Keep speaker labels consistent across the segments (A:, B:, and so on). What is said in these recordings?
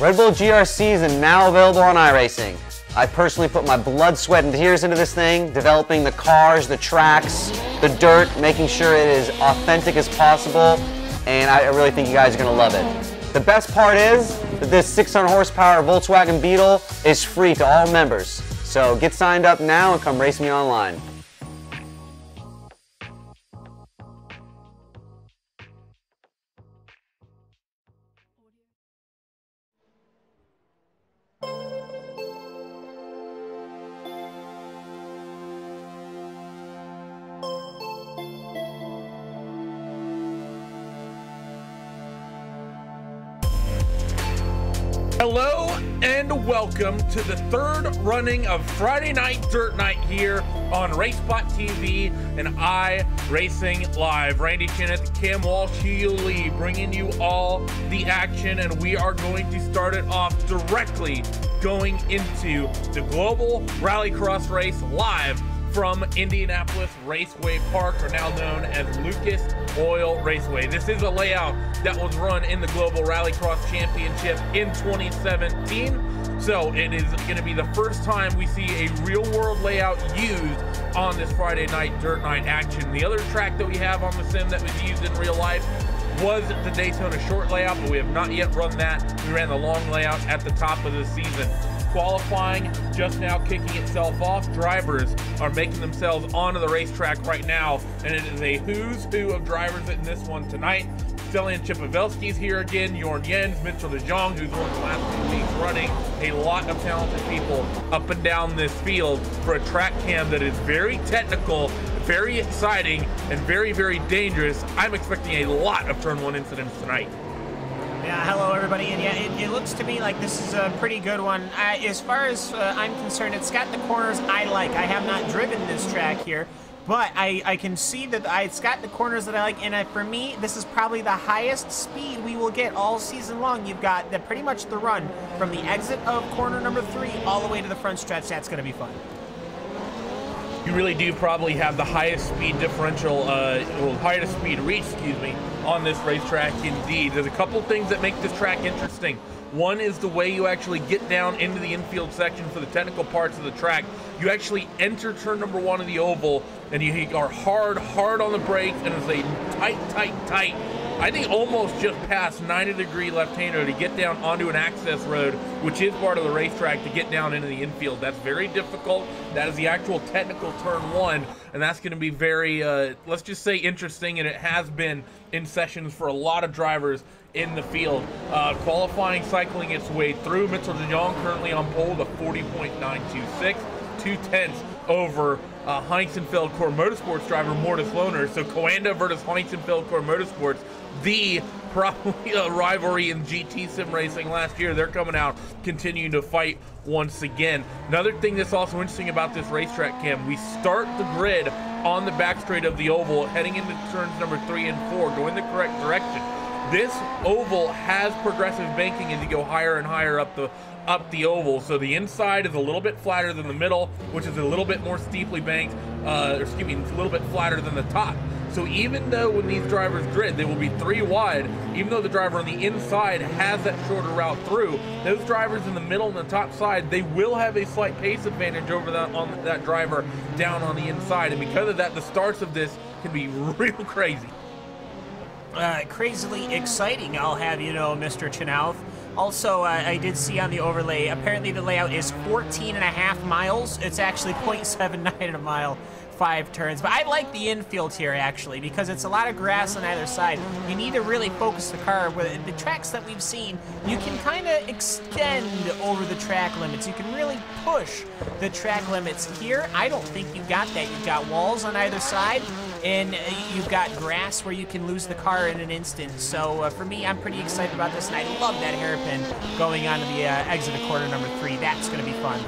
A: Red Bull GRC is now available on iRacing. I personally put my blood, sweat, and tears into this thing, developing the cars, the tracks, the dirt, making sure it is authentic as possible, and I really think you guys are going to love it. The best part is that this 600 horsepower Volkswagen Beetle is free to all members. So get signed up now and come race me online.
B: Hello and welcome to the third running of Friday Night Dirt Night here on RaceSpot TV and iRacing Live. Randy Cheneth, Cam Walsh, Hugh Lee, bringing you all the action, and we are going to start it off directly going into the Global Rallycross Race live from Indianapolis Raceway Park, or now known as Lucas Oil Raceway. This is a layout that was run in the Global Rallycross Championship in 2017. So it is going to be the first time we see a real-world layout used on this Friday Night Dirt Night action. The other track that we have on the sim that was used in real life was the Daytona short layout, but we have not yet run that. We ran the long layout at the top of the season. Qualifying just now kicking itself off. Drivers are making themselves onto the racetrack right now, and it is a who's who of drivers in this one tonight. Stelian Chipavelski's here again, Jorn Jens, Mitchell de Jong, who's won the last 2 weeks running. A lot of talented people up and down this field for a track cam that is very technical, very exciting, and very, very dangerous. I'm expecting a lot of turn one incidents tonight.
C: Yeah, hello everybody, and yeah, it looks to me like this is a pretty good one. As far as I'm concerned, it's got the corners I like. I have not driven this track here, but I can see that it's got the corners that I like, and for me, this is probably the highest speed we will get all season long. You've got pretty much the run from the exit of corner number 3 all the way to the front stretch. That's going to be fun.
B: You really do probably have the highest speed differential, highest speed reach, on this racetrack indeed. There's a couple things that make this track interesting. One is the way you actually get down into the infield section for the technical parts of the track. You actually enter turn number 1 of the oval, and you are hard on the brakes, and it's a tight, I think almost just past 90-degree left-hander to get down onto an access road, which is part of the racetrack, to get down into the infield. That's very difficult. That is the actual technical turn 1, and that's going to be very, let's just say, interesting, and it has been in sessions for a lot of drivers in the field. Qualifying cycling its way through. Mitchell de Jong currently on pole with a 40.926, 2/10 over Heinzenfeld Core Motorsports driver Mortis Lohner. So Coanda versus Heinzenfeld Core Motorsports, the probably a rivalry in GT sim racing last year. They're coming out, continuing to fight once again. Another thing that's also interesting about this racetrack, Cam, we start the grid on the back straight of the oval, heading into turns number 3 and 4, going the correct direction. This oval has progressive banking as you go higher and higher up the oval, so the inside is a little bit flatter than the middle, which is a little bit more steeply banked, it's a little bit flatter than the top. So even though when these drivers grid, they will be 3 wide, even though the driver on the inside has that shorter route through, those drivers in the middle and the top side, they will have a slight pace advantage over that driver down on the inside, and because of that, the starts of this can be real crazy.
C: Crazily exciting, I'll have you know, Mr. Cheneth. Also, I did see on the overlay, apparently the layout is 14.5 miles. It's actually 0.79 a mile, 5 turns. But I like the infield here, actually, because it's a lot of grass on either side. You need to really focus the car. With the tracks that we've seen, you can kind of extend over the track limits. You can really push the track limits. Here, I don't think you've got that. You've got walls on either side, and you've got grass where you can lose the car in an instant. So for me, I'm pretty excited about this, and I love that hairpin going onto the exit of corner number 3. That's going to be fun.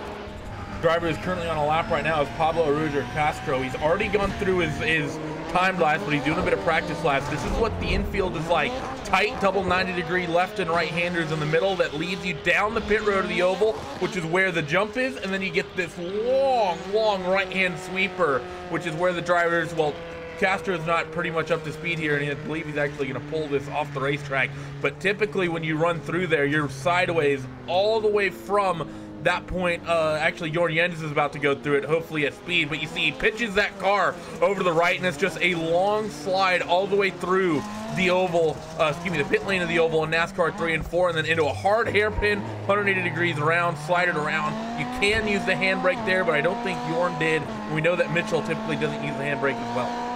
B: Driver is currently on a lap right now is Pablo Aruger Castro. He's already gone through his time lapse, but he's doing a bit of practice laps. This is what the infield is like. Tight double 90-degree left and right-handers in the middle that leads you down the pit road of the oval, which is where the jump is, and then you get this long right-hand sweeper, which is where the drivers, well, Castro is not pretty much up to speed here, and I believe he's actually going to pull this off the racetrack. But typically when you run through there, you're sideways all the way from that point. Actually, Jorn Jens is about to go through it, hopefully at speed, but you see he pitches that car over to the right, and it's just a long slide all the way through the oval, the pit lane of the oval in NASCAR 3 and 4, and then into a hard hairpin, 180 degrees around, slide it around. You can use the handbrake there, but I don't think Jorn did. And we know that Mitchell typically doesn't use the handbrake as well.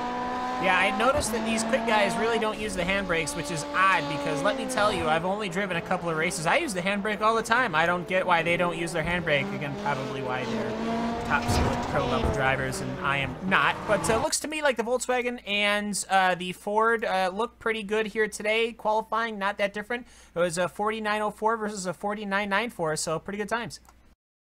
C: Yeah, I noticed that these quick guys really don't use the handbrakes, which is odd because let me tell you, I've only driven a couple of races. I use the handbrake all the time. I don't get why they don't use their handbrake. Again, probably why they're top pro level drivers and I am not. But looks to me like the Volkswagen and the Ford look pretty good here today. Qualifying, not that different. It was a 49.04 versus a 49.94, so pretty good times.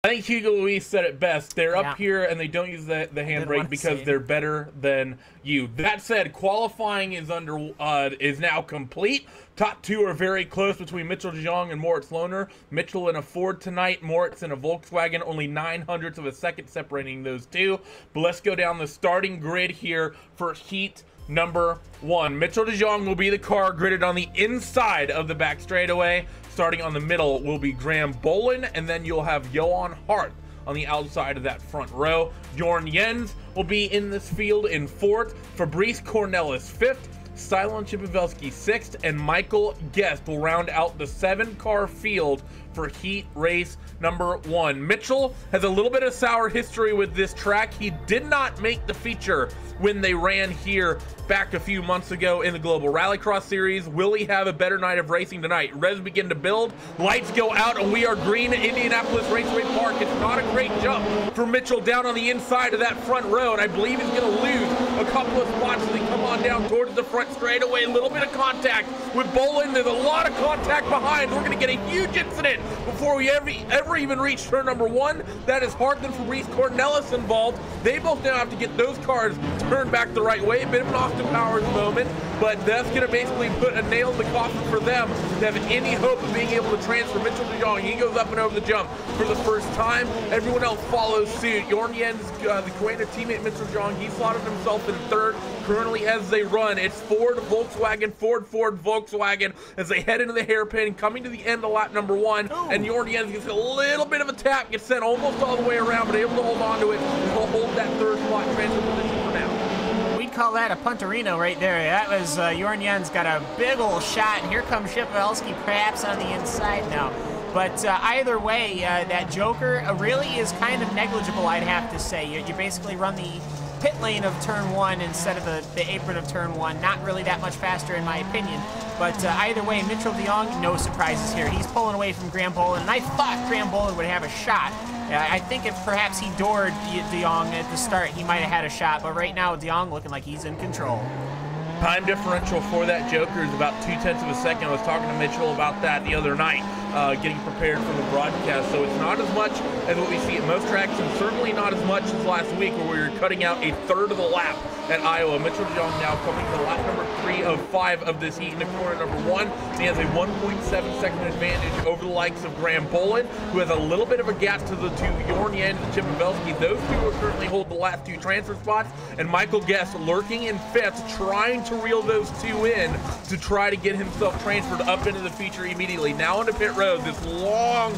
B: I think Hugo Luis said it best. They're up here and they don't use the handbrake because they're better than you. That said, qualifying is is now complete. Top two are very close between Mitchell de Jong and Moritz Lohner. Mitchell in a Ford tonight, Moritz in a Volkswagen, only 0.09 of a second separating those two. But let's go down the starting grid here for heat number 1. Mitchell de Jong will be the car gridded on the inside of the back straightaway. Starting on the middle will be Graham Boland, and then you'll have Johan Hart on the outside of that front row. Jorn Jens will be in this field in 4th, Fabrice Cornelis 5th, Silent Chipavelski 6th, and Michael Guest will round out the 7-car field for heat race number 1. Mitchell has a little bit of sour history with this track. He did not make the feature when they ran here back a few months ago in the Global Rallycross Series. Will he have a better night of racing tonight? Revs begin to build, lights go out, and we are green at Indianapolis Raceway Park. It's not a great jump for Mitchell down on the inside of that front row, and I believe he's going to lose a couple of spots as they come on down towards the front straightaway. A little bit of contact with Boland. There's a lot of contact behind. We're going to get a huge incident before we ever even reach turn number 1. That is Hart and Fabrice Cornelis involved. They both now have to get those cars turned back the right way. A bit of an Austin Powers moment, but that's going to basically put a nail in the coffin for them to have any hope of being able to transfer. Mitchell de Jong, he goes up and over the jump for the first time. Everyone else follows suit. Jorn Jens, the Kuwait teammate Mitchell de Jong, he slotted himself in 3rd. Currently as they run, it's Ford, Volkswagen, Ford, Volkswagen as they head into the hairpin, coming to the end of lap number 1. Ooh. And Jorn Jens gets a little bit of a tap, gets sent almost all the way around, but able to hold on to it. He'll hold that 3rd spot transfer position for now.
C: We'd call that a punterino right there. That was Jorn Jens got a big old shot, and here comes Chipavelski perhaps on the inside now. But either way, that Joker really is kind of negligible, I'd have to say. You basically run the pit lane of turn 1 instead of the apron of turn 1. Not really that much faster in my opinion. But either way, Mitchell de Jong, no surprises here. He's pulling away from Graham Boland, and I thought Graham Boland would have a shot. I think if perhaps he doored de Jong at the start, he might have had a shot. But right now, de Jong looking like he's in control.
B: Time differential for that Joker is about 0.2 of a second. I was talking to Mitchell about that the other night, getting prepared for the broadcast. So it's not as much as what we see at most tracks, and certainly not as much as last week where we were cutting out a 1/3 of the lap at Iowa. Mitchell de Jong now coming to lap number 3 of 5 of this heat in the corner number 1. He has a 1.7-second advantage over the likes of Graham Boland, who has a little bit of a gap to the two Jorn Jens and Chipavelski. Those two will currently hold the last 2 transfer spots, and Michael Guest lurking in 5th, trying to reel those 2 in to try to get himself transferred up into the feature immediately. Now into pit road, this long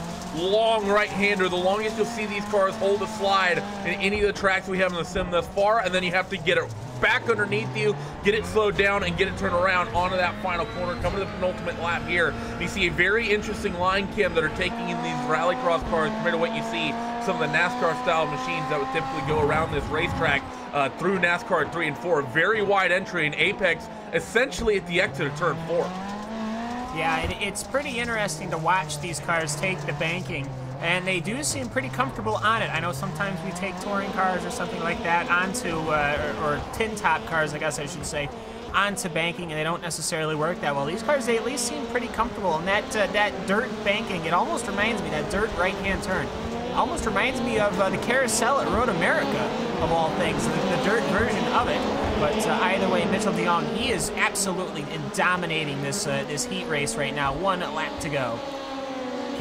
B: right-hander, the longest you'll see these cars hold a slide in any of the tracks we have in the sim thus far, and then you have to get it back underneath you, get it slowed down, and get it turned around onto that final corner, coming to the penultimate lap here. You see a very interesting line cam that are taking in these rallycross cars compared to what you see some of the NASCAR-style machines that would typically go around this racetrack through NASCAR 3 and 4. Very wide entry and apex, essentially at the exit of turn 4.
C: Yeah, it's pretty interesting to watch these cars take the banking, and they do seem pretty comfortable on it. I know sometimes we take touring cars or something like that onto, or tin top cars, I guess I should say, onto banking, and they don't necessarily work that well. These cars, they at least seem pretty comfortable, and that dirt banking, it almost reminds me, that dirt right-hand turn, almost reminds me of the carousel at Road America, of all things, the dirt version of it. But either way, Mitchell de Jong, he is absolutely dominating this this heat race right now. 1 lap to go.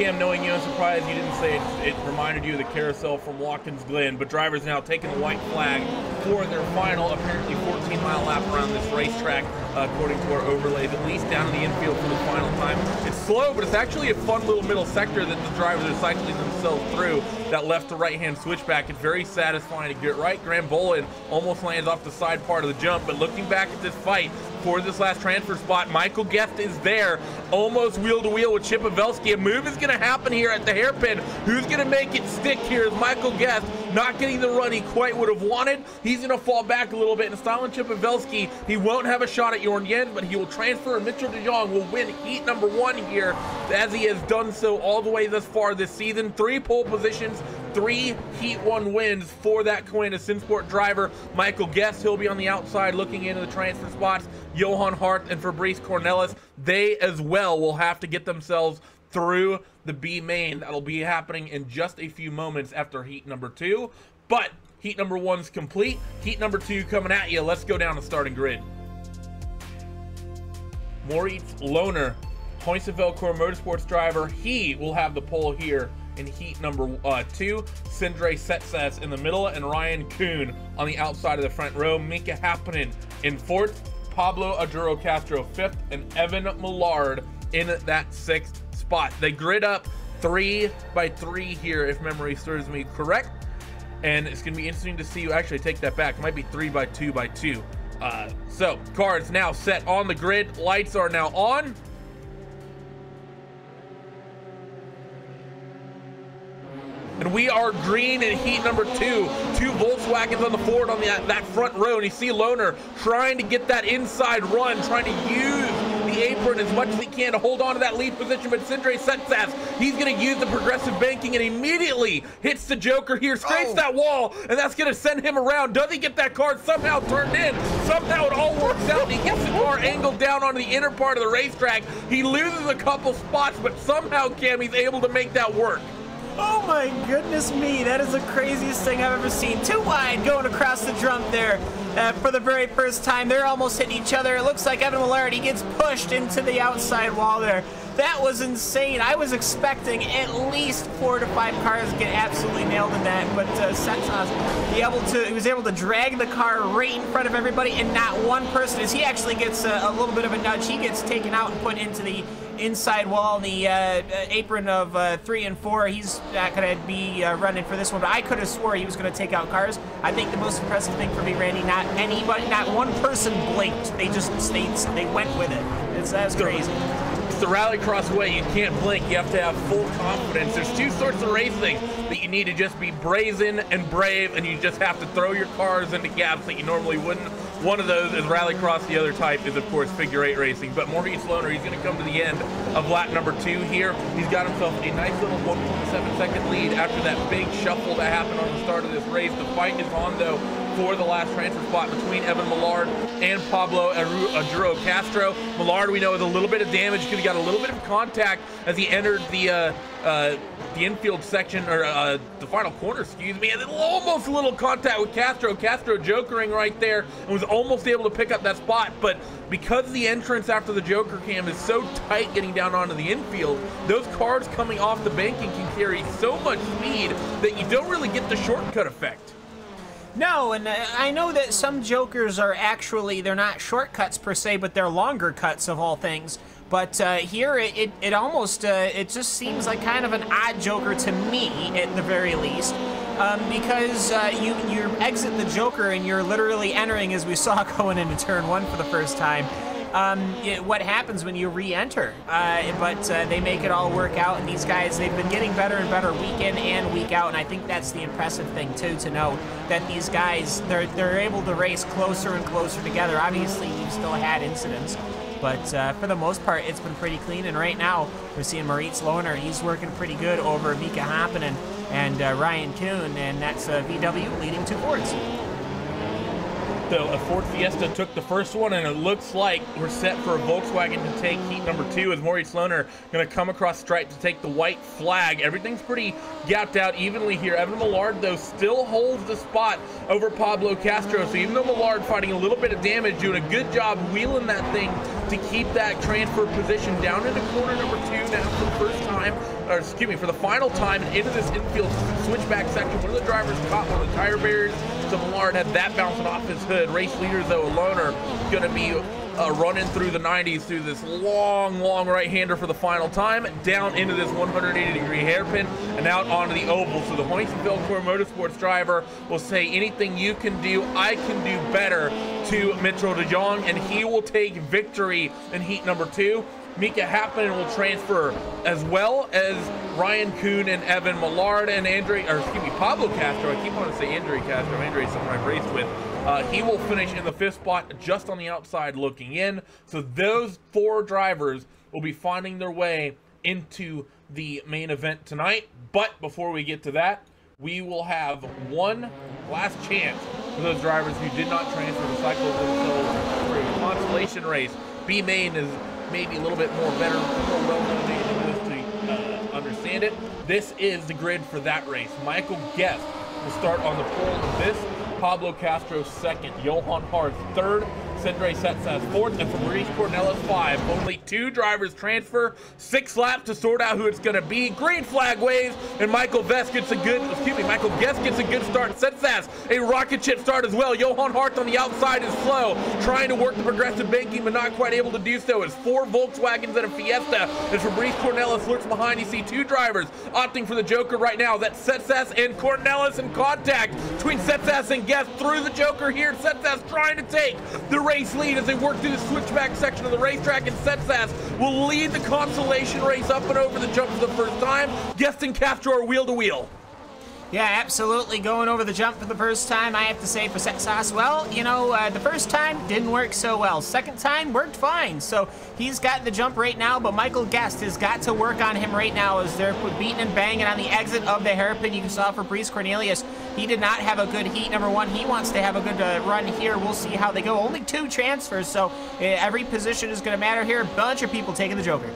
B: Cam, knowing you, I'm surprised you didn't say it reminded you of the carousel from Watkins Glen, but drivers now taking the white flag for their final, apparently 14-mile lap around this racetrack, according to our overlays, at least down in the infield for the final time. It's slow, but it's actually a fun little middle sector that the drivers are cycling themselves through, that left to right-hand switchback. It's very satisfying to get right. Graham Boland almost lands off the side part of the jump, but looking back at this fight for this last transfer spot, Michael Guest is there, almost wheel to wheel with Chip Pavelski. A move is going to happen here at the hairpin. Who's going to make it stick here is Michael Guest, not getting the run he quite would have wanted. He's going to fall back a little bit, and Stalin Chip Pavelski, he won't have a shot at Jorn Jens, but he will transfer, and Mitchell de Jong will win heat number 1 here, as he has done so all the way thus far this season. 3 pole positions, 3 Heat 1 wins for that Coin Synsport driver, Michael Guest. He'll be on the outside looking into the transfer spots. Johan Hart and Fabrice Cornelis, they as well will have to get themselves through the B main. That'll be happening in just a few moments after heat number 2. But heat number 1's complete. Heat number 2 coming at you. Let's go down the starting grid. Moritz Lohner, Hoist Velcor Motorsports driver, he will have the pole here in heat number 2. Sindre Setsas in the middle, and Ryan Kuhn on the outside of the front row. Mika Happinen in 4th, Pablo Aduro Castro 5th, and Evan Millard in that 6th spot. They grid up 3 by 3 here, if memory serves me correct. And it's going to be interesting to see you actually take that back. It might be 3 by 2 by 2. So, cars now set on the grid. Lights are now on. And we are green in heat number 2. 2 Volkswagens on the forward on that front row. And you see Lohner trying to get that inside run, trying to use the apron as much as he can to hold on to that lead position. But Sindre Setsas, he's going to use the progressive banking and immediately hits the Joker here, scrapes that wall, and that's going to send him around. Does he get that car somehow turned in? Somehow it all works out. He gets the car angled down on the inner part of the racetrack. He loses a couple spots, but somehow, Cam, he's able to make that work.
C: Oh my goodness me, that is the craziest thing I've ever seen. 2 wide going across the jump there for the very first time. They're almost hitting each other. It looks like Evan Millard, he gets pushed into the outside wall there. That was insane. I was expecting at least 4 to 5 cars get absolutely nailed in that, but Setsas, he was able to drag the car right in front of everybody, and not one person, as he actually gets a little bit of a nudge, he gets taken out and put into the inside wall, the apron of 3 and 4. He's not going to be running for this one, but I could have swore he was going to take out cars. I think the most impressive thing for me, Randy, not one person blinked. They just they went with it. That's crazy.
B: The Rallycross way, you can't blink. You have to have full confidence. There's 2 sorts of racing that you need to just be brazen and brave, and you just have to throw your cars into gaps that you normally wouldn't. One of those is Rallycross. The other type is, of course, figure 8 racing. But Maurice Lohner, he's going to come to the end of lap number 2 here. He's got himself a nice little 1.7-second lead after that big shuffle that happened on the start of this race. The fight is on, though, for the last transfer spot between Evan Millard and Pablo Aduro Castro. Millard, we know, has a little bit of damage because he got a little bit of contact as he entered the infield section, or the final corner, excuse me, and then almost a little contact with Castro. Castro jokering right there and was almost able to pick up that spot, but because the entrance after the Joker cam is so tight getting down onto the infield, those cars coming off the banking can carry so much speed that you don't really get the shortcut effect.
C: No, and I know that some Jokers are actually, they're not shortcuts per se, but they're longer cuts of all things. But here, it almost, it just seems like kind of an odd Joker to me, at the very least. Because you exit the Joker and you're literally entering, as we saw going into turn 1 for the first time, what happens when you re-enter. But they make it all work out, and these guys, they've been getting better and better week in and week out, and I think that's the impressive thing too, to know that these guys, they're able to race closer and closer together. Obviously, you've still had incidents, but for the most part, it's been pretty clean, and right now, we're seeing Moritz Lohner, he's working pretty good over Mika Happinen and Ryan Kuhn, and that's VW leading 2 Fords.
B: So a Ford Fiesta took the first one, and it looks like we're set for a Volkswagen to take heat number 2 as Moritz Lohner going to come across stripe to take the white flag. Everything's pretty gapped out evenly here. Evan Millard, though, still holds the spot over Pablo Castro. So even though Millard fighting a little bit of damage, doing a good job wheeling that thing to keep that transfer position down into corner number 2 now for the first time. or excuse me, for the final time into this infield switchback section. One of the drivers caught one of the tire barriers, so Millard had that bouncing off his hood. Race leaders, though, alone are going to be running through the 90s through this long right-hander for the final time, down into this 180-degree hairpin and out onto the oval. So the Hoynes-Belcourt Motorsports driver will say, anything you can do, I can do better, to Mitchell de Jong, and he will take victory in heat number 2. Mika Hakkinen will transfer, as well as Ryan Kuhn and Evan Millard and Pablo Castro. I keep wanting to say Andre Castro. Andre is someone I've raced with. He will finish in the 5th spot, just on the outside looking in. So those 4 drivers will be finding their way into the main event tonight. But before we get to that, we will have one last chance for those drivers who did not transfer to cycle themselves for a consolation race. B-Main is maybe a little bit more well-known to understand it. This is the grid for that race. Michael Guest will start on the pole of this. Pablo Castro 2nd, Johan Hart 3rd, Sindre Setsas 4th, and Fabrice Cornelis 5. Only 2 drivers transfer, 6 laps to sort out who it's going to be. Green flag waves, and Michael Guest gets a good start. Setsas a rocket ship start as well. Johan Hart on the outside is slow, trying to work the progressive banking, but not quite able to do so. It's 4 Volkswagens and a Fiesta, and Fabrice Cornelis lurks behind. You see 2 drivers opting for the Joker right now. That's Setsas and Cornelis in contact between Setsas and Guest through the Joker here. Setsas trying to take the race lead as they work through the switchback section of the racetrack, and Setsas will lead the consolation race up and over the jump for the first time. Guest and Castro are wheel to wheel.
C: Yeah, absolutely. Going over the jump for the first time, I have to say for Setsas, well, you know, the first time didn't work so well. Second time worked fine. So he's got the jump right now, but Michael Guest has got to work on him right now as they're beating and banging on the exit of the hairpin. You saw Fabrice Cornelius. He did not have a good heat, number 1. He wants to have a good run here. We'll see how they go. Only 2 transfers, so every position is going to matter here. A bunch of people taking the Joker.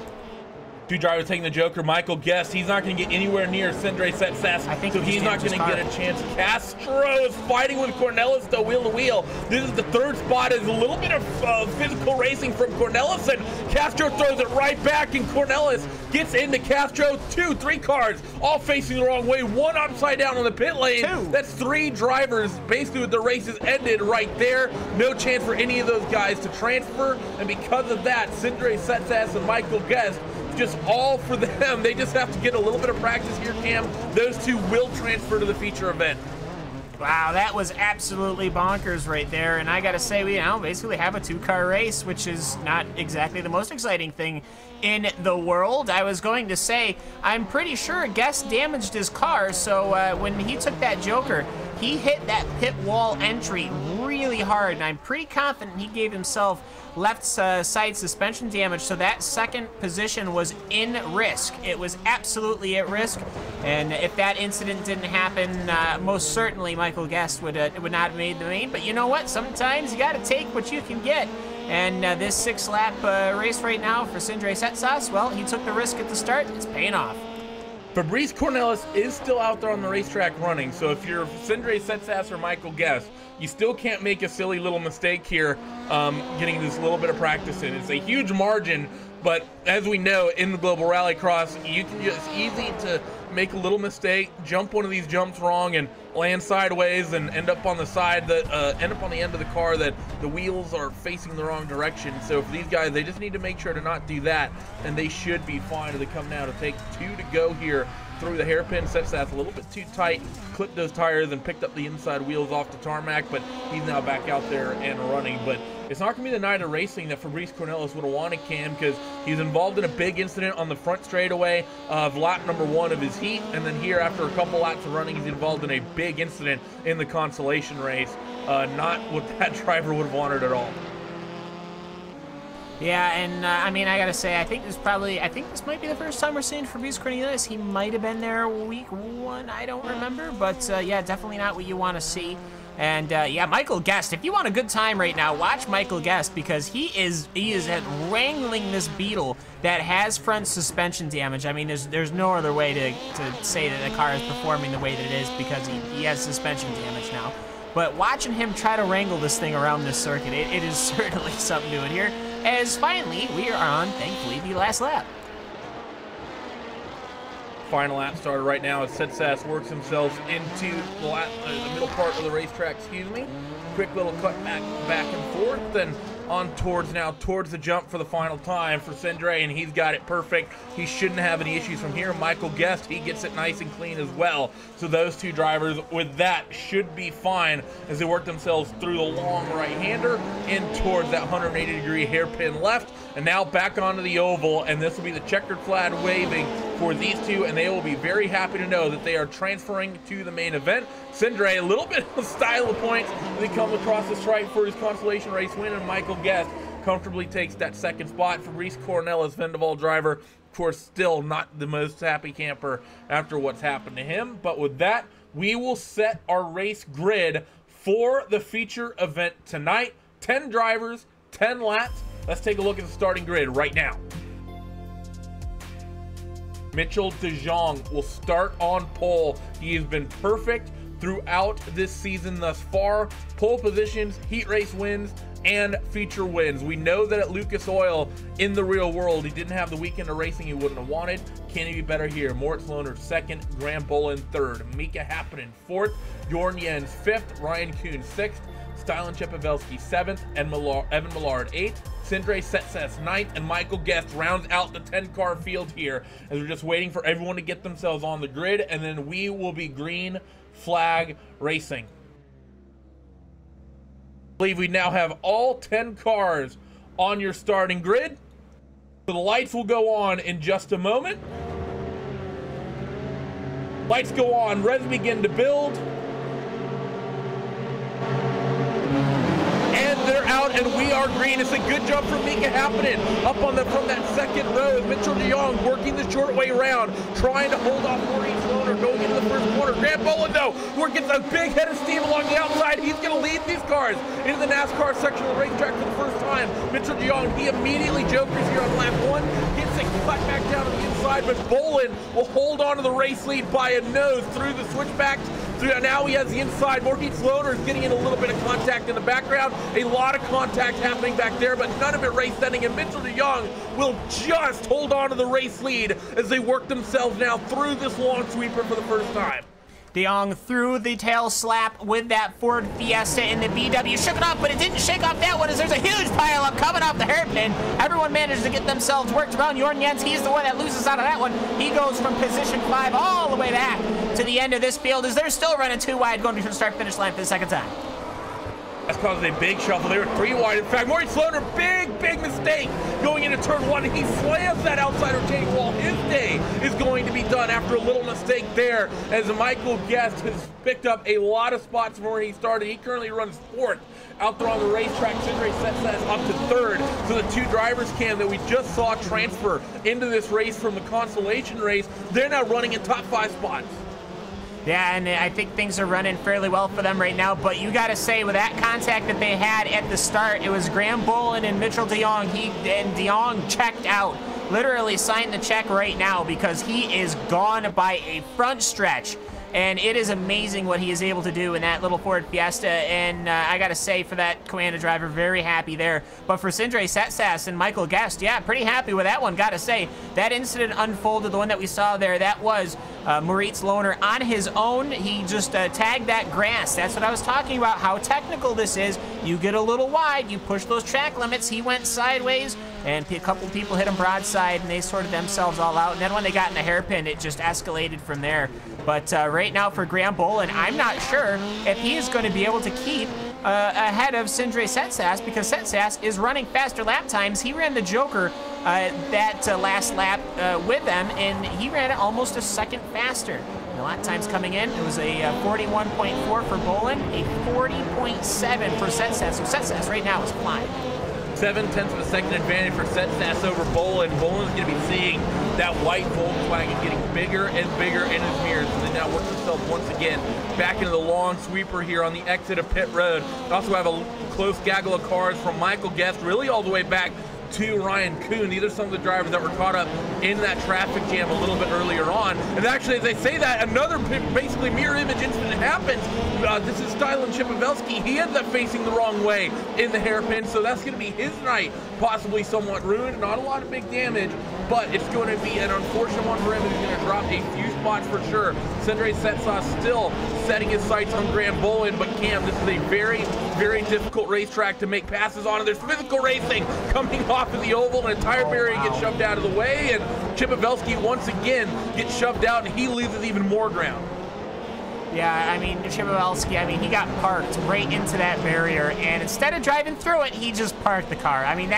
B: 2 drivers taking the Joker. Michael Guest, he's not going to get anywhere near Sindre Setsas, so he's not going to get a chance. Castro is fighting with Cornelis, though, wheel to wheel. This is the 3rd spot. Is a little bit of physical racing from Cornelis, and Castro throws it right back, and Cornelis gets into Castro. 3 cars, all facing the wrong way. 1 upside down on the pit lane.
C: 2.
B: That's 3 drivers, basically with the races ended right there. No chance for any of those guys to transfer, and because of that, Sindre Setsas and Michael Guest, just all for them. They just have to get a little bit of practice here, Cam. Those 2 will transfer to the feature event.
C: Wow, that was absolutely bonkers right there. And I gotta say, we now basically have a 2-car race, which is not exactly the most exciting thing in the world. I was going to say, I'm pretty sure Guest damaged his car, so when he took that Joker, he hit that pit wall entry really hard, and I'm pretty confident he gave himself left side suspension damage, so that 2nd position was in risk. It was absolutely at risk, and if that incident didn't happen, most certainly Michael Guest would not have made the main. But you know what? Sometimes you gotta take what you can get. And this 6-lap race right now for Sindre Setsas, well, he took the risk at the start. It's paying off.
B: Fabrice Cornelis is still out there on the racetrack running, so if you're Sindre Setsas or Michael Guest, you still can't make a silly little mistake here getting this little bit of practice in. It's a huge margin, but as we know, in the Global Rallycross, it's easy to make a little mistake, jump one of these jumps wrong, and land sideways and end up on the side that end up on the end of the car that the wheels are facing the wrong direction. So for these guys, they just need to make sure to not do that, and they should be fine as they come now to take 2 to go here through the hairpin. Setsas a little bit too tight, clipped those tires and picked up the inside wheels off the tarmac, but he's now back out there and running. But it's not going to be the night of racing that Fabrice Cornelis would have wanted, Cam, because he's involved in a big incident on the front straightaway of lap number 1 of his heat, and then here after a couple laps of running, he's involved in a big incident in the consolation race. Not what that driver would have wanted at all.
C: Yeah, and I mean, I gotta say, I think this might be the first time we're seeing Fabrice Cornelius. He might have been there week 1, I don't remember, but yeah, definitely not what you want to see. And yeah, Michael Guest, if you want a good time right now, watch Michael Guest, because he is wrangling this Beetle that has front suspension damage. I mean, there's no other way to say that the car is performing the way that it is, because he has suspension damage now. But watching him try to wrangle this thing around this circuit, it is certainly something to it here. As finally, we are on, thankfully, the last lap.
B: final lap started right now as Setsas works themselves into the middle part of the racetrack, Quick little cut back and forth, and on towards the jump for the final time for Cindray, and he's got it perfect. He shouldn't have any issues from here. Michael Guest, he gets it nice and clean as well. So those two drivers with that should be fine as they work themselves through the long right-hander in towards that 180-degree hairpin left, and now back onto the oval, and this will be the checkered flag waving for these two, and they will be very happy to know that they are transferring to the main event. Cindray, a little bit of style of points as he comes across the stripe for his consolation race win, and Michael Guest comfortably takes that second spot. Fabrice Cornellis, Vendaval driver, of course, still not the most happy camper after what's happened to him. But with that, we will set our race grid for the feature event tonight. 10 drivers, 10 laps. Let's take a look at the starting grid right now. Mitchell DeJong will start on pole. He has been perfect throughout this season thus far. Pole positions, heat race wins, and feature wins. We know that at Lucas Oil, in the real world, he didn't have the weekend of racing he wouldn't have wanted. Can he be better here? Moritz Lohner second, Graham Bolin third, Mika Happinen fourth, Jorn Jens fifth, Ryan Kuhn sixth, Stylen Chepavelski seventh, and Evan Millard eighth. Cindray Setsas ninth, and Michael Guest rounds out the 10-car field here as we're just waiting for everyone to get themselves on the grid, and then we will be green flag racing. I believe we now have all 10 cars on your starting grid. So the lights will go on in just a moment. Lights go on, revs begin to build. And they're out, and we are green. It's a good jump from Mika Happinen up on from that second row. Mitchell DeJong working the short way round, trying to hold off Maurice Lohner going into the first corner. Graham Bolin, though, who gets a big head of steam along the outside. He's going to lead these cars into the NASCAR section of the racetrack for the first time. Mitchell DeJong, he immediately jokers here on lap one, gets it cut back down to the inside, but Bolin will hold on to the race lead by a nose through the switchbacks. Now he has the inside. Maurice Lohner is getting in a little bit of contact in the background. A lot of contact happening back there, but none of it race ending. And Mitchell DeJong will just hold on to the race lead as they work themselves now through this long sweeper for the first time.
C: DeJong threw the tail slap with that Ford Fiesta in the VW. Shook it off, but it didn't shake off that one as there's a huge pileup coming off the hairpin. Everyone managed to get themselves worked around. Jorn Jens, he's the one that loses out of that one. He goes from position 5 all the way back to the end of this field as they're still running 2 wide going to the start-finish line for the second time.
B: That's caused a big shuffle. They were 3 wide. In fact, Maurice Lohner, big mistake going into turn 1. He slams that outside retaining wall. His day is going to be done after a little mistake there as Michael Guest has picked up a lot of spots from where he started. He currently runs 4th out there on the racetrack. Cindray Setsas up to 3rd. So the 2 drivers, Cam, that we just saw transfer into this race from the consolation race, they're now running in top 5 spots.
C: Yeah, and I think things are running fairly well for them right now, but you got to say, with that contact that they had at the start, it was Graham Bolin and Mitchell DeJong. DeJong checked out, literally signed the check right now because he is gone by a front stretch. And it is amazing what he is able to do in that little Ford Fiesta. And I got to say, for that Commando driver, very happy there. But for Cindray Setsas and Michael Guest, yeah, pretty happy with that one. Got to say, that incident unfolded, the one that we saw there, that was Maurice Lohner on his own. He just tagged that grass. That's what I was talking about, how technical this is. You get a little wide, you push those track limits. He went sideways, and a couple people hit him broadside, and they sorted themselves all out. And then when they got in the hairpin, it just escalated from there. But right now for Graham Bolin, I'm not sure if he is going to be able to keep ahead of Cindray Setsas, because Setsas is running faster lap times. He ran the Joker that last lap with them, and he ran it almost a second faster. The lap times coming in, it was a 41.4 for Bolin, a 40.7 for Setsas. So Setsas right now is flying.
B: 7/10 of a second advantage for Setsas over Bolin. Bolin's going to be seeing that white Volkswagen getting bigger and bigger in his mirrors, and then now works himself once again back into the long sweeper here on the exit of pit road. We also have a close gaggle of cars from Michael Guest, really all the way back to Ryan Kuhn. These are some of the drivers that were caught up in that traffic jam a little bit earlier on. And actually, as they say that, another basically mirror image incident happens. This is Stylen Chepavelski. He ends up facing the wrong way in the hairpin, so that's going to be his night possibly somewhat ruined. Not a lot of big damage but it's going to be an unfortunate one for him. He's going to drop a few spots for sure. Cindray Setsas still setting his sights on Graham Bolin, but Cam, this is a very, very difficult racetrack to make passes on, and there's physical racing coming off of the oval, and a tire barrier gets shoved out of the way, and Chip Pavelski once again gets shoved out, and he loses even more ground.
C: Yeah, I mean, Chip Pavelski, I mean, he got parked right into that barrier, and instead of driving through it, he just parked the car. I mean,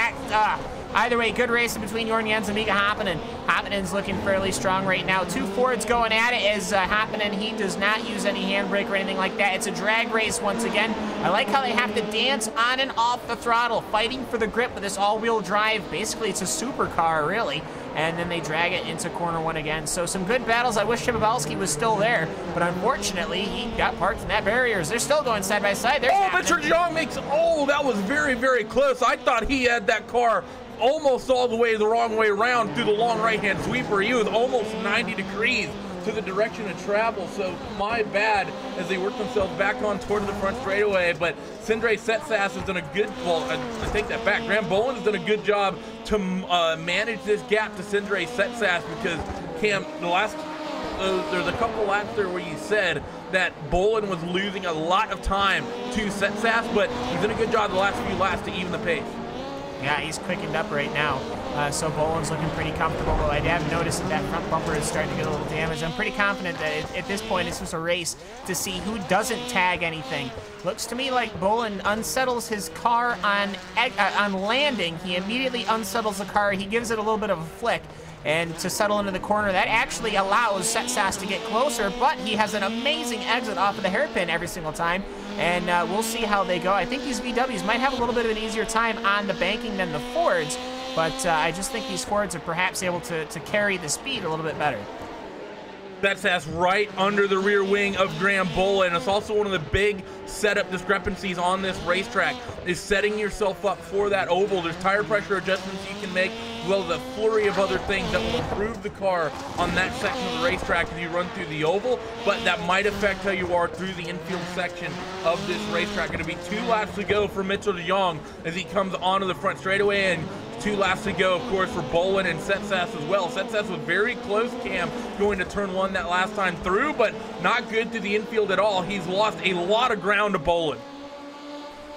C: either way, good racing between Jorn Jens and Mika Hakkinen. Hakkinen's looking fairly strong right now. Two Fords going at it as Hakkinen, he does not use any handbrake or anything like that. It's a drag race once again. I like how they have to dance on and off the throttle, fighting for the grip with this all-wheel drive. Basically, it's a supercar, really. And then they drag it into corner one again. So some good battles. I wish Chip Pavelski was still there, but unfortunately, he got parked in that barriers. They're still going side by side.
B: Richard Young makes, that was very, very close. I thought he had that car almost all the way the wrong way around through the long right-hand sweeper. He was almost 90 degrees to the direction of travel, so my bad as they work themselves back on toward the front straightaway. But Cindray Setsas has done a good, I take that back, Graham Bolin has done a good job to manage this gap to Cindray Setsas, because Cam, there's a couple laps there where you said that Bolin was losing a lot of time to Setsas, but he's done a good job the last few laps to even the pace.
C: Yeah, he's quickened up right now. So Bolin's looking pretty comfortable. I have noticed that front bumper is starting to get a little damaged. I'm pretty confident that at this point it's just a race to see who doesn't tag anything. Looks to me like Bolin unsettles his car on landing. He immediately unsettles the car. He gives it a little bit of a flick, and to settle into the corner, that actually allows Setsas to get closer, but he has an amazing exit off of the hairpin every single time, and we'll see how they go. I think these VWs might have a little bit of an easier time on the banking than the Fords, but I just think these Fords are perhaps able to carry the speed a little bit better.
B: Setsas right under the rear wing of Graham Bolin. It's also one of the big setup discrepancies on this racetrack is setting yourself up for that oval. There's tire pressure adjustments you can make, as well as a flurry of other things that will improve the car on that section of the racetrack as you run through the oval, but that might affect how you are through the infield section of this racetrack. Going to be 2 laps to go for Mitchell de Jong as he comes onto the front straightaway, and 2 laps to go, of course, for Bolin and Setsas as well. Setsas was very close, Cam, going to turn 1 that last time through, but not good to the infield at all. He's lost a lot of ground to Bolin.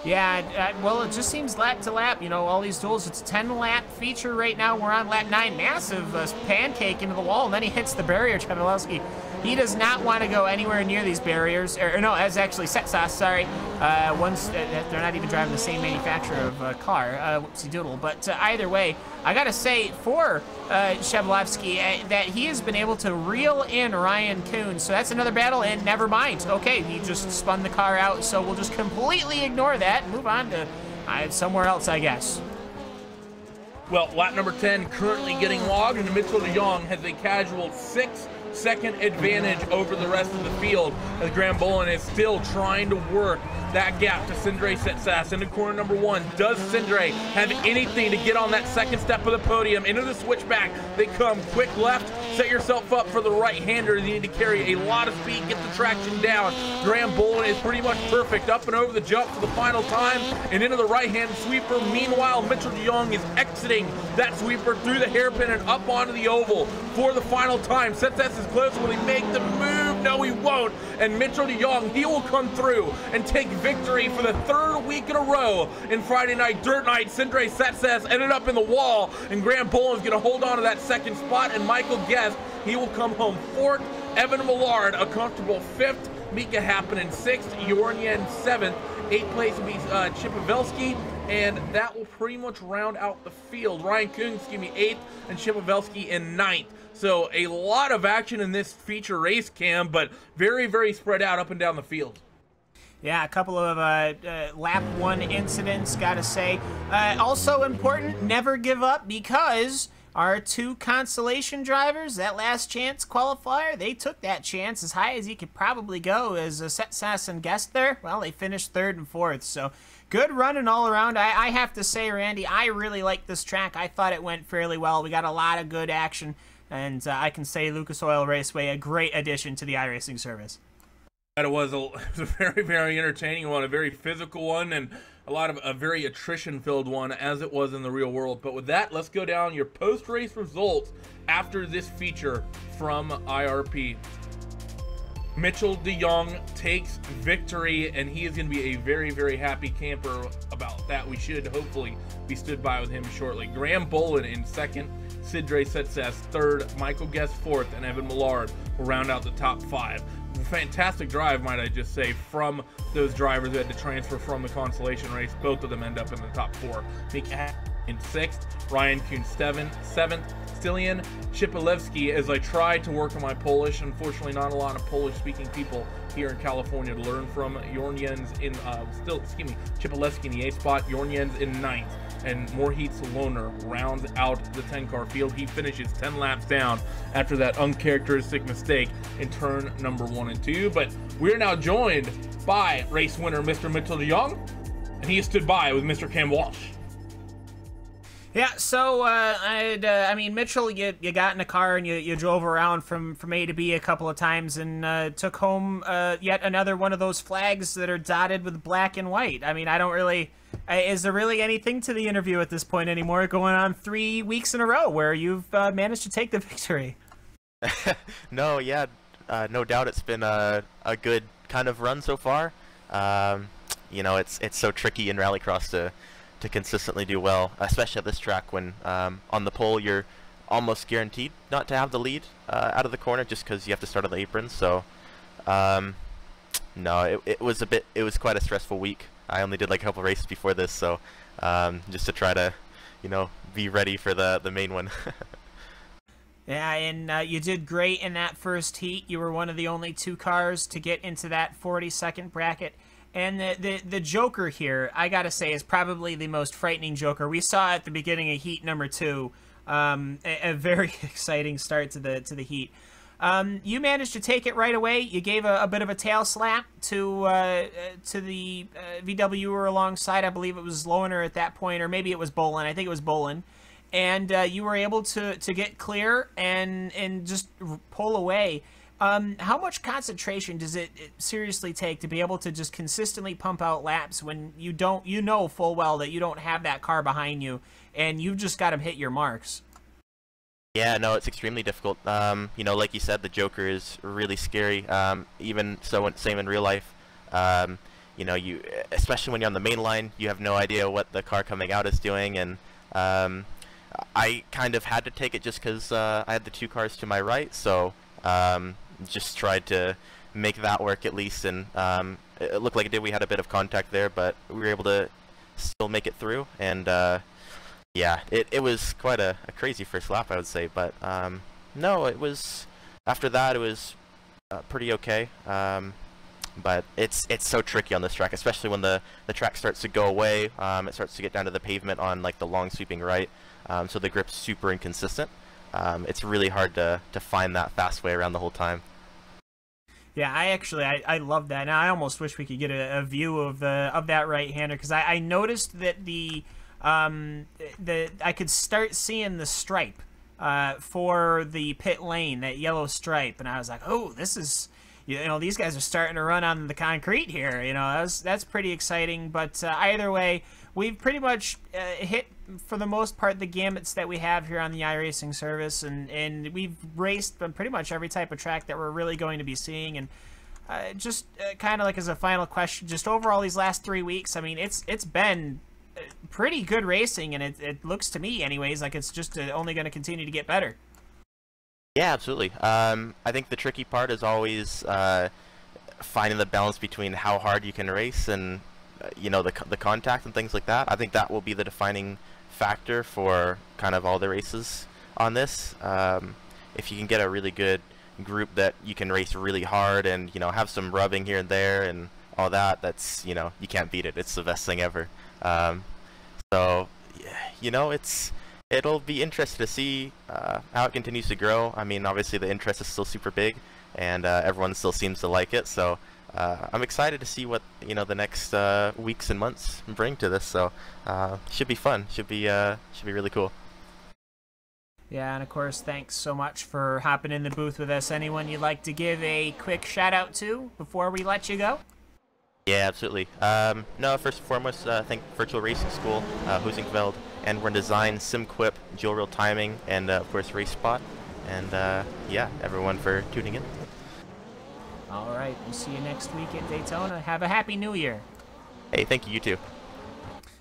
C: Yeah, well, it just seems lap to lap, you know, all these duels. It's a 10-lap feature right now. We're on lap 9. Massive pancake into the wall, and then he hits the barrier, Chmielewski. He does not want to go anywhere near these barriers. Or no, as actually Setsas, sorry. They're not even driving the same manufacturer of car. Whoopsie doodle. But either way, I got to say for Chmielewski that he has been able to reel in Ryan Kuhn. So that's another battle, and never mind. Okay, he just spun the car out, so we'll just completely ignore that and move on to somewhere else, I guess.
B: Well, lap number 10 currently getting logged, and Mitchell de Jong has a casual 6-second advantage over the rest of the field, as Graham Bolin is still trying to work that gap to Cindray Setsas into corner number 1. Does Cindray have anything to get on that second step of the podium? Into the switchback, they come quick left. Set yourself up for the right-hander. You need to carry a lot of speed, get the traction down. Graham Bolin is pretty much perfect up and over the jump for the final time and into the right-hand sweeper. Meanwhile, Mitchell de Jong is exiting that sweeper through the hairpin and up onto the oval for the final time. Setsas is close. Will he make the move? No, he won't. And Mitchell de Jong, he will come through and take victory for the 3rd week in a row in Friday Night Dirt Night. Cindray Setsas ended up in the wall, and Graham Bolin is going to hold on to that 2nd spot, and Michael Guest, he will come home 4th. Evan Millard, a comfortable 5th. Mika Hakkinen 6th. Jorn Jens 7th. 8th place will be Chip Pavelski, and that will pretty much round out the field. Ryan Kuhn, 8th, and Chip Pavelski in 9th. So a lot of action in this feature race, Cam, but very, very spread out up and down the field.
C: Yeah, a couple of lap 1 incidents, gotta say. Also important, never give up, because our 2 consolation drivers, that last chance qualifier, they took that chance as high as you could probably go as Setsas and Guest there. Well, they finished 3rd and 4th, so good running all around. I have to say, Randy, I really like this track. I thought it went fairly well. We got a lot of good action, and I can say Lucas Oil Raceway, a great addition to the iRacing service.
B: It was it was a very, very entertaining one, a very physical one, and a very attrition-filled one, as it was in the real world. But with that, let's go down your post-race results after this feature from IRP. Mitchell DeYoung takes victory, and he is going to be a very, very happy camper about that. We should hopefully be stood by with him shortly. Graham Bolin in second, Sidre Setsas third, Michael Guest fourth, and Evan Millard will round out the top 5. Fantastic drive, might I just say, from those drivers who had to transfer from the consolation race. Both of them end up in the top 4. Mick in 6th, Ryan Kuhn 7th, Stylian Chipalewski, as I tried to work on my Polish. Unfortunately, not a lot of Polish-speaking people here in California to learn from. Jorniens in Chipalewski in the 8th spot, Jorniens in 9th, and Moritz Lohner rounds out the 10-car field. He finishes 10 laps down after that uncharacteristic mistake in turn number 1 and 2. But we're now joined by race winner Mr. Mitchell DeYoung, and he stood by with Mr. Cam Walsh.
C: Yeah, so I mean, Mitchell, you got in a car and you drove around from A to B a couple of times and took home yet another one of those flags that are dotted with black and white. I mean, I don't really. Is there really anything to the interview at this point anymore? Going on 3 weeks in a row where you've managed to take the victory.
D: No, yeah, no doubt it's been a good kind of run so far. You know, it's so tricky in Rallycross to consistently do well, especially at this track when on the pole you're almost guaranteed not to have the lead out of the corner just because you have to start on the apron. So no, it was quite a stressful week. I only did like a couple races before this, so just to try to, you know, be ready for the main one.
C: Yeah, and you did great in that first heat. You were one of the only 2 cars to get into that 40-second bracket. And the Joker here, I gotta say, is probably the most frightening Joker. We saw at the beginning of heat number 2, a very exciting start to the heat. You managed to take it right away. You gave a bit of a tail slap to the VW you were alongside. I believe it was Lohner at that point, or maybe it was Bolin. I think it was Bolin. And you were able to get clear and just pull away. How much concentration does it seriously take to be able to just consistently pump out laps when you know full well that you don't have that car behind you and you've just got to hit your marks?
D: Yeah, no, it's extremely difficult. You know, like you said, the Joker is really scary. Even so, same in real life. You know, especially when you're on the main line, you have no idea what the car coming out is doing, and I kind of had to take it just because I had the 2 cars to my right, so just tried to make that work at least, and it looked like it did. We had a bit of contact there, but we were able to still make it through, and yeah, it was quite a crazy first lap, I would say, but no, it was, after that it was pretty okay, but it's so tricky on this track, especially when the track starts to go away. It starts to get down to the pavement on like the long sweeping right, so the grip's super inconsistent. It's really hard to find that fast way around the whole time.
C: Yeah, I love that. Now I almost wish we could get a view of that right-hander, because I noticed that I could start seeing the stripe for the pit lane, that yellow stripe, and I was like, oh, this is, you know, these guys are starting to run on the concrete here. You know, that's pretty exciting. But either way, we've pretty much hit, for the most part, the gambits that we have here on the iRacing service, and we've raced pretty much every type of track that we're really going to be seeing. And just kind of like as a final question, just overall these last 3 weeks, I mean, it's been pretty good racing, and it looks to me anyways like it's just only going to continue to get better.
D: Yeah, absolutely. I think the tricky part is always finding the balance between how hard you can race and you know, the contact and things like that. I think that will be the defining factor for kind of all the races on this. If you can get a really good group that you can race really hard and, you know, have some rubbing here and there and all that, that's, you know, you can't beat it. It's the best thing ever. So, you know, it'll be interesting to see how it continues to grow. I mean, obviously the interest is still super big, and everyone still seems to like it. So I'm excited to see what, you know, the next weeks and months bring to this. So should be fun. Should be really cool.
C: Yeah, and of course, thanks so much for hopping in the booth with us. Anyone you'd like to give a quick shout out to before we let you go?
D: Yeah, absolutely. No, first and foremost, thank Virtual Racing School, Husingfeld, and we're Design, SimQuip, Dual Real Timing, and of course RaceSpot. And yeah, everyone for tuning in.
C: All right, we'll see you next week at Daytona. Have a happy New Year.
D: Hey, thank you, you too.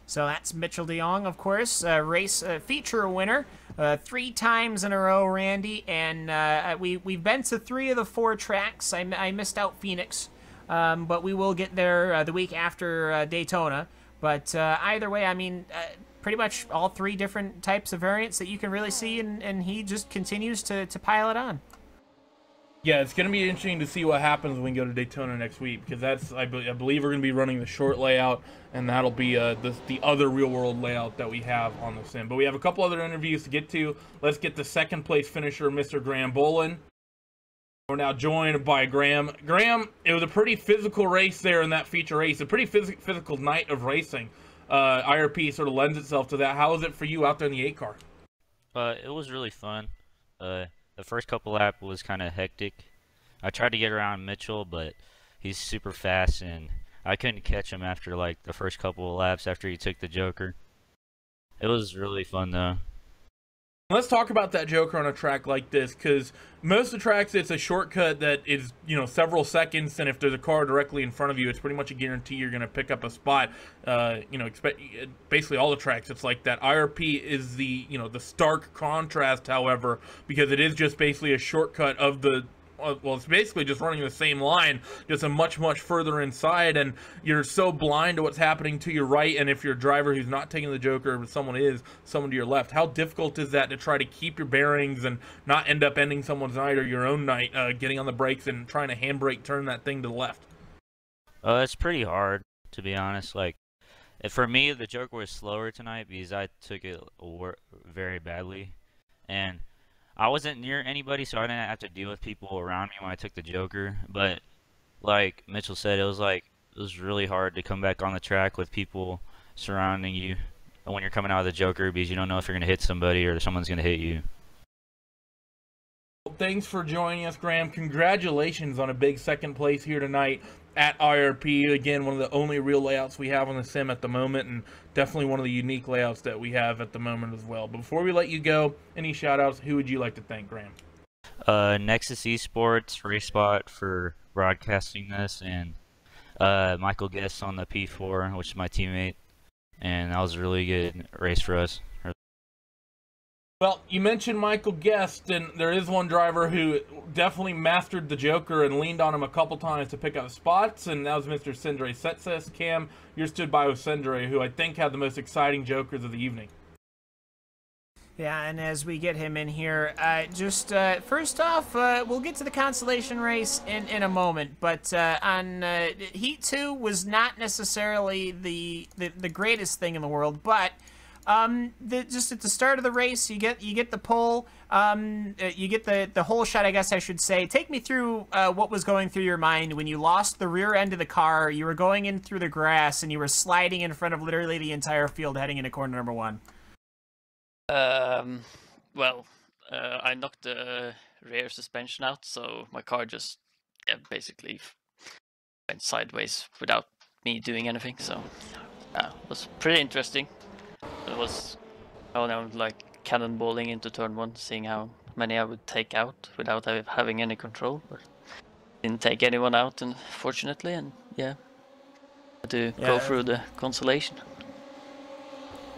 C: So that's Mitchell DeYoung, of course, race feature winner 3 times in a row, Randy. And we've been to 3 of the 4 tracks. I missed out Phoenix, but we will get there the week after Daytona. But either way, I mean, pretty much all 3 different types of variants that you can really see, and he just continues to pile it on.
B: Yeah, it's going to be interesting to see what happens when we go to Daytona next week, because that's I believe we're going to be running the short layout, and that'll be the other real-world layout that we have on the sim. But we have a couple other interviews to get to. Let's get the second-place finisher, Mr. Graham Bolin. We're now joined by Graham. Graham, it was a pretty physical race there in that feature race, a pretty physical night of racing. IRP sort of lends itself to that. How was it for you out there in the 8 car?
E: It was really fun. The first couple laps was kind of hectic. I tried to get around Mitchell, but he's super fast, and I couldn't catch him after like the first couple of laps after he took the Joker. It was really fun though.
B: Let's talk about that Joker on a track like this, because most of the tracks, it's a shortcut that is, several seconds, and if there's a car directly in front of you, it's pretty much a guarantee you're going to pick up a spot. Basically all the tracks, it's like that. IRP is the stark contrast, however, because it is just basically a shortcut of the well, it's basically just running the same line, just a much further inside, and you're so blind to what's happening to your right, and if you're a driver who's not taking the Joker, but someone to your left, how difficult is that to try to keep your bearings and not end up ending someone's night or your own night, getting on the brakes and trying to handbrake turn that thing to the left?
E: It's pretty hard, to be honest. Like, for me, the Joker was slower tonight because I took it very badly, and I wasn't near anybody, so I didn't have to deal with people around me when I took the Joker. But like Mitchell said, it was really hard to come back on the track with people surrounding you when you're coming out of the Joker, because you don't know if you're going to hit somebody or someone's going to hit you.
B: Well, thanks for joining us, Graham. Congratulations on a big second place here tonight at IRP. Again, one of the only real layouts we have on the sim at the moment, and definitely one of the unique layouts that we have at the moment as well. But before we let you go, any shout outs? Who would you like to thank, Graham?
E: Nexus Esports, RaceSpot for broadcasting this, and Michael Guest on the P4, which is my teammate, and that was a really good race for us.
B: Well, you mentioned Michael Guest, and there is one driver who definitely mastered the Joker and leaned on him a couple times to pick up spots, and that was Mr. Sindre Setses. Cam, you're stood by with Sindre, who I think had the most exciting Jokers of the evening.
C: Yeah, and as we get him in here, first off, we'll get to the consolation race in a moment, but on Heat 2 was not necessarily the greatest thing in the world, but just at the start of the race, you get the pole, you get the whole shot, I guess I should say. Take me through what was going through your mind when you lost the rear end of the car, you were going in through the grass, and you were sliding in front of literally the entire field heading into corner number 1.
F: I knocked the rear suspension out, so my car just basically went sideways without me doing anything, so it was pretty interesting. It was, like cannonballing into turn 1, seeing how many I would take out without having any control. But didn't take anyone out, unfortunately, and had to go through the consolation.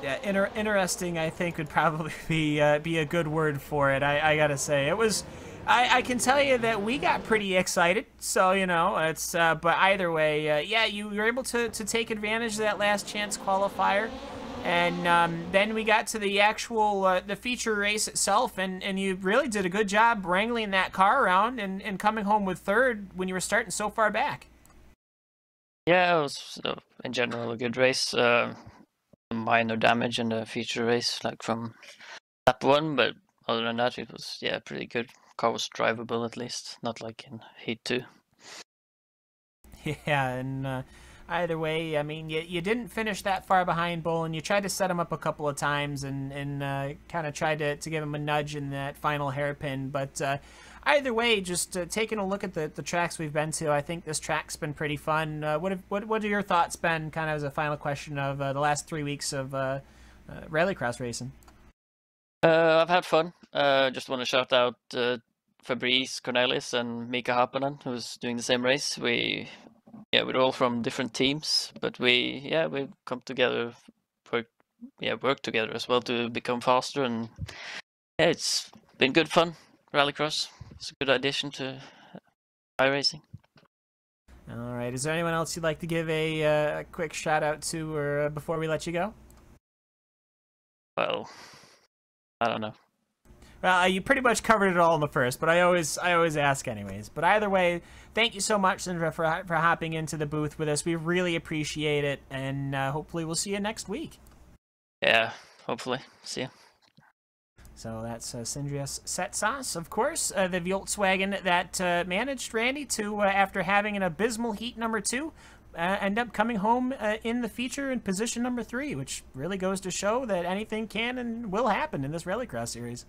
C: Yeah, interesting, I think, would probably be a good word for it. I gotta say, it was. I can tell you that we got pretty excited. So it's. But either way, you were able to take advantage of that last chance qualifier. And then we got to the actual the feature race itself, and you really did a good job wrangling that car around and coming home with third when you were starting so far back.
F: Yeah, it was in general a good race. Minor damage in the feature race, like from lap 1, but other than that, it was pretty good. Car was drivable at least, not like in Heat 2.
C: Yeah, and either way, I mean, you didn't finish that far behind Bolin. You tried to set him up a couple of times and kind of tried to give him a nudge in that final hairpin. But either way, just taking a look at the tracks we've been to, I think this track's been pretty fun. What are your thoughts been, kind of as a final question, of the last 3 weeks of rallycross racing?
F: I've had fun. Just want to shout out Fabrice Cornelis and Mika Hapanen, who's doing the same race. We're all from different teams, but we come together, work together as well to become faster, and it's been good fun. Rallycross, it's a good addition to iRacing.
C: All right, is there anyone else you'd like to give a quick shout out to, or before we let you go?
F: Well, I don't know.
C: Well, you pretty much covered it all in the first, but I always ask anyways. But either way, thank you so much, Sindre, for hopping into the booth with us. We really appreciate it, and hopefully we'll see you next week.
F: Yeah, hopefully. See ya.
C: So that's Sindrius Setsas, of course, the Volkswagen that managed Randy to, after having an abysmal heat number 2, end up coming home in the feature in position number 3, which really goes to show that anything can and will happen in this Rallycross series.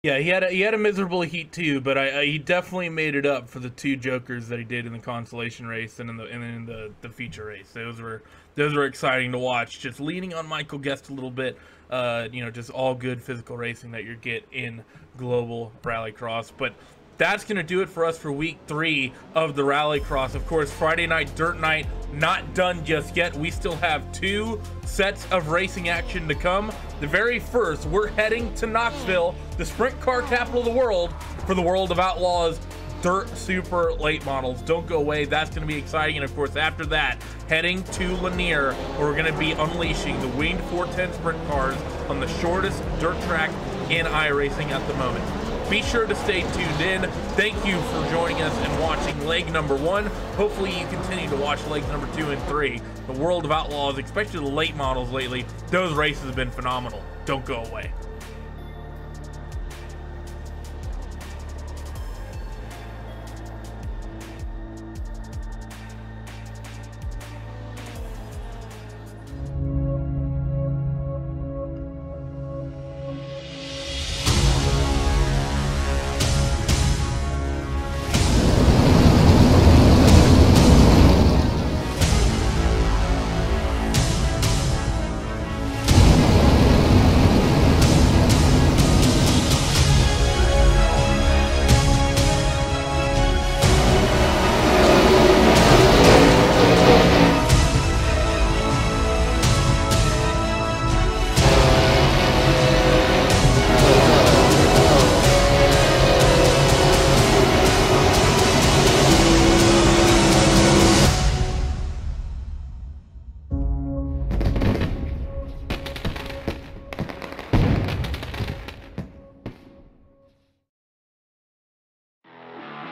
B: Yeah, he had a miserable heat too, but he definitely made it up for the 2 jokers that he did in the consolation race and in the feature race. Those were exciting to watch. Just leaning on Michael Guest a little bit, just all good physical racing that you get in global Rallycross. But that's going to do it for us for week 3 of the Rallycross. Of course, Friday night, Dirt Night, not done just yet. We still have 2 sets of racing action to come. The very first, we're heading to Knoxville, the sprint car capital of the world, for the World of Outlaws Dirt Super Late Models. Don't go away. That's going to be exciting. And of course, after that, heading to Lanier, where we're going to be unleashing the winged 410 sprint cars on the shortest dirt track in iRacing at the moment. Be sure to stay tuned in. Thank you for joining us and watching leg number 1. Hopefully you continue to watch legs number 2 and 3. The World of Outlaws, especially the late models lately, those races have been phenomenal. Don't go away.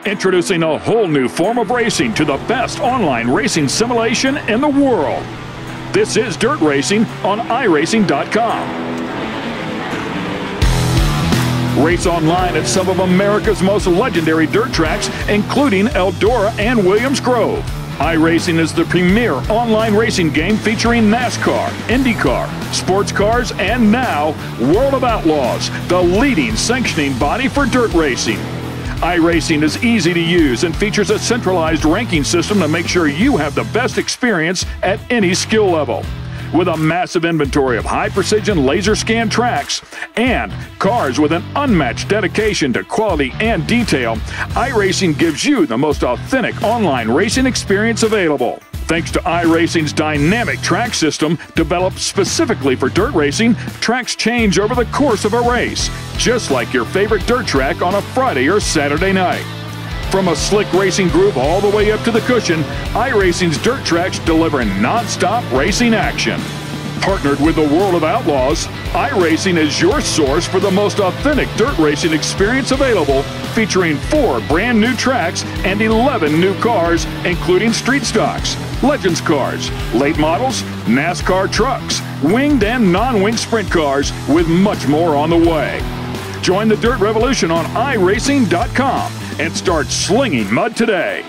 G: Introducing a whole new form of racing to the best online racing simulation in the world. This is Dirt Racing on iRacing.com. Race online at some of America's most legendary dirt tracks, including Eldora and Williams Grove. iRacing is the premier online racing game featuring NASCAR, IndyCar, sports cars, and now World of Outlaws, the leading sanctioning body for dirt racing. iRacing is easy to use and features a centralized ranking system to make sure you have the best experience at any skill level. With a massive inventory of high-precision laser scan tracks and cars with an unmatched dedication to quality and detail, iRacing gives you the most authentic online racing experience available. Thanks to iRacing's dynamic track system, developed specifically for dirt racing, tracks change over the course of a race, just like your favorite dirt track on a Friday or Saturday night. From a slick racing groove all the way up to the cushion, iRacing's dirt tracks deliver non-stop racing action. Partnered with the World of Outlaws, iRacing is your source for the most authentic dirt racing experience available, featuring 4 brand new tracks and 11 new cars, including street stocks, legends cars, late models, NASCAR trucks, winged and non-winged sprint cars, with much more on the way. Join the Dirt Revolution on iRacing.com and start slinging mud today.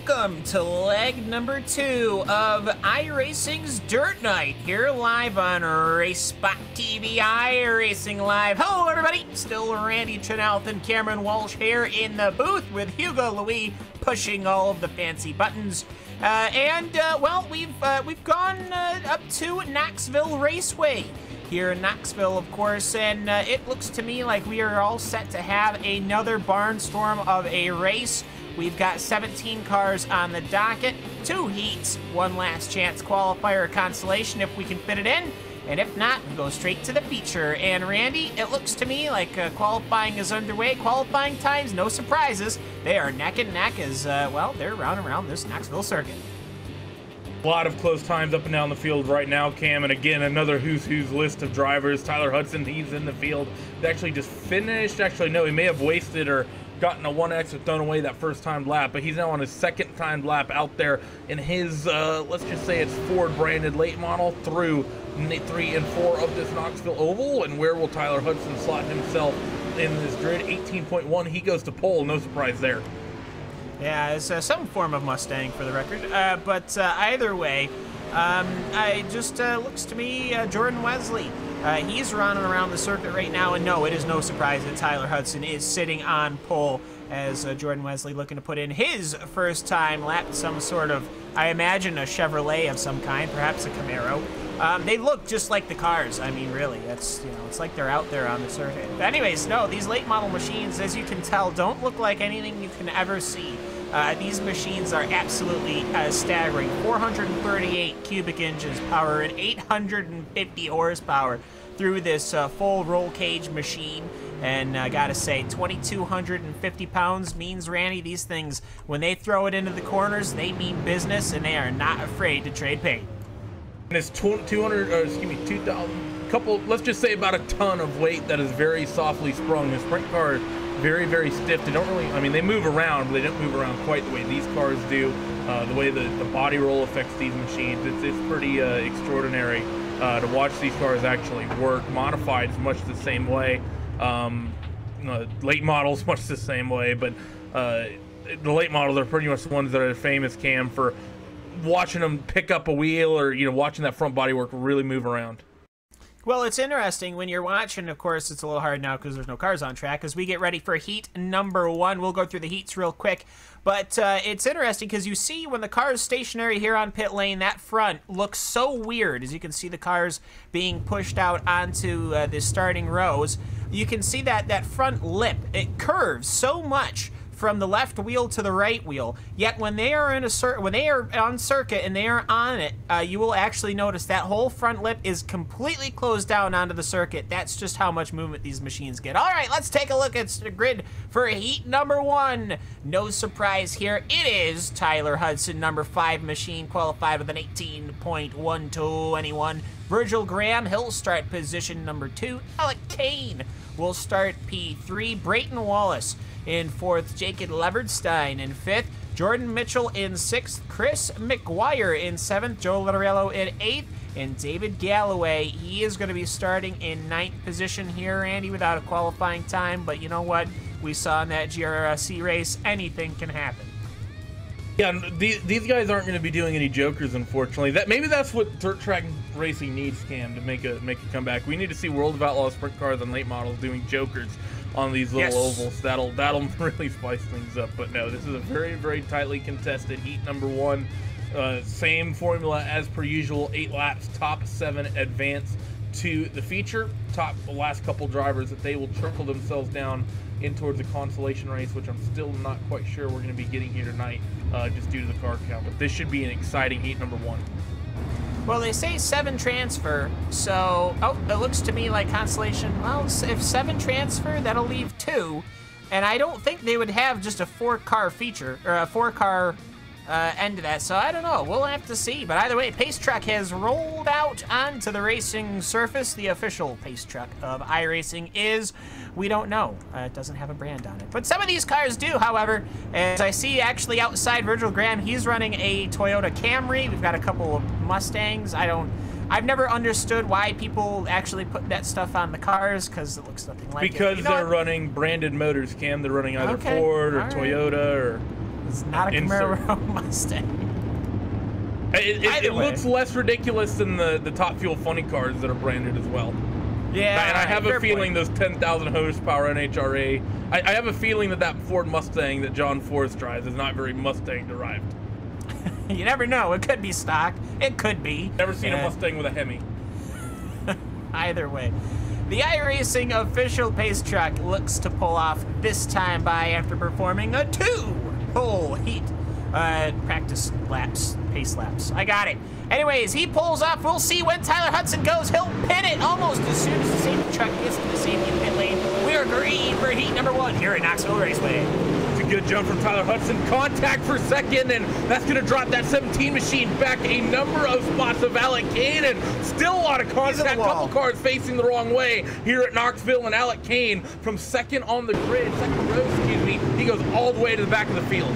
C: welcome to leg number 2 of iRacing's Dirt Night, here live on RaceSpot TV, iRacing Live. Hello, everybody. Still Randy Chenoweth and Cameron Walsh here in the booth with Hugo Louis pushing all of the fancy buttons. Well, we've gone up to Knoxville Raceway here in Knoxville, of course, and it looks to me like we are all set to have another barnstorm of a race. We've got 17 cars on the docket, 2 heats, 1 last chance qualifier consolation if we can fit it in, and if not, we go straight to the feature. And Randy, it looks to me like qualifying is underway. Qualifying times, no surprises. They are neck and neck as, well, they're round and round this Knoxville circuit.
B: A lot of close times up and down the field right now, Cam, and again, another who's list of drivers. Tyler Hudson, he's in the field. He actually just finished. Actually, no, he may have wasted or gotten a 1X or thrown away that first time lap, but he's now on his second time lap out there in his, let's just say it's Ford branded late model through 3 and 4 of this Knoxville Oval. And where will Tyler Hudson slot himself in this grid? 18.1, he goes to pole, no surprise there.
C: Yeah, it's some form of Mustang for the record, but either way, it just looks to me Jordan Wesley. He's running around the circuit right now, and no, it is no surprise that Tyler Hudson is sitting on pole as Jordan Wesley looking to put in his first time lap, some sort of, I imagine, a Chevrolet of some kind, perhaps a Camaro. They look just like the cars. I mean, really, it's, you know, it's like they're out there on the circuit. But anyways, no, these late model machines, as you can tell, don't look like anything you can ever see. These machines are absolutely staggering. 438 cubic inches power and 850 horsepower through this full roll cage machine. And I gotta say, 2,250 pounds means, Randy, these things, when they throw it into the corners, they mean business, and they are not afraid to trade paint.
B: And it's 2,000, couple, let's just say about a ton of weight that is very softly sprung. The sprint car is very, very stiff. They don't really, I mean, they move around, but they don't move around quite the way these cars do. The way the body roll affects these machines, it's pretty extraordinary to watch these cars actually work. Modified is much the same way. Late models much the same way, but the late models are pretty much the ones that are famous, Cam, for watching them pick up a wheel or, you know, watching that front body work really move around.
C: Well, it's interesting when you're watching. Of course, it's a little hard now because there's no cars on track. As we get ready for heat number 1, we'll go through the heats real quick. But it's interesting because you see when the car is stationary here on pit lane, that front looks so weird. As you can see the cars being pushed out onto the starting rows. You can see that front lip, it curves so much from the left wheel to the right wheel. Yet when they are in when they are on circuit and they are on it, you will actually notice that whole front lip is completely closed down onto the circuit. That's just how much movement these machines get. All right, let's take a look at the grid for heat number 1. No surprise here. It is Tyler Hudson, number 5 machine, qualified with an 18.121. Virgil Graham, he'll start position number 2. Alec Kane will start P3. Brayton Wallace in 4th, Jacob Levertstein in 5th, Jordan Mitchell in 6th, Chris McGuire in 7th, Joe Lottarello in 8th, and David Galloway, he is going to be starting in 9th position here, Andy, without a qualifying time, but you know what? We saw in that GRC race, anything can happen.
B: Yeah, these guys aren't going to be doing any jokers, unfortunately. Maybe that's what dirt track racing needs, Cam, to make a comeback. We need to see World of Outlaws sprint cars and late models doing jokers on these little ovals. That'll really spice things up. But no, this is a very, very tightly contested heat number 1. Same formula as per usual. 8 laps, top 7 advance to the feature. The last couple drivers that they will trickle themselves down in towards the consolation race, which I'm still not quite sure we're going to be getting here tonight, just due to the car count. But this should be an exciting heat number 1.
C: Well, they say 7 transfer, so, it looks to me like consolation, well, if 7 transfer, that'll leave 2, and I don't think they would have just a 4-car feature, or a 4-car end to that, so I don't know, we'll have to see. But either way, Pace Truck has rolled out onto the racing surface. The official Pace Truck of iRacing is, we don't know. It doesn't have a brand on it. But some of these cars do, however. As I see actually outside Virgil Graham, he's running a Toyota Camry. We've got a couple of Mustangs. I've never understood why people actually put that stuff on the cars, because it looks nothing like it.
B: Because they're running branded motors, Cam. They're running either Ford or Toyota or...
C: It's not a Camaro Mustang.
B: It looks less ridiculous than the Top Fuel funny cars that are branded as well.
C: Yeah,
B: and I have a feeling
C: point.
B: those 10,000 horsepower NHRA. I have a feeling that Ford Mustang that John Forrest drives is not very Mustang derived.
C: You never know. It could be stock. It could be.
B: Never seen a Mustang with a Hemi.
C: Either way. The iRacing official pace truck looks to pull off this time by after performing a 2-hole heat practice laps, pace laps. I got it. Anyways, he pulls up. We'll see when Tyler Hudson goes. He'll pin it almost as soon as the safety truck gets to the safety pit lane. We are green for heat number 1 here at Knoxville Raceway.
B: It's a good jump from Tyler Hudson. Contact for second, and that's going to drop that 17 machine back a number of spots of Alec Kane, and still a lot of contact. A couple cars facing the wrong way here at Knoxville, and Alec Kane from second on the grid, second row, excuse me, he goes all the way to the back of the field.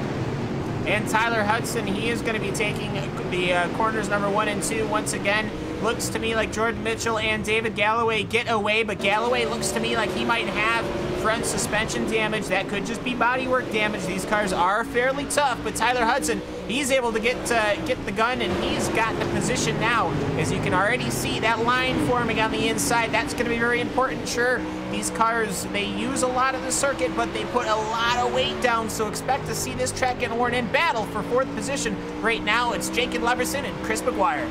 C: And Tyler Hudson, he is going to be taking the corners number 1 and 2 once again. Looks to me like Jordan Mitchell and David Galloway get away, but Galloway looks to me like he might have front suspension damage. That could just be bodywork damage. These cars are fairly tough, but Tyler Hudson, he's able to get the gun, and he's got the position now. As you can already see, that line forming on the inside, that's going to be very important. Sure, these cars, they use a lot of the circuit, but they put a lot of weight down, so expect to see this track get worn in battle for 4th position. Right now, it's Jacob Leverson and Chris McGuire.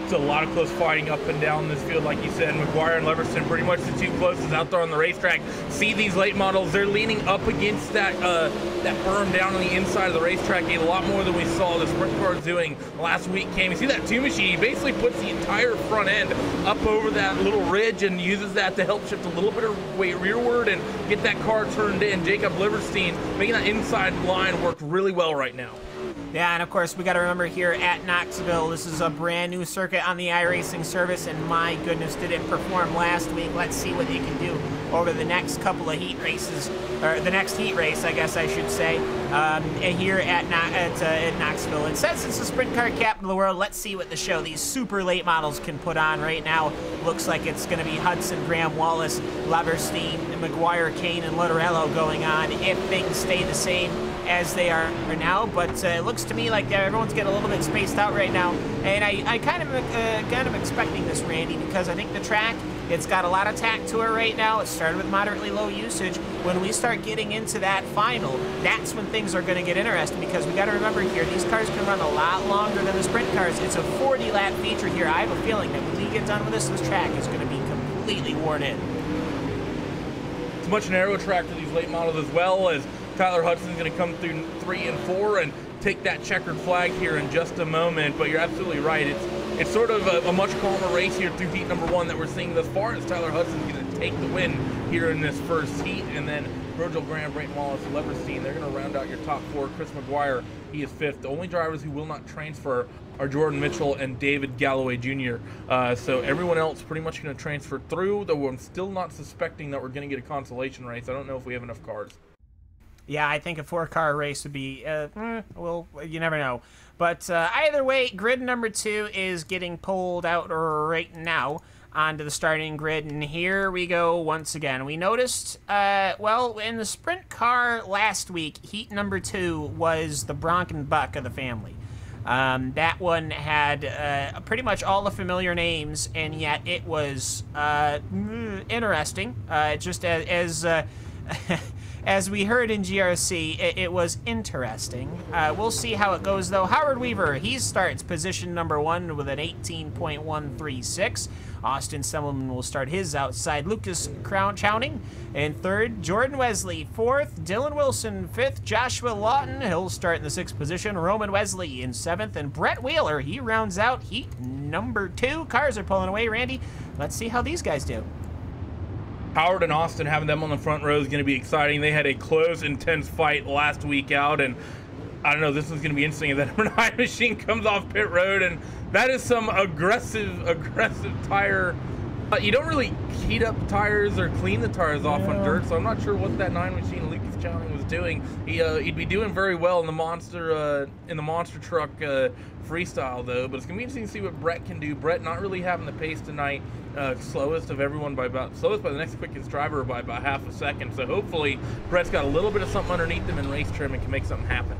B: It's a lot of close fighting up and down this field, like you said. McGuire and Leverson, pretty much the two closest out there on the racetrack. See these late models, they're leaning up against that berm down on the inside of the racetrack a lot more than we saw the sprint cars doing last week. Cam, you see that 2 machine, he basically puts the entire front end up over that little ridge and uses that to help shift a little bit of weight rearward and get that car turned in. Jacob Liverstein making that inside line work really well right now.
C: Yeah, and of course, we got to remember here at Knoxville, this is a brand new circuit on the iRacing service, and my goodness, did it perform last week. Let's see what they can do over the next couple of heat races, or the next heat race, I guess I should say, here at Knoxville. It says it's the sprint car capital of the world. Let's see what the show these super late models can put on right now. Looks like it's going to be Hudson, Graham Wallace, Leverstein, McGuire, Kane, and Lottarello going on if things stay the same as they are now, but it looks to me like everyone's getting a little bit spaced out right now, and I kind of expecting this, Randy, because I think the track, it's got a lot of tack to it right now. It started with moderately low usage. When we start getting into that final, that's when things are going to get interesting, because we got to remember here, these cars can run a lot longer than the sprint cars. It's a 40-lap feature here. I have a feeling that when we get done with this track is going to be completely worn in.
B: It's a much narrower track for these late models, as well as Tyler Hudson's going to come through 3 and 4 and take that checkered flag here in just a moment. But you're absolutely right. It's sort of a much calmer race here through heat number 1 that we're seeing thus far, as Tyler Hudson's going to take the win here in this first heat. And then Virgil Graham, Brayton Wallace, Leverstein, they're going to round out your top 4. Chris McGuire, he is 5th. The only drivers who will not transfer are Jordan Mitchell and David Galloway Jr. So everyone else pretty much going to transfer through, though I'm still not suspecting that we're going to get a consolation race. I don't know if we have enough cars.
C: Yeah, I think a 4-car race would be, well, you never know. But either way, grid number 2 is getting pulled out right now onto the starting grid. And here we go once again. We noticed, well, in the sprint car last week, heat number 2 was the Bronc and Buck of the family. That one had pretty much all the familiar names, and yet it was interesting. Just as we heard in GRC, it was interesting. We'll see how it goes, though. Howard Weaver, he starts position number 1 with an 18.136. Austin Semmelman will start his outside. Lucas Chowning in 3rd. Jordan Wesley 4th. Dylan Wilson 5th. Joshua Lawton, he'll start in the 6th position. Roman Wesley in 7th. And Brett Wheeler, he rounds out heat number 2. Cars are pulling away, Randy. Let's see how these guys do.
B: Howard and Austin, having them on the front row is going to be exciting. They had a close, intense fight last week out, and I don't know, this is going to be interesting if that number 9 machine comes off pit road, and that is some aggressive tire. You don't really heat up tires or clean the tires off on dirt, so I'm not sure what that 9 machine Lucas Chowning was doing. He'd be doing very well in the monster truck freestyle though. But it's gonna be interesting to see what Brett can do. Brett not really having the pace tonight. Slowest of everyone by slowest by the next quickest driver by about half a second. So hopefully Brett's got a little bit of something underneath him in race trim and can make something happen.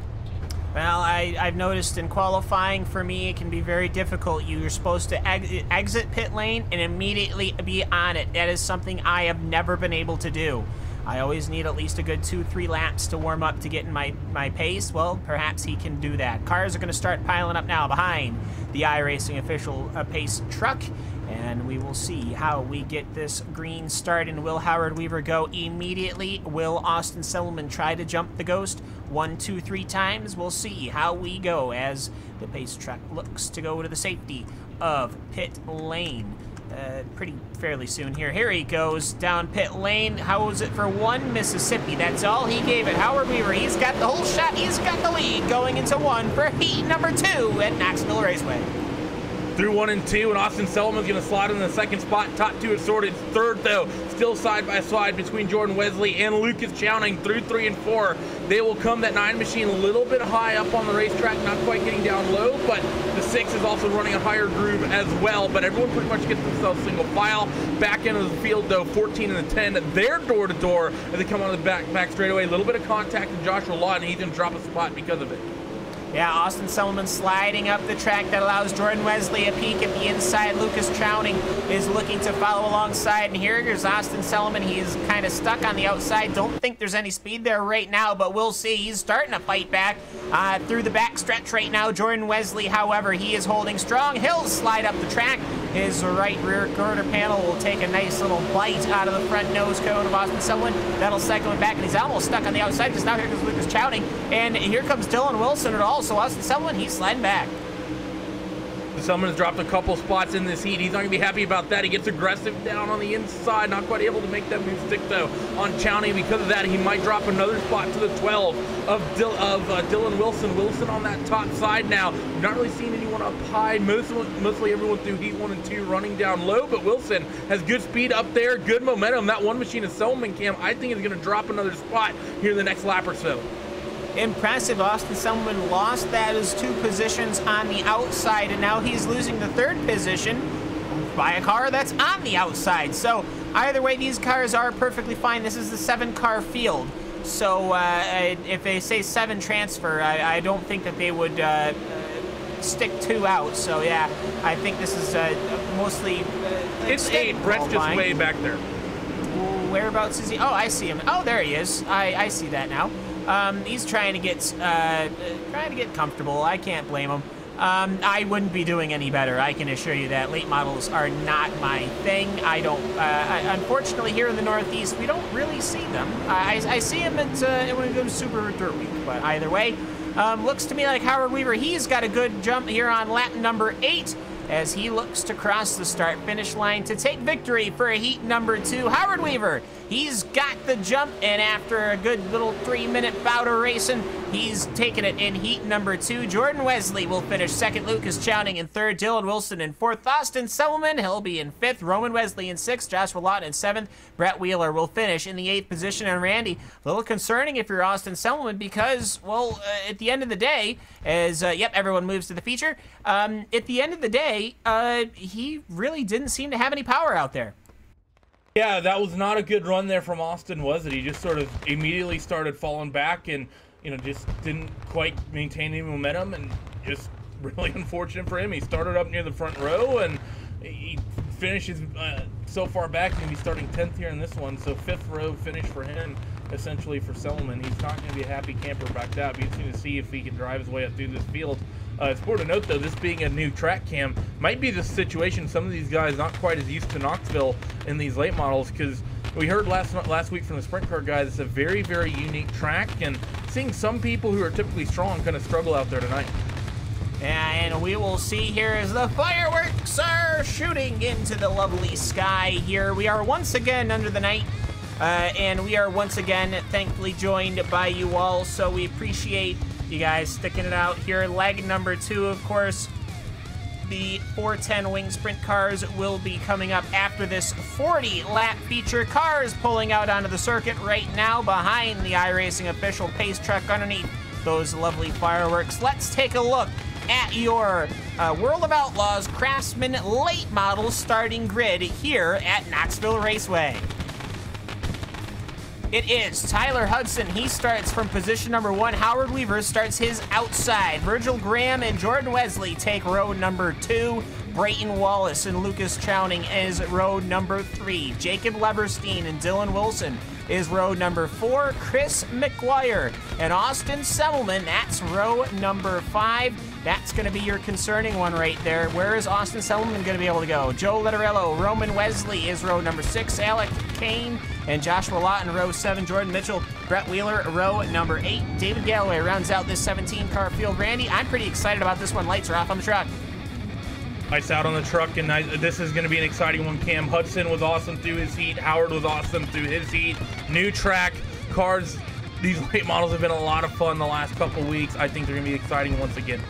C: Well, I've noticed in qualifying for me, it can be very difficult. You're supposed to exit pit lane and immediately be on it. That is something I have never been able to do. I always need at least a good 2-3 laps to warm up to get in my pace. Well, perhaps he can do that. Cars are going to start piling up now behind the iRacing official pace truck. And we will see how we get this green started. And will Howard Weaver go immediately? Will Austin Selman try to jump the Ghost 1, 2, 3 times? We'll see how we go as the pace truck looks to go to the safety of pit lane. Pretty fairly soon here. Here he goes down pit lane. How was it for 1 Mississippi? That's all he gave it. Howard Weaver, he's got the whole shot. He's got the lead going into 1 for heat number 2 at Knoxville Raceway.
B: Through 1 and 2, and Austin Selman's going to slide in the second spot. Top 2 is sorted. Third, though, still side by side between Jordan Wesley and Lucas Chowning through 3 and 4. They will come that 9 machine a little bit high up on the racetrack, not quite getting down low, but the 6 is also running a higher groove as well. But everyone pretty much gets themselves single file. Back into the field, though, 14 and the 10. They're door to door as they come out of the back straightaway. A little bit of contact with Joshua Lawton, and he's going to drop a spot because of it.
C: Yeah, Austin Selman sliding up the track. That allows Jordan Wesley a peek at the inside. Lucas Chowning is looking to follow alongside. And here goes Austin Selman. He's kind of stuck on the outside. Don't think there's any speed there right now, but we'll see. He's starting to fight back through the back stretch right now. Jordan Wesley, however, he is holding strong. He'll slide up the track. His right rear quarter panel will take a nice little bite out of the front nose cone of Austin Selman. That'll cycle him back, and he's almost stuck on the outside because now here comes Lucas Chowning. And here comes Dylan Wilson at all. So Austin Selman, he's sliding back.
B: Selman has dropped a couple spots in this heat. He's not going to be happy about that. He gets aggressive down on the inside. Not quite able to make that move stick, though, on Chowning. Because of that, he might drop another spot to the 12 of Dylan Wilson. Wilson on that top side now. Not really seeing anyone up high. Mostly everyone through heat 1 and 2 running down low. But Wilson has good speed up there, good momentum. That 1 machine of Selman Cam, I think, is going to drop another spot here in the next lap or so.
C: Impressive. Austin Selman lost that as 2 positions on the outside, and now he's losing the 3rd position by a car that's on the outside. So either way, these cars are perfectly fine. This is the 7-car field. So if they say 7 transfer, I don't think that they would stick 2 out. So yeah, I think this is mostly
B: it's 8. Brett's just way back there.
C: Whereabouts is he? Oh, I see him. Oh, there he is. I see that now. He's trying to get comfortable. I can't blame him. I wouldn't be doing any better. I can assure you that. Late models are not my thing. I don't. Unfortunately, here in the Northeast, we don't really see them. I see them when it goes Super Dirt Week. But either way, looks to me like Howard Weaver. He's got a good jump here on lap number 8. As he looks to cross the start-finish line to take victory for heat number 2. Howard Weaver, he's got the jump, and after a good little 3-minute bout of racing, he's taken it in heat number 2. Jordan Wesley will finish 2nd, Lucas Chowning in 3rd, Dylan Wilson in 4th, Austin Selman, he'll be in 5th, Roman Wesley in 6th, Joshua Lawton in 7th, Brett Wheeler will finish in the 8th position, and Randy, a little concerning if you're Austin Selman because, well, at the end of the day, as, yep, everyone moves to the feature, at the end of the day, he really didn't seem to have any power out there.
B: Yeah, that was not a good run there from Austin, was it? He just sort of immediately started falling back and, you know, just didn't quite maintain any momentum, and just really unfortunate for him. He started up near the front row, and he finishes so far back. He's going to be starting 10th here in this one, so 5th row finish for him, essentially, for Selman. He's not going to be a happy camper back out. Be interesting to see if he can drive his way up through this field. It's important to note, though, this being a new track cam might be the situation. Some of these guys not quite as used to Knoxville in these late models, because we heard last week from the sprint car guys, it's a very, very unique track, and seeing some people who are typically strong kind of struggle out there tonight.
C: And we will see here as the fireworks are shooting into the lovely sky here. We are once again under the night, and we are once again thankfully joined by you all, so we appreciate you guys sticking it out here. Leg number 2, of course, the 410 wing sprint cars will be coming up after this 40-lap feature. Cars pulling out onto the circuit right now behind the iRacing official pace truck underneath those lovely fireworks. Let's take a look at your World of Outlaws Craftsman late model starting grid here at Knoxville Raceway. It is Tyler Hudson. He starts from position number 1. Howard Weaver starts his outside. Virgil Graham and Jordan Wesley take row number 2. Brayton Wallace and Lucas Chowning is row number 3. Jacob Leverstein and Dylan Wilson is row number 4. Chris McGuire and Austin Semmelman, that's row number 5. That's going to be your concerning one right there. Where is Austin Semmelman going to be able to go? Joe Letterello, Roman Wesley is row number 6. Alec Kane and Joshua Lawton, row 7. Jordan Mitchell, Brett Wheeler, row number 8. David Galloway rounds out this 17-car field. Randy, I'm pretty excited about this one. Lights are off on the truck.
B: Lights out on the truck, and this is going to be an exciting one, Cam. Hudson was awesome through his heat. Howard was awesome through his heat. New track, cars. These late models have been a lot of fun the last couple weeks. I think they're going to be exciting once again.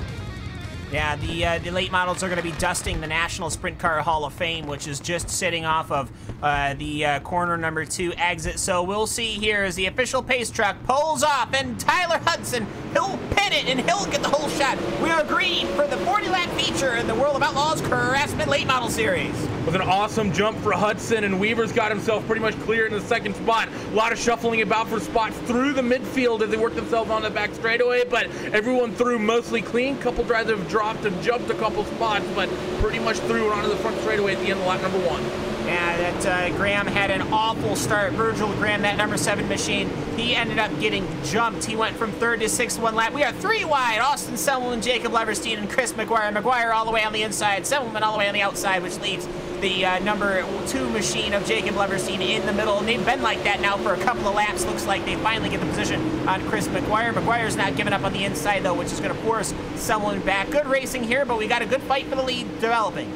C: Yeah, the late models are going to be dusting the National Sprint Car Hall of Fame, which is just sitting off of the corner number 2 exit. So we'll see here as the official pace truck pulls off, and Tyler Hudson, he'll pit it, and he'll get the whole shot. We are green for the 40-lap feature in the World of Outlaws Craftsman Late Model Series.
B: It was an awesome jump for Hudson, and Weaver's got himself pretty much clear in the second spot. A lot of shuffling about for spots through the midfield as they work themselves on the back straightaway, but everyone through mostly clean. Couple drivers have dropped and jumped a couple spots, but pretty much through and onto the front straightaway at the end of lap number 1.
C: Yeah, that Graham had an awful start. Virgil Graham, that number 7 machine, he ended up getting jumped. He went from 3rd to 6th one lap. We are 3 wide. Austin Semmelman, Jacob Leverstein, and Chris McGuire. McGuire all the way on the inside, Semmelman all the way on the outside, which leaves the number 2 machine of Jacob Leverstein in the middle. And they've been like that now for a couple of laps. Looks like they finally get the position on Chris McGuire. McGuire's not giving up on the inside, though, which is going to force Semmelman back. Good racing here, but we got a good fight for the lead developing.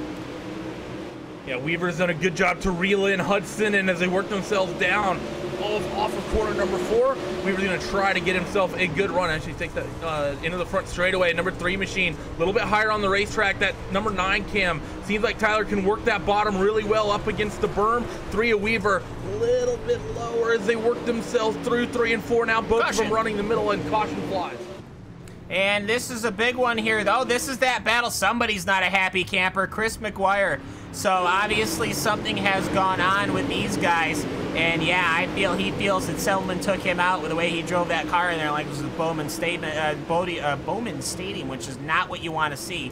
B: Yeah, Weaver's done a good job to reel in Hudson, and as they work themselves down off of corner number 4, Weaver's going to try to get himself a good run. Actually take that into the front straightaway. Number 3 machine, a little bit higher on the racetrack. That number 9 Cam, seems like Tyler can work that bottom really well up against the berm. 3 of Weaver, a little bit lower as they work themselves through 3 and 4. Now both of them running the middle, and caution flies.
C: And this is a big one here, though. This is that battle. Somebody's not a happy camper. Chris McGuire. So obviously something has gone on with these guys. And yeah, I feel he feels that Semmelman took him out with the way he drove that car in there, like it was a Bowman Stadium, which is not what you want to see.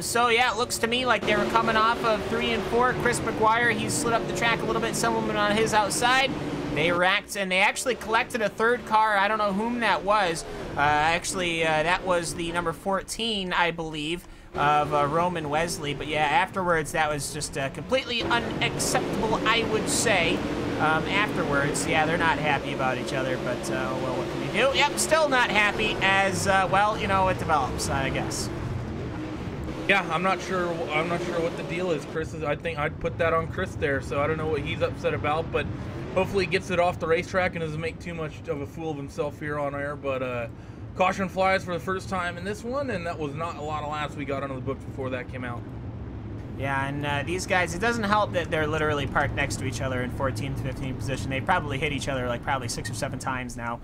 C: So yeah, it looks to me like they were coming off of 3 and 4. Chris McGuire, he slid up the track a little bit. Semmelman on his outside. They racked, and they actually collected a 3rd car. I don't know whom that was. That was the number 14, I believe, of Roman Wesley. But yeah, afterwards, that was just completely unacceptable, I would say. Afterwards, yeah, they're not happy about each other, but, well, what can you do? Yep, still not happy as, well, you know, it develops, I guess.
B: Yeah, I'm not sure what the deal is. I think I'd put that on Chris there, so I don't know what he's upset about, but hopefully he gets it off the racetrack and doesn't make too much of a fool of himself here on air. But caution flies for the first time in this one, and that was not a lot of laps we got onto the books before that came out.
C: Yeah, and these guys, it doesn't help that they're literally parked next to each other in 14th, 15th position. They probably hit each other like probably 6 or 7 times now.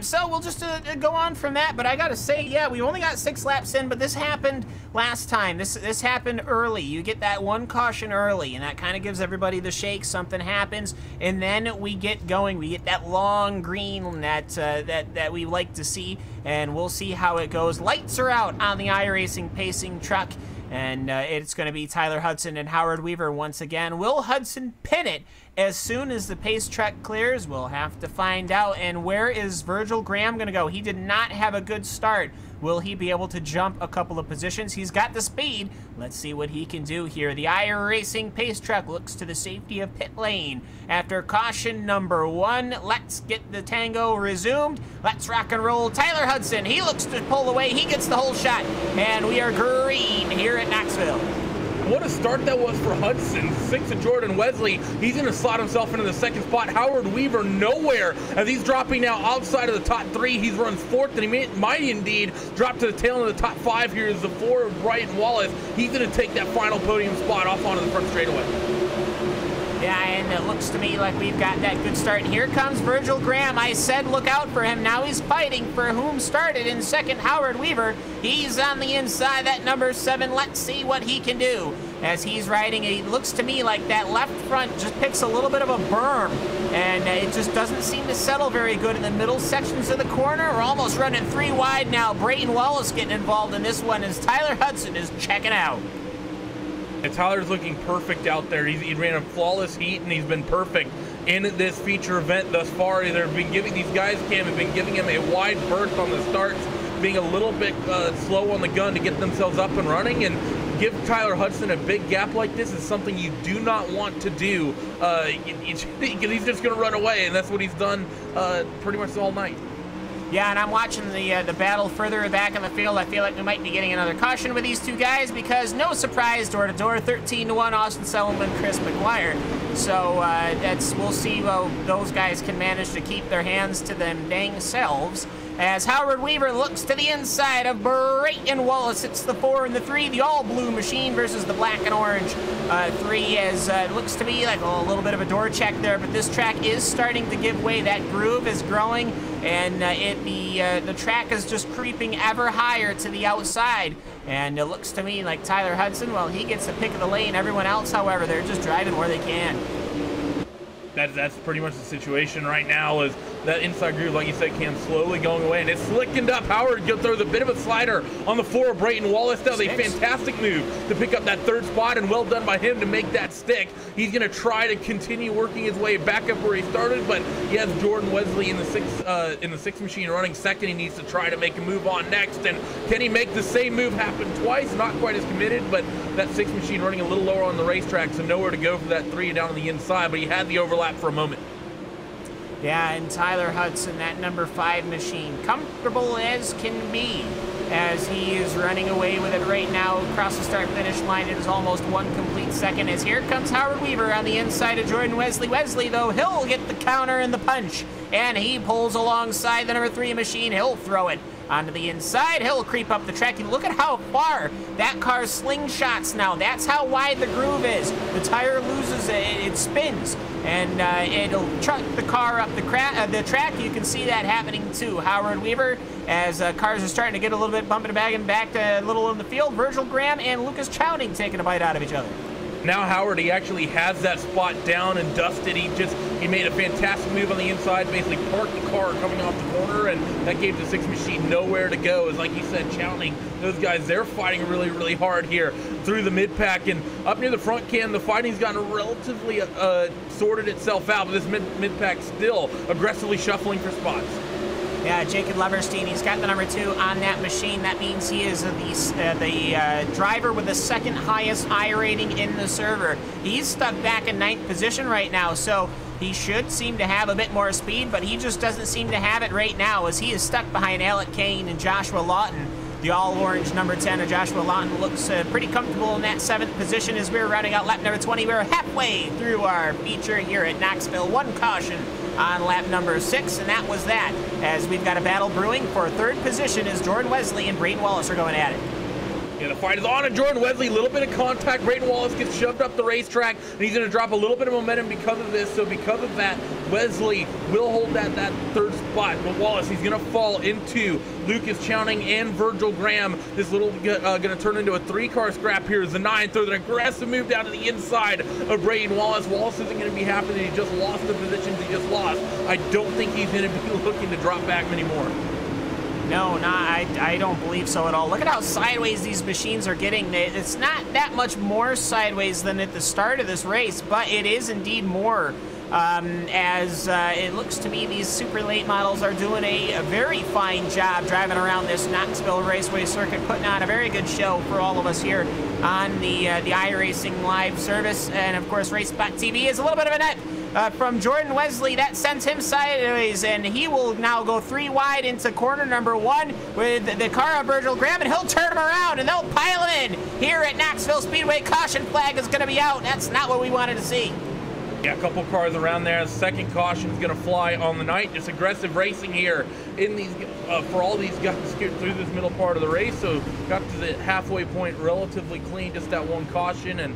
C: So we'll just go on from that. But I gotta say, yeah, we only got 6 laps in, but this happened last time. This happened early. You get that 1 caution early, and that kind of gives everybody the shake. Something happens, and then we get going. We get that long green that we like to see, and we'll see how it goes. Lights are out on the iRacing pacing truck. And it's going to be Tyler Hudson and Howard Weaver once again. Will Hudson pin it as soon as the pace track clears? We'll have to find out. And where is Virgil Graham going to go? He did not have a good start. Will he be able to jump a couple of positions? He's got the speed. Let's see what he can do here. The iRacing pace truck looks to the safety of pit lane. After caution number 1, let's get the tango resumed. Let's rock and roll. Tyler Hudson, he looks to pull away. He gets the whole shot. And we are green here at Knoxville.
B: what a start that was for Hudson. 6 of Jordan Wesley. He's going to slot himself into the second spot. Howard Weaver nowhere as he's dropping now outside of the top 3. He's run 4th, and he might indeed drop to the tail end of the top 5 here as the 4 of Bryton Wallace. He's going to take that final podium spot off onto the front straightaway.
C: Yeah, and it looks to me like we've got that good start. Here comes Virgil Graham. I said look out for him. Now he's fighting for whom started in second, Howard Weaver. He's on the inside, that number 7. Let's see what he can do. As he's riding, it looks to me like that left front just picks a little bit of a berm, and it just doesn't seem to settle very good in the middle sections of the corner. We're almost running 3 wide now. Brayton Wallace getting involved in this one as Tyler Hudson is checking out.
B: And Tyler's looking perfect out there. He ran a flawless heat, and he's been perfect in this feature event thus far. They've been giving these guys, Cam, have been giving him a wide berth on the starts, being a little bit slow on the gun to get themselves up and running, and give Tyler Hudson a big gap like this is something you do not want to do because he's just going to run away, and that's what he's done pretty much all night.
C: Yeah, and I'm watching the battle further back in the field. I feel like we might be getting another caution with these two guys because no surprise, door-to-door, 13-1, Austin Selman, Chris McGuire. So we'll see how those guys can manage to keep their hands to them dang selves. As Howard Weaver looks to the inside of Brayton Wallace. It's the 4 and the 3, the all-blue machine versus the black and orange 3, as it looks to me like a little bit of a door check there, but this track is starting to give way. That groove is growing, and the track is just creeping ever higher to the outside. And it looks to me like Tyler Hudson, well, he gets the pick of the lane. Everyone else, however, they're just driving where they can.
B: That's pretty much the situation right now, is that inside groove, like you said, Cam, slowly going away, and it's slickened up. Howard throws a bit of a slider on the 4 of Brayton Wallace. That was a fantastic move to pick up that 3rd spot, and well done by him to make that stick. He's going to try to continue working his way back up where he started, but he has Jordan Wesley in the 6 machine running second. He needs to try to make a move on next, and can he make the same move happen twice? Not quite as committed, but that 6 machine running a little lower on the racetrack, so nowhere to go for that 3 down on the inside, but he had the overlap for a moment.
C: Yeah, and Tyler Hudson, that number 5 machine, comfortable as can be, as he is running away with it right now across the start-finish line. It is almost 1 complete second, as here comes Howard Weaver on the inside of Jordan Wesley. Wesley, though, he'll get the counter and the punch, and he pulls alongside the number 3 machine. He'll throw it onto the inside. He'll creep up the track, and look at how far that car slingshots now. That's how wide the groove is. The tire loses it, it spins, and it'll truck the car up the track. You can see that happening too. Howard Weaver, as cars are starting to get a little bit bumping back to a little in the field. Virgil Graham and Lucas Chowning taking a bite out of each other.
B: Now Howard, he actually has that spot down and dusted. He made a fantastic move on the inside, basically parked the car coming off the corner, and that gave the 6 machine nowhere to go. As like you said, Chowning, those guys, they're fighting really, really hard here through the mid-pack, and up near the front, Cam, the fighting's gotten relatively sorted itself out, but this mid-pack still aggressively shuffling for spots.
C: Yeah, Jacob Leverstein, he's got the number 2 on that machine. That means he is the driver with the 2nd highest I rating in the server. He's stuck back in 9th position right now, so he should seem to have a bit more speed, but he just doesn't seem to have it right now, as he is stuck behind Alec Kane and Joshua Lawton. The all-orange number 10 of Joshua Lawton looks pretty comfortable in that 7th position as we're rounding out lap number 20. We're halfway through our feature here at Knoxville. 1 caution on lap number 6, and that was that, as we've got a battle brewing for 3rd position as Jordan Wesley and Brayton Wallace are going at it.
B: Yeah, the fight is on, and Jordan Wesley, a little bit of contact. Brayton Wallace gets shoved up the racetrack, and he's going to drop a little bit of momentum because of this. So because of that, Wesley will hold that 3rd spot. But Wallace, he's going to fall into Lucas Chowning and Virgil Graham. This little going to turn into a 3-car scrap here as the 9th. Throws an aggressive move down to the inside of Brayton Wallace. Wallace isn't going to be happy that he just lost the positions he just lost. I don't think he's going to be looking to drop back anymore.
C: No, I don't believe so at all. Look at how sideways these machines are getting. It's not that much more sideways than at the start of this race, but it is indeed more. As it looks to me, these super late models are doing a very fine job driving around this Knoxville Raceway circuit, putting on a very good show for all of us here on the iRacing live service. And of course, RaceSpot TV is a little bit of a net from Jordan Wesley. That sends him sideways, and he will now go 3 wide into corner number 1 with the car of Virgil Graham, and he'll turn him around, and they'll pile in here at Knoxville Speedway. Caution flag is going to be out. That's not what we wanted to see.
B: Yeah, a couple cars around there. Second caution is going to fly on the night. Just aggressive racing here in these for all these guys get through this middle part of the race. So got to the halfway point relatively clean, just that one caution. And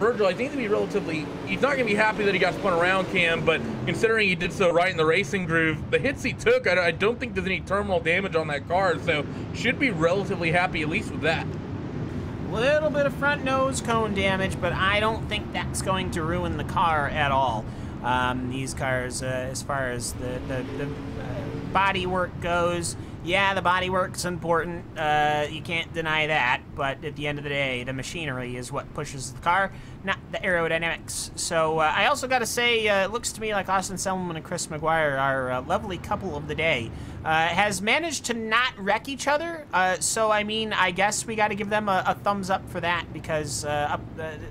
B: Virgil, I think to be relatively, he's not going to be happy that he got spun around, Cam, but considering he did so right in the racing groove, the hits he took, I don't think there's any terminal damage on that car. So should be relatively happy at least with that.
C: Little bit of front nose cone damage, but I don't think that's going to ruin the car at all. These cars, as far as the body work goes, yeah, the body work's important. You can't deny that, but at the end of the day, the machinery is what pushes the car, not the aerodynamics. So I also got to say, it looks to me like Austin Selman and Chris McGuire, our lovely couple of the day, has managed to not wreck each other. So, I mean, I guess we got to give them a thumbs up for that, because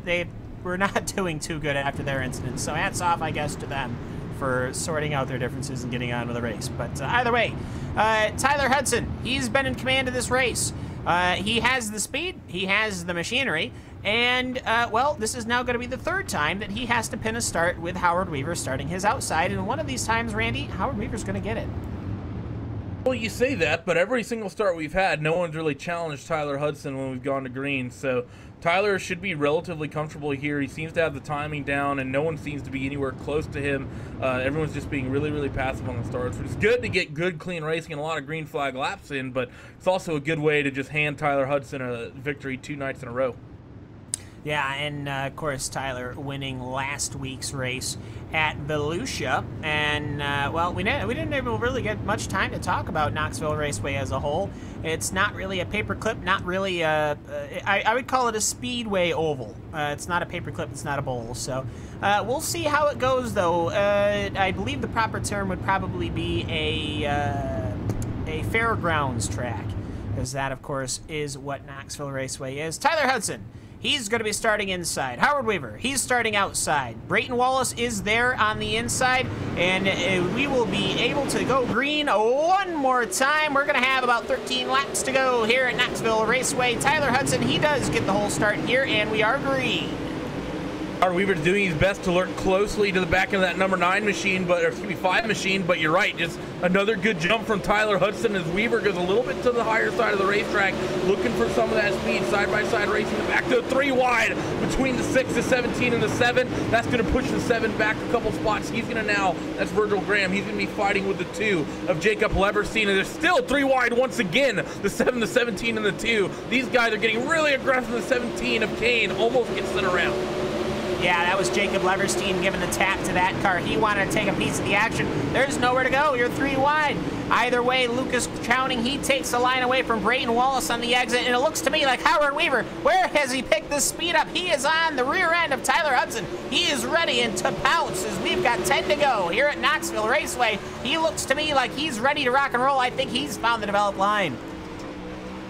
C: they were not doing too good after their incident. So hats off, I guess, to them for sorting out their differences and getting on with the race. But either way, Tyler Hudson, he's been in command of this race. He has the speed, he has the machinery, and, well, this is now going to be the 3rd time that he has to pin a start with Howard Weaver starting his outside, and one of these times, Randy, Howard Weaver's going to get it.
B: Well, you say that, but every single start we've had, no one's really challenged Tyler Hudson when we've gone to green. So Tyler should be relatively comfortable here. He seems to have the timing down, and no one seems to be anywhere close to him. Everyone's just being really, really passive on the starts. It's good to get good, clean racing and a lot of green flag laps in, but it's also a good way to just hand Tyler Hudson a victory 2 nights in a row.
C: Yeah, and of course, Tyler winning last week's race at Volusia, and well, we didn't really get much time to talk about Knoxville Raceway as a whole. It's not really a paperclip, not really I would call it a speedway oval. It's not a paperclip, it's not a bowl. So we'll see how it goes, though. I believe the proper term would probably be a fairgrounds track, because that, of course, is what Knoxville Raceway is. Tyler Hudson, he's going to be starting inside. Howard Weaver, he's starting outside. Brayton Wallace is there on the inside, and we will be able to go green one more time. We're going to have about 13 laps to go here at Knoxville Raceway. Tyler Hudson, he does get the whole start here, and we are green.
B: Howard Weaver doing his best to lurk closely to the back of that number 9 machine, but, or excuse me, 5 machine, but you're right, just another good jump from Tyler Hudson as Weaver goes a little bit to the higher side of the racetrack, looking for some of that speed, side-by-side racing the back to 3 wide between the 6, the 17, and the 7. That's going to push the 7 back a couple spots. He's going to now, that's Virgil Graham, he's going to be fighting with the 2 of Jacob Leverstein, and there's still 3 wide once again, the 7, the 17, and the 2. These guys are getting really aggressive. The 17 of Kane almost gets sent around.
C: Yeah, that was Jacob Leverstein giving the tap to that car. He wanted to take a piece of the action. There's nowhere to go. You're 3 wide. Either way, Lucas Chowning, he takes the line away from Brayton Wallace on the exit, and it looks to me like Howard Weaver, where has he picked this speed up? He is on the rear end of Tyler Hudson. He is ready and to pounce as we've got 10 to go here at Knoxville Raceway. He looks to me like he's ready to rock and roll. I think he's found the developed line.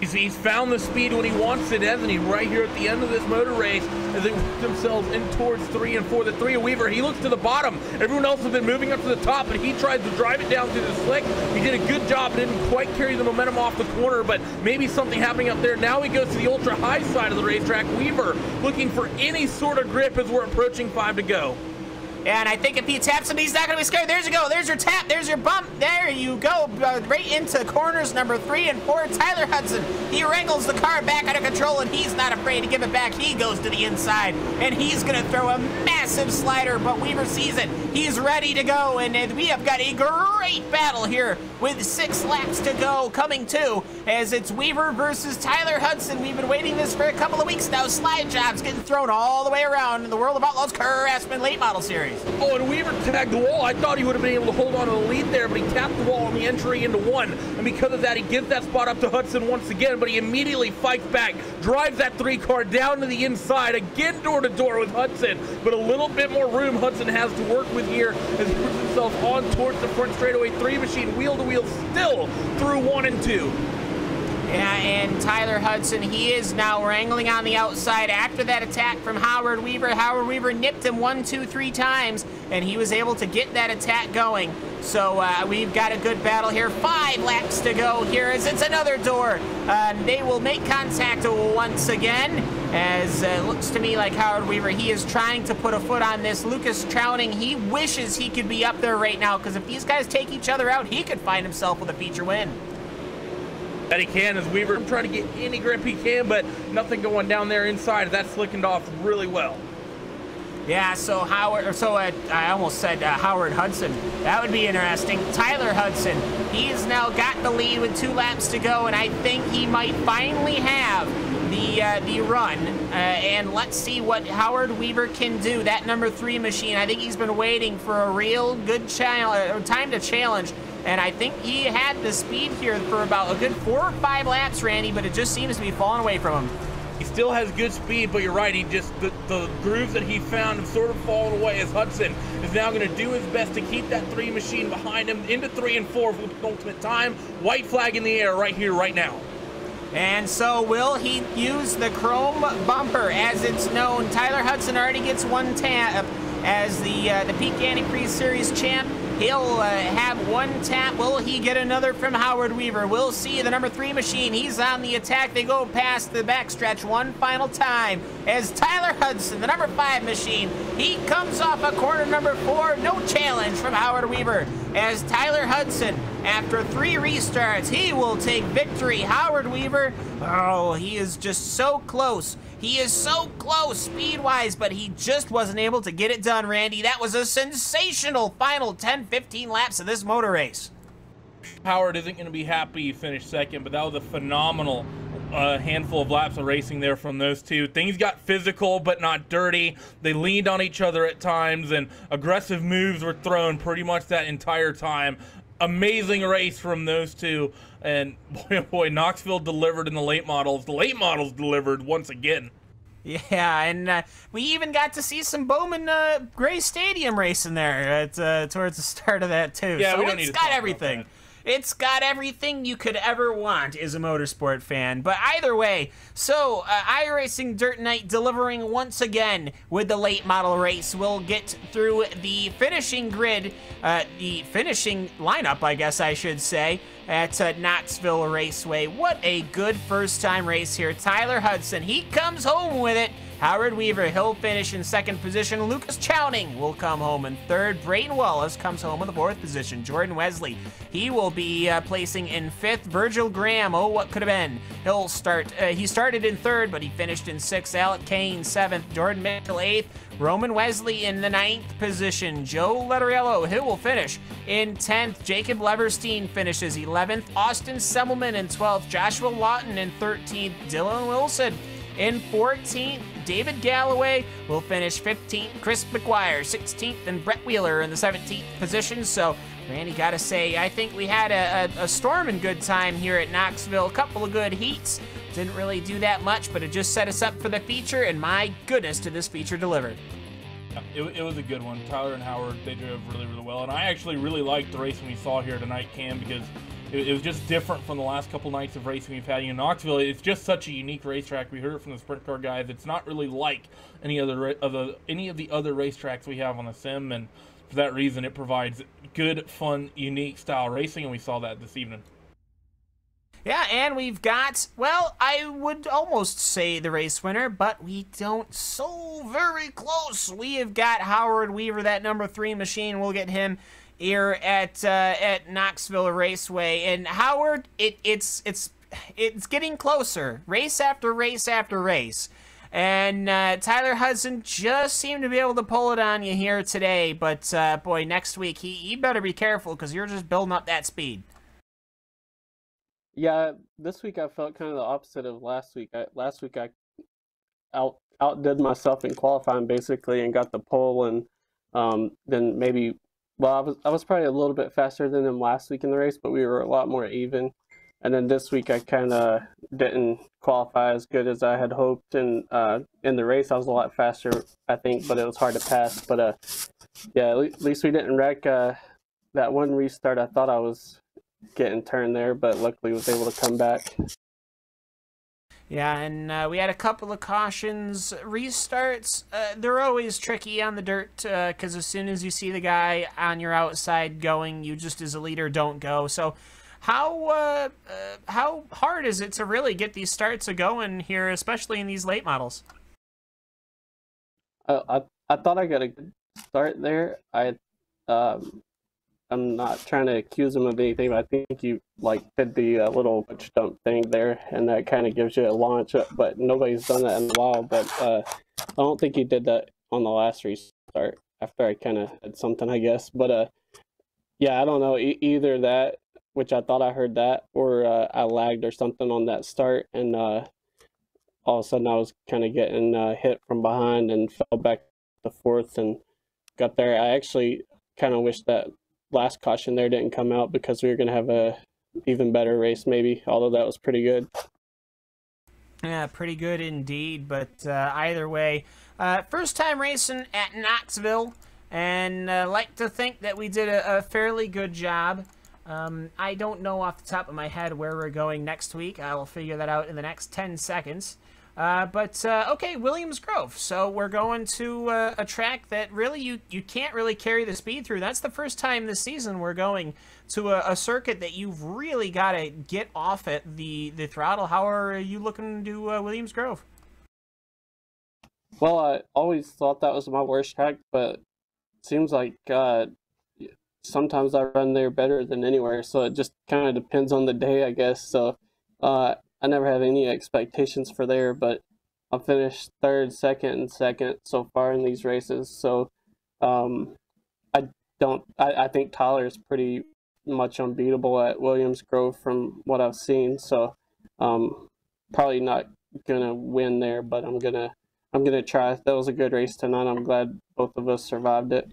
B: He's found the speed when he wants it, hasn't he? Right here at the end of this motor race, as they work themselves in towards 3 and 4. The 3 of Weaver, he looks to the bottom. Everyone else has been moving up to the top, and he tries to drive it down through the slick. He did a good job, didn't quite carry the momentum off the corner, but maybe something happening up there. Now he goes to the ultra high side of the racetrack. Weaver looking for any sort of grip as we're approaching 5 to go.
C: And I think if he taps him, he's not going to be scared. There's your go. There's your tap. There's your bump. There you go. Right into corners number 3 and 4. Tyler Hudson, he wrangles the car back under control, and he's not afraid to give it back. He goes to the inside, and he's going to throw a massive slider, but Weaver sees it. He's ready to go, and we have got a great battle here with 6 laps to go coming to, as it's Weaver versus Tyler Hudson. We've been waiting this for a couple of weeks now. Slide jobs getting thrown all the way around in the World of Outlaws Craftsman Late Model Series.
B: Oh, and Weaver tagged the wall. I thought he would have been able to hold on to the lead there, but he tapped the wall on the entry into 1. And because of that, he gives that spot up to Hudson once again, but he immediately fights back, drives that 3 car down to the inside, again door to door with Hudson, but a little bit more room Hudson has to work with here as he puts himself on towards the front straightaway. 3 machine wheel to wheel still through 1 and 2.
C: Yeah, and Tyler Hudson, he is now wrangling on the outside after that attack from Howard Weaver. Howard Weaver nipped him 1, 2, 3 times, and he was able to get that attack going. So we've got a good battle here. 5 laps to go here as it's another door. They will make contact once again, as it looks to me like Howard Weaver, he is trying to put a foot on this. Lucas Chowning, he wishes he could be up there right now, because if these guys take each other out, he could find himself with a feature win.
B: That he can, as Weaver trying to get any grip he can, but nothing going down there inside. That's slickened off really well.
C: Yeah, so I almost said Howard Hudson. That would be interesting. Tyler Hudson, he's now got the lead with 2 laps to go, and I think he might finally have the run. And let's see what Howard Weaver can do. That number 3 machine, I think he's been waiting for a real good time to challenge. And I think he had the speed here for about a good 4 or 5 laps, Randy, but it just seems to be falling away from him.
B: He still has good speed, but you're right, he just, the grooves that he found have sort of fallen away, as Hudson is now going to do his best to keep that 3 machine behind him into 3 and 4 for the penultimate time. White flag in the air right here, right now.
C: And so will he use the chrome bumper as it's known? Tyler Hudson already gets 1 tap as the Peak Antifreeze Series champ. He'll have 1 tap. Will he get another from Howard Weaver? We'll see. The number 3 machine, he's on the attack. They go past the backstretch one final time as Tyler Hudson, the number 5 machine, he comes off a corner number 4. No challenge from Howard Weaver as Tyler Hudson, after 3 restarts, he will take victory. Howard Weaver, oh, he is just so close. He is so close speed-wise, but he just wasn't able to get it done, Randy. That was a sensational final 10-15 laps of this motor race.
B: Howard isn't going to be happy he finished second, but that was a phenomenal handful of laps of racing there from those two. Things got physical, but not dirty. They leaned on each other at times, and aggressive moves were thrown pretty much that entire time. Amazing race from those two, and boy, Knoxville delivered in the late models. The late models delivered once again.
C: Yeah, and we even got to see some Bowman Gray Stadium racing there towards the start of that too.
B: Yeah,
C: so
B: we don't need to talk about
C: everything.
B: that.
C: It's got everything you could ever want as a motorsport fan. But either way, so iRacing Dirt Night delivering once again with the late model race. We'll get through the finishing grid, the finishing lineup, I guess I should say, at Knoxville Raceway. What a good first-time race here. Tyler Hudson, he comes home with it. Howard Weaver, he'll finish in 2nd position. Lucas Chowning will come home in 3rd. Brayden Wallace comes home in the 4th position. Jordan Wesley, he will be placing in 5th. Virgil Graham, oh, what could have been? He'll start, he started in 3rd, but he finished in 6th. Alec Kane, 7th. Jordan Mitchell, 8th. Roman Wesley in the 9th position. Joe Letteriello, he will finish in 10th. Jacob Leverstein finishes 11th. Austin Semmelman in 12th. Joshua Lawton in 13th. Dylan Wilson in 14th. David Galloway will finish 15th. Chris McGuire 16th, and Brett Wheeler in the 17th position. So, Randy, gotta say, I think we had a storming good time here at Knoxville. A couple of good heats. Didn't really do that much, but it just set us up for the feature, and my goodness, did this feature deliver.
B: It was a good one. Tyler and Howard, they drove really, really well. And I actually really liked the racing we saw here tonight, Cam, because it was just different from the last couple nights of racing we've had in Knoxville. It's just such a unique racetrack. We heard it from the sprint car guys. It's not really like any of the other racetracks we have on the sim, and for that reason, it provides good, fun, unique style racing, and we saw that this evening.
C: Yeah, and we've got, well, I would almost say the race winner, but we don't, so very close. We have got Howard Weaver, that number 3 machine. We'll get him here at Knoxville Raceway. And Howard, it's getting closer, race after race after race. And Tyler Hudson just seemed to be able to pull it on you here today. But boy, next week he better be careful, because you're just building up that speed.
H: Yeah, this week I felt kind of the opposite of last week. Last week I outdid myself in qualifying basically and got the pole, and then maybe, well, I was probably a little bit faster than him last week in the race, but we were a lot more even. And then this week I kind of didn't qualify as good as I had hoped, and in the race I was a lot faster, I think, but it was hard to pass. But yeah, at least we didn't wreck that one restart. I thought I was getting turned there, but luckily was able to come back.
C: Yeah, and we had a couple of cautions. Restarts, they're always tricky on the dirt because as soon as you see the guy on your outside going, you just as a leader don't go. So how hard is it to really get these starts going here, especially in these late models?
H: I thought I got a good start there. I'm not trying to accuse him of anything, but I think you did the little dump thing there, and that kind of gives you a launch. But nobody's done that in a while. But I don't think he did that on the last restart. After I kind of had something, I guess. But yeah, I don't know. Either that, which I thought I heard that, or I lagged or something on that start, and all of a sudden I was kind of getting hit from behind and fell back to fourth and got there. I actually kind of wish that last caution there didn't come out because we were going to have a even better race maybe, although that was pretty good.
C: Yeah, pretty good indeed, but either way, first time racing at Knoxville, and like to think that we did a fairly good job. I don't know off the top of my head where we're going next week. I will figure that out in the next 10 seconds. But okay, Williams Grove. So we're going to a track that really you can't really carry the speed through. That's the first time this season we're going to a circuit that you've really got to get off at the throttle. How are you looking to do Williams Grove?
H: Well, I always thought that was my worst track, but it seems like sometimes I run there better than anywhere. So it just kind of depends on the day, I guess. So I never have any expectations for there, but I finished third, second, and second so far in these races. So I think Tyler is pretty much unbeatable at Williams Grove from what I've seen. So probably not gonna win there, but I'm gonna try. That was a good race tonight. I'm glad both of us survived it.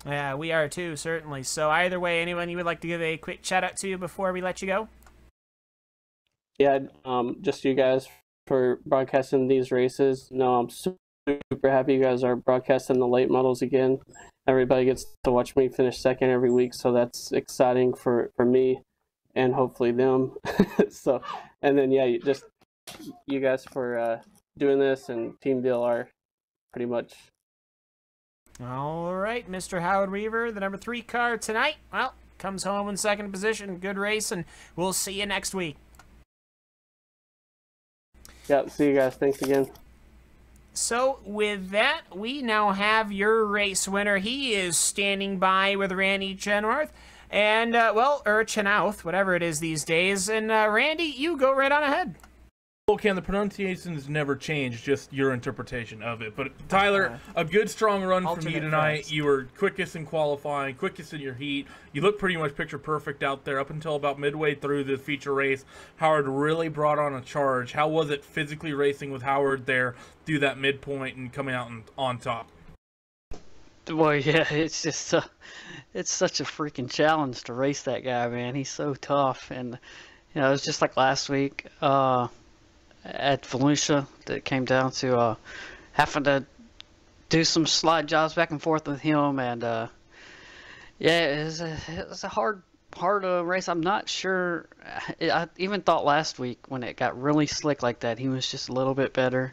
C: Yeah, we are too, certainly. So either way, anyone you would like to give a quick shout out to before we let you go?
H: Yeah, just you guys for broadcasting these races. No, I'm super happy you guys are broadcasting the late models again. Everybody gets to watch me finish second every week, so that's exciting for me and hopefully them. So, and then yeah, just you guys for doing this, and Team DLR pretty much.
C: All right, Mr. Howard Weaver, the number 3 car tonight, well, comes home in second position. Good race, and we'll see you next week.
H: Yeah, see you guys. Thanks again.
C: So with that, we now have your race winner. He is standing by with Randy Chenoweth, and or Chenoweth, whatever it is these days. And Randy, you go right on ahead.
B: Okay, the pronunciations never change, just your interpretation of it. But Tyler, a good strong run from you tonight. Friends. You were quickest in qualifying, quickest in your heat. You look pretty much picture perfect out there up until about midway through the feature race. Howard really brought on a charge. How was it physically racing with Howard there through that midpoint and coming out on top?
I: Well, yeah, it's just it's such a freaking challenge to race that guy, man. He's so tough, and you know, it was just like last week. At Volusia, that came down to having to do some slide jobs back and forth with him, and yeah, it was a hard race. I'm not sure. I even thought last week when it got really slick like that, he was just a little bit better,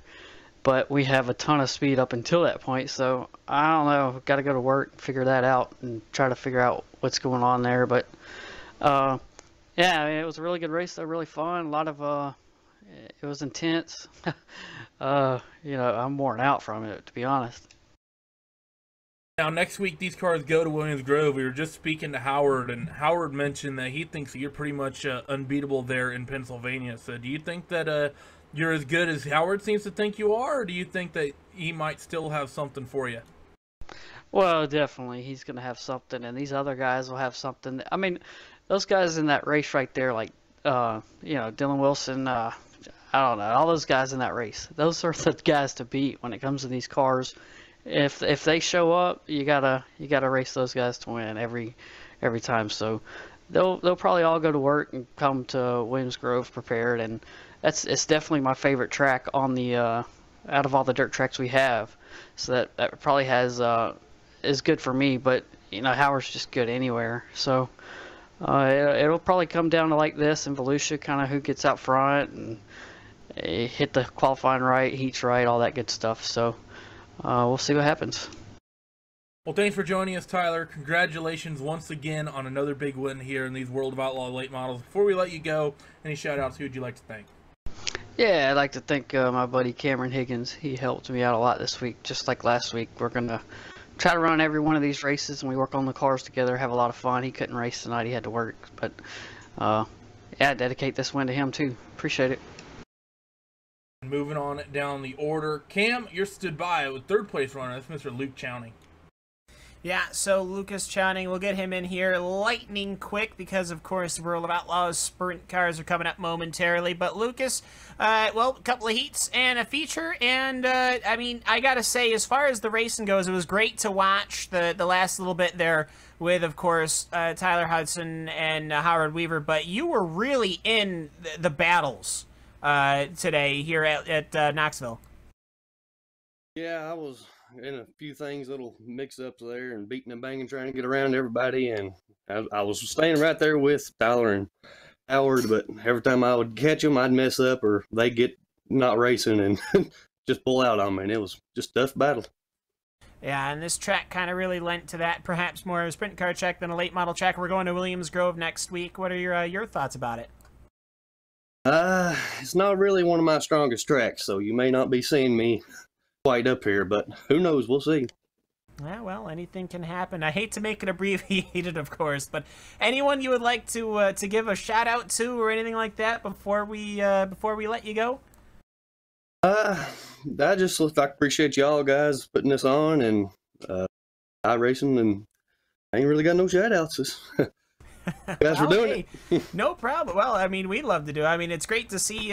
I: but we have a ton of speed up until that point, so I don't know. Got to go to work, figure that out, and try to figure out what's going on there. But yeah, I mean, it was a really good race though, really fun. A lot of it was intense. You know, I'm worn out from it, to be honest.
B: Now, next week, these cars go to Williams Grove. We were just speaking to Howard, and Howard mentioned that he thinks that you're pretty much unbeatable there in Pennsylvania. So do you think that you're as good as Howard seems to think you are, or do you think that he might still have something for you?
I: Well, definitely. He's going to have something, and these other guys will have something. I mean, those guys in that race right there, like, you know, Dylan Wilson, I don't know, all those guys in that race. Those are the guys to beat when it comes to these cars. If they show up, you gotta race those guys to win every time. So they'll probably all go to work and come to Williams Grove prepared, and it's definitely my favorite track on the out of all the dirt tracks we have. So that probably is good for me. But you know, Howard's just good anywhere. So it'll probably come down to like this in Volusia, kind of who gets out front, and hit the qualifying right, heats right, all that good stuff. So we'll see what happens.
B: Well, thanks for joining us, Tyler. Congratulations once again on another big win here in these World of Outlaw late models. Before we let you go, any shout-outs, who would you like to thank?
I: Yeah, I'd like to thank my buddy Cameron Higgins. He helped me out a lot this week, just like last week. We're going to try to run every one of these races, and we work on the cars together, have a lot of fun. He couldn't race tonight. He had to work. But, yeah, I dedicate this win to him, too. Appreciate it.
B: Moving on down the order. Cam, you're stood by with third place runner. That's Mr. Luke Chowning.
C: Yeah, so Lucas Chowning, we'll get him in here lightning quick because, of course, the World of Outlaws sprint cars are coming up momentarily. But Lucas, well, a couple of heats and a feature. And, I mean, I got to say, as far as the racing goes, it was great to watch the last little bit there with, of course, Tyler Hudson and Howard Weaver. But you were really in the battles today here at Knoxville.
J: Yeah, I was in a few things, little mix-ups there, and beating and banging, trying to get around everybody. And I was standing right there with Tyler and Howard, but every time I would catch them, I'd mess up or they get not racing and just pull out on me. And it was just a tough battle.
C: Yeah, and this track kind of really lent to that, perhaps more of a sprint car track than a late model track. We're going to Williams Grove next week. What are your thoughts about it?
J: It's not really one of my strongest tracks, so you may not be seeing me quite up here, but who knows? We'll see.
C: Yeah, well, anything can happen. I hate to make it abbreviated, of course, but anyone you would like to give a shout out to or anything like that before we let you go?
J: I just appreciate y'all guys putting this on and iRacing, and I ain't really got no shout outs. You guys for doing it.
C: No problem. Well, I mean, we'd love to do it. I mean, it's great to see,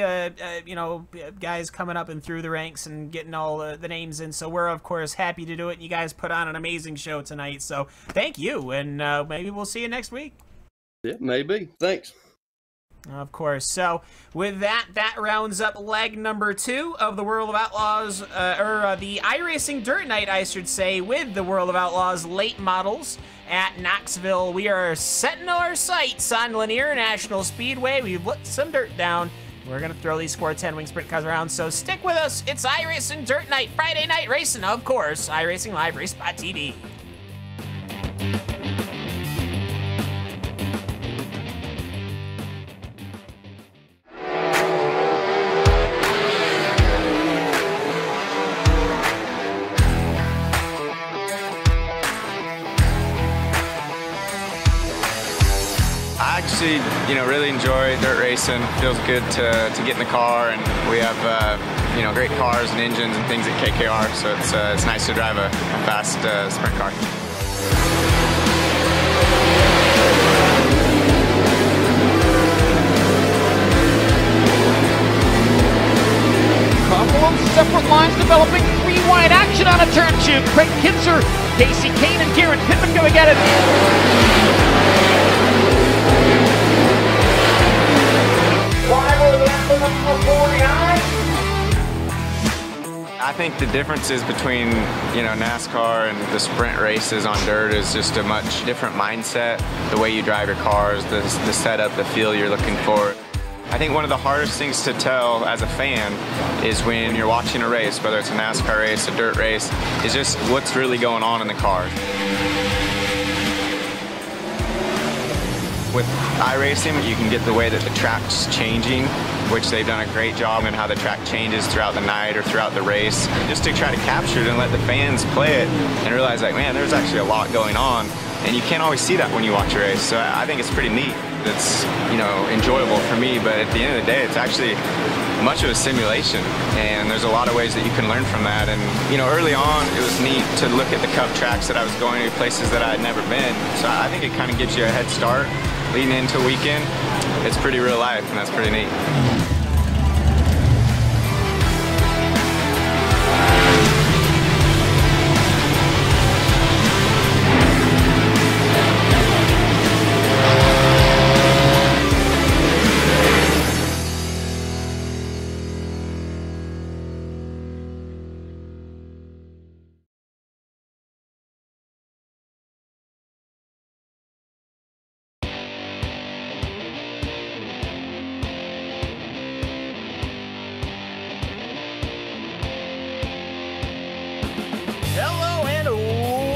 C: you know, guys coming up and through the ranks and getting all the names in. So we're, of course, happy to do it. You guys put on an amazing show tonight. So thank you. And maybe we'll see you next week.
J: Yeah, maybe. Thanks.
C: Of course. So with that rounds up leg number 2 of the World of Outlaws, or the iRacing Dirt Night, I should say, with the World of Outlaws late models at Knoxville. We are setting our sights on Lanier National Speedway. We've let some dirt down. We're going to throw these 410 wing sprint cars around, so stick with us. It's iRacing Dirt Night, Friday night racing, of course. iRacing Live, RaceSpot TV.
K: I actually, really enjoy dirt racing. Feels good to get in the car, and we have, great cars and engines and things at KKR, so it's nice to drive a fast sprint car.
L: Couple of separate lines developing, 3 wide action on a turn 2. Craig Kinzer, Casey Kane, and Kieran Pittman going at it.
K: I think the differences between, NASCAR and the sprint races on dirt is just a much different mindset. The way you drive your cars, the setup, the feel you're looking for. I think one of the hardest things to tell as a fan is when you're watching a race, whether it's a NASCAR race, a dirt race, is just what's really going on in the car. With iRacing, you can get the way that the track's changing, which they've done a great job in how the track changes throughout the night or throughout the race, just to try to capture it and let the fans play it and realize, like, man, there's actually a lot going on, and you can't always see that when you watch a race. So I think it's pretty neat. It's, enjoyable for me, but at the end of the day, it's actually much of a simulation, and there's a lot of ways that you can learn from that. And early on, it was neat to look at the Cup tracks that I was going to, places that I had never been. So I think it kind of gives you a head start leading into a weekend. It's pretty real life, and that's pretty neat.
C: Hello and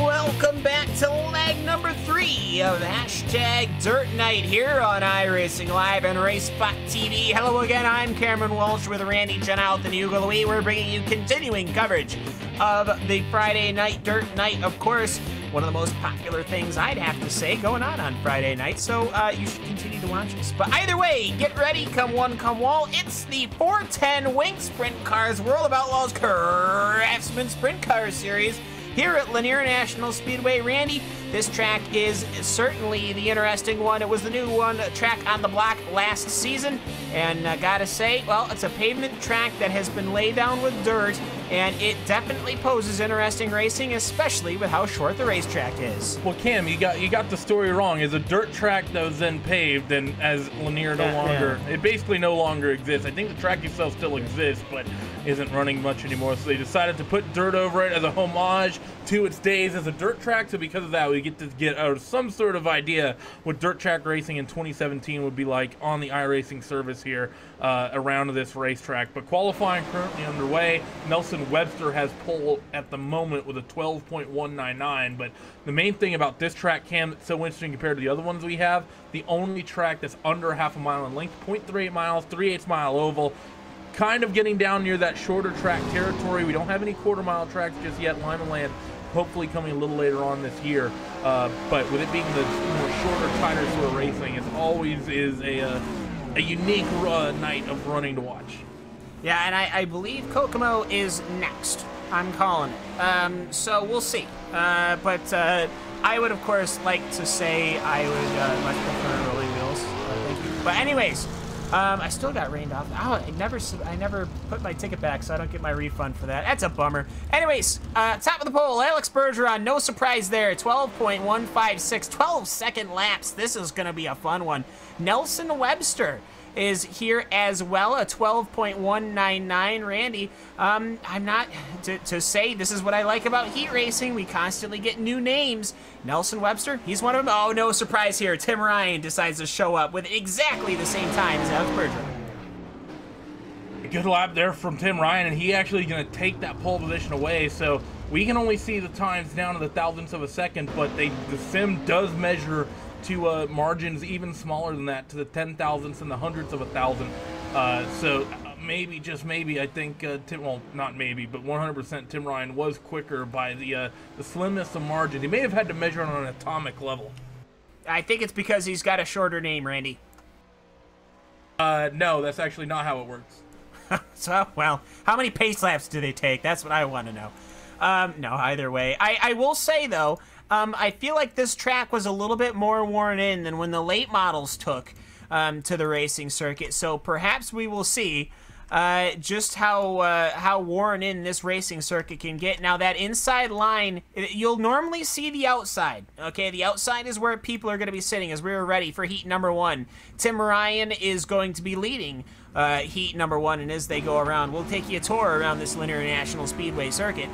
C: welcome back to leg number 3 of hashtag Dirt Night here on iRacing Live and RaceSpot TV. Hello again, I'm Cameron Walsh with Randy Chenault and Hugo Louis. We're bringing you continuing coverage of the Friday Night Dirt Night, of course. One of the most popular things I'd have to say going on Friday night, so you should continue to watch us. But either way, get ready, come one, come all. It's the 410 Wing Sprint Cars World of Outlaws Craftsman Sprint Car Series here at Lanier National Speedway. Randy, this track is certainly the interesting one. It was the new one track on the block last season, and gotta say, well, it's a pavement track that has been laid down with dirt, and it definitely poses interesting racing, especially with how short the racetrack is.
B: Well, Cam, you got the story wrong. It's a dirt track that was then paved, and as Lanier it basically no longer exists. I think the track itself still exists, but isn't running much anymore. So they decided to put dirt over it as a homage to its days as a dirt track. So because of that, we get to get some sort of idea what dirt track racing in 2017 would be like on the iRacing service here around this racetrack. But qualifying currently underway. Nelson Webster has pole at the moment with a 12.199. But the main thing about this track, Cam, that's so interesting compared to the other ones we have, the only track that's under half a mile in length, 0.38 miles, 3/8 mile oval. Kind of getting down near that shorter track territory. We don't have any quarter-mile tracks just yet. Lima Land hopefully coming a little later on this year. But with it being the more shorter, tighter sort of racing, it always is a unique night of running to watch.
C: Yeah, and I believe Kokomo is next. I'm calling it. So we'll see. But I would, of course, like to say I would much prefer rolling wheels. Thank you. But anyways, I still got rained off. Oh, I never put my ticket back, so I don't get my refund for that. That's a bummer. Anyways, top of the poll, Alex Bergeron, no surprise there. 12.156, 12-second laps. This is going to be a fun one. Nelson Webster is here as well, a 12.199. Randy, I'm not to say this is what I like about heat racing. We constantly get new names. Nelson Webster, he's one of them. Oh, no surprise here. Tim Ryan decides to show up with exactly the same time as Alex Bergeron.
B: Good lap there from Tim Ryan, and he actually going to take that pole position away. So we can only see the times down to the thousandths of a second, but the sim does measure to margins even smaller than that, to the 10,000ths and the hundredths of a thousand. So maybe, just maybe, I think not maybe, but 100% Tim Ryan was quicker by the slimmest of margins. He may have had to measure it on an atomic level.
C: I think it's because he's got a shorter name, Randy.
B: No, that's actually not how it works.
C: So, well, how many pace laps do they take? That's what I want to know. No, either way. I will say, though, I feel like this track was a little bit more worn in than when the late models took to the racing circuit. So perhaps we will see just how worn in this racing circuit can get. Now, that inside line, you'll normally see the outside. Okay, the outside is where people are going to be sitting as we're ready for heat number 1. Tim Ryan is going to be leading heat number 1, and as they go around, we'll take you a tour around this Lanier National Speedway circuit.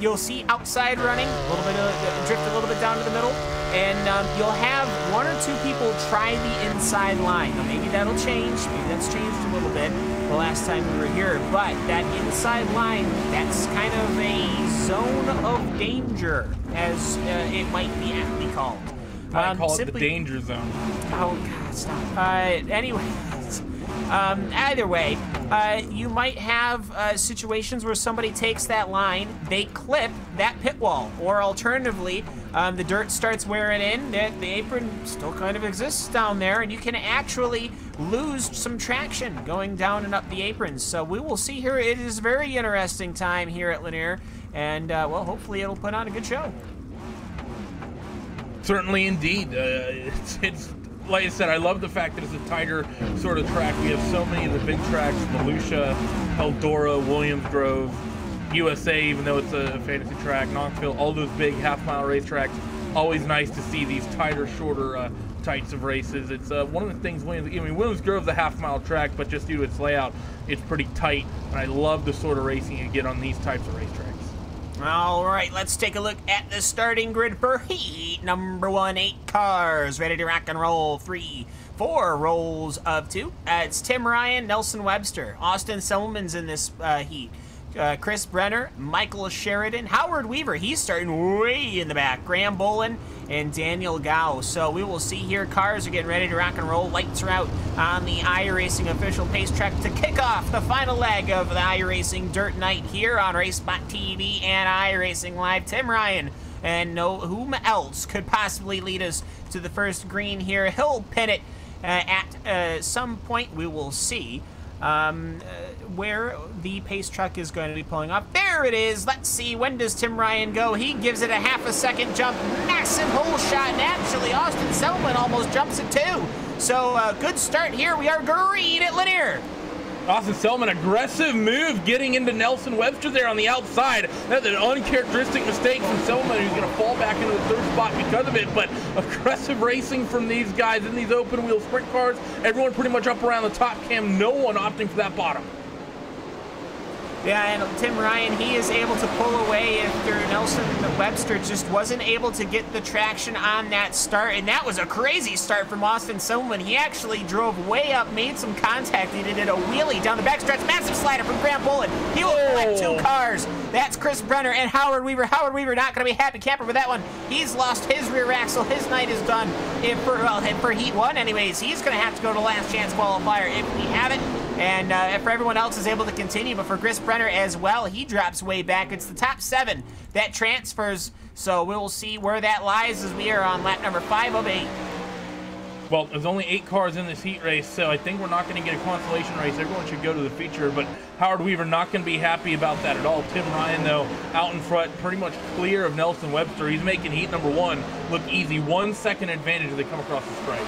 C: You'll see outside running, a little bit of drift a little bit down to the middle, and you'll have 1 or 2 people try the inside line. Now, maybe that'll change. Maybe that's changed a little bit the last time we were here, but that inside line, that's kind of a zone of danger, as it might be aptly called.
B: I call it the danger zone.
C: Oh, God, stop. Anyway. Either way, you might have situations where somebody takes that line, they clip that pit wall, or alternatively, the dirt starts wearing in, the apron still kind of exists down there, and you can actually lose some traction going down and up the aprons. So we will see here. It is a very interesting time here at Lanier, and, well, hopefully it'll put on a good show.
B: Certainly indeed. It's like I said, I love the fact that it's a tighter sort of track. We have so many of the big tracks, Volusia, Eldora, Williams Grove, USA, even though it's a fantasy track, Knoxville, all those big half-mile racetracks. Always nice to see these tighter, shorter types of races. It's one of the things, Williams Grove's a half-mile track, but just due to its layout, it's pretty tight, and I love the sort of racing you get on these types of racetracks.
C: All right, let's take a look at the starting grid for heat number 1. 8 cars ready to rock and roll. 3, 4 rolls of 2. It's Tim Ryan, Nelson Webster, Austin Selman's in this heat. Chris Brenner, Michael Sheridan, Howard Weaver, he's starting way in the back, Graham Bolin, and Daniel Gao. So we will see here, cars are getting ready to rock and roll. Lights are out on the iRacing official pace track to kick off the final leg of the iRacing Dirt Night here on RaceSpot TV and iRacing Live. Tim Ryan and whom else could possibly lead us to the first green here. He'll pin it at some point. We will see where the pace truck is going to be pulling up. There it is. Let's see, when does Tim Ryan go? He gives it a half a second jump. Massive hole shot, and actually Austin Selman almost jumps it too. So good start here. We are green at Lanier.
B: Austin Selman, aggressive move getting into Nelson Webster there on the outside. That's an uncharacteristic mistake from Selman, who's going to fall back into the third spot because of it. But aggressive racing from these guys in these open wheel sprint cars. Everyone pretty much up around the top cam. No one opting for that bottom.
C: Yeah, and Tim Ryan, he is able to pull away after Nelson Webster just wasn't able to get the traction on that start. And that was a crazy start from Austin Selman. He actually drove way up, made some contact. He did a wheelie down the backstretch. Massive slider from Graham Bolin. He will collect 2 cars. That's Chris Brenner and Howard Weaver. Howard Weaver not going to be happy camper with that one. He's lost his rear axle. His night is done. For Heat 1 anyways. He's going to have to go to last chance qualifier if we have it. And if everyone else is able to continue, but for Chris Brenner as well, he drops way back. It's the top 7 that transfers, so we will see where that lies as we are on lap number 5 of 8.
B: Well, there's only 8 cars in this heat race, so I think we're not going to get a consolation race. Everyone should go to the feature, but Howard Weaver not going to be happy about that at all. Tim Ryan, though, out in front, pretty much clear of Nelson Webster. He's making heat number 1 look easy. 1 second advantage as they come across the stripe.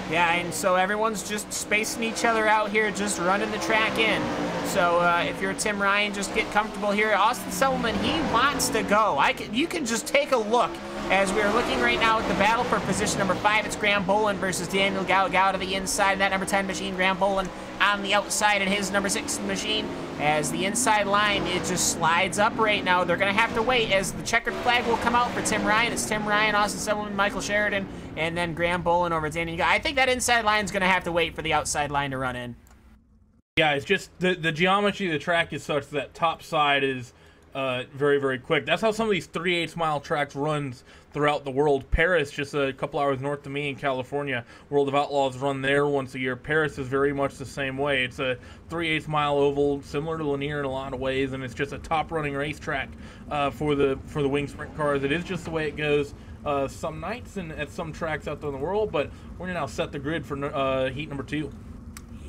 C: Yeah, and so everyone's just spacing each other out here, just running the track in. So if you're Tim Ryan, just get comfortable here. Austin Selman, he wants to go. You can just take a look as we're looking right now at the battle for position number 5. It's Graham Bolin versus Daniel Gao. Gao to the inside, that number 10 machine. Graham Bolin on the outside in his number 6 machine. As the inside line, it just slides up right now. They're going to have to wait as the checkered flag will come out for Tim Ryan. It's Tim Ryan, Austin Selman, Michael Sheridan, and then Graham Bolin over Daniel Gao. I think that inside line is going to have to wait for the outside line to run in.
B: Yeah, it's just the geometry of the track is such that top side is very, very quick. That's how some of these 3/8 mile tracks runs throughout the world. Paris, just a couple hours north of me in California, World of Outlaws run there once a year. Paris is very much the same way. It's a 3/8 mile oval, similar to Lanier in a lot of ways, and it's just a top running racetrack for the wing sprint cars. It is just the way it goes some nights and at some tracks out there in the world, but we're gonna now set the grid for heat number 2.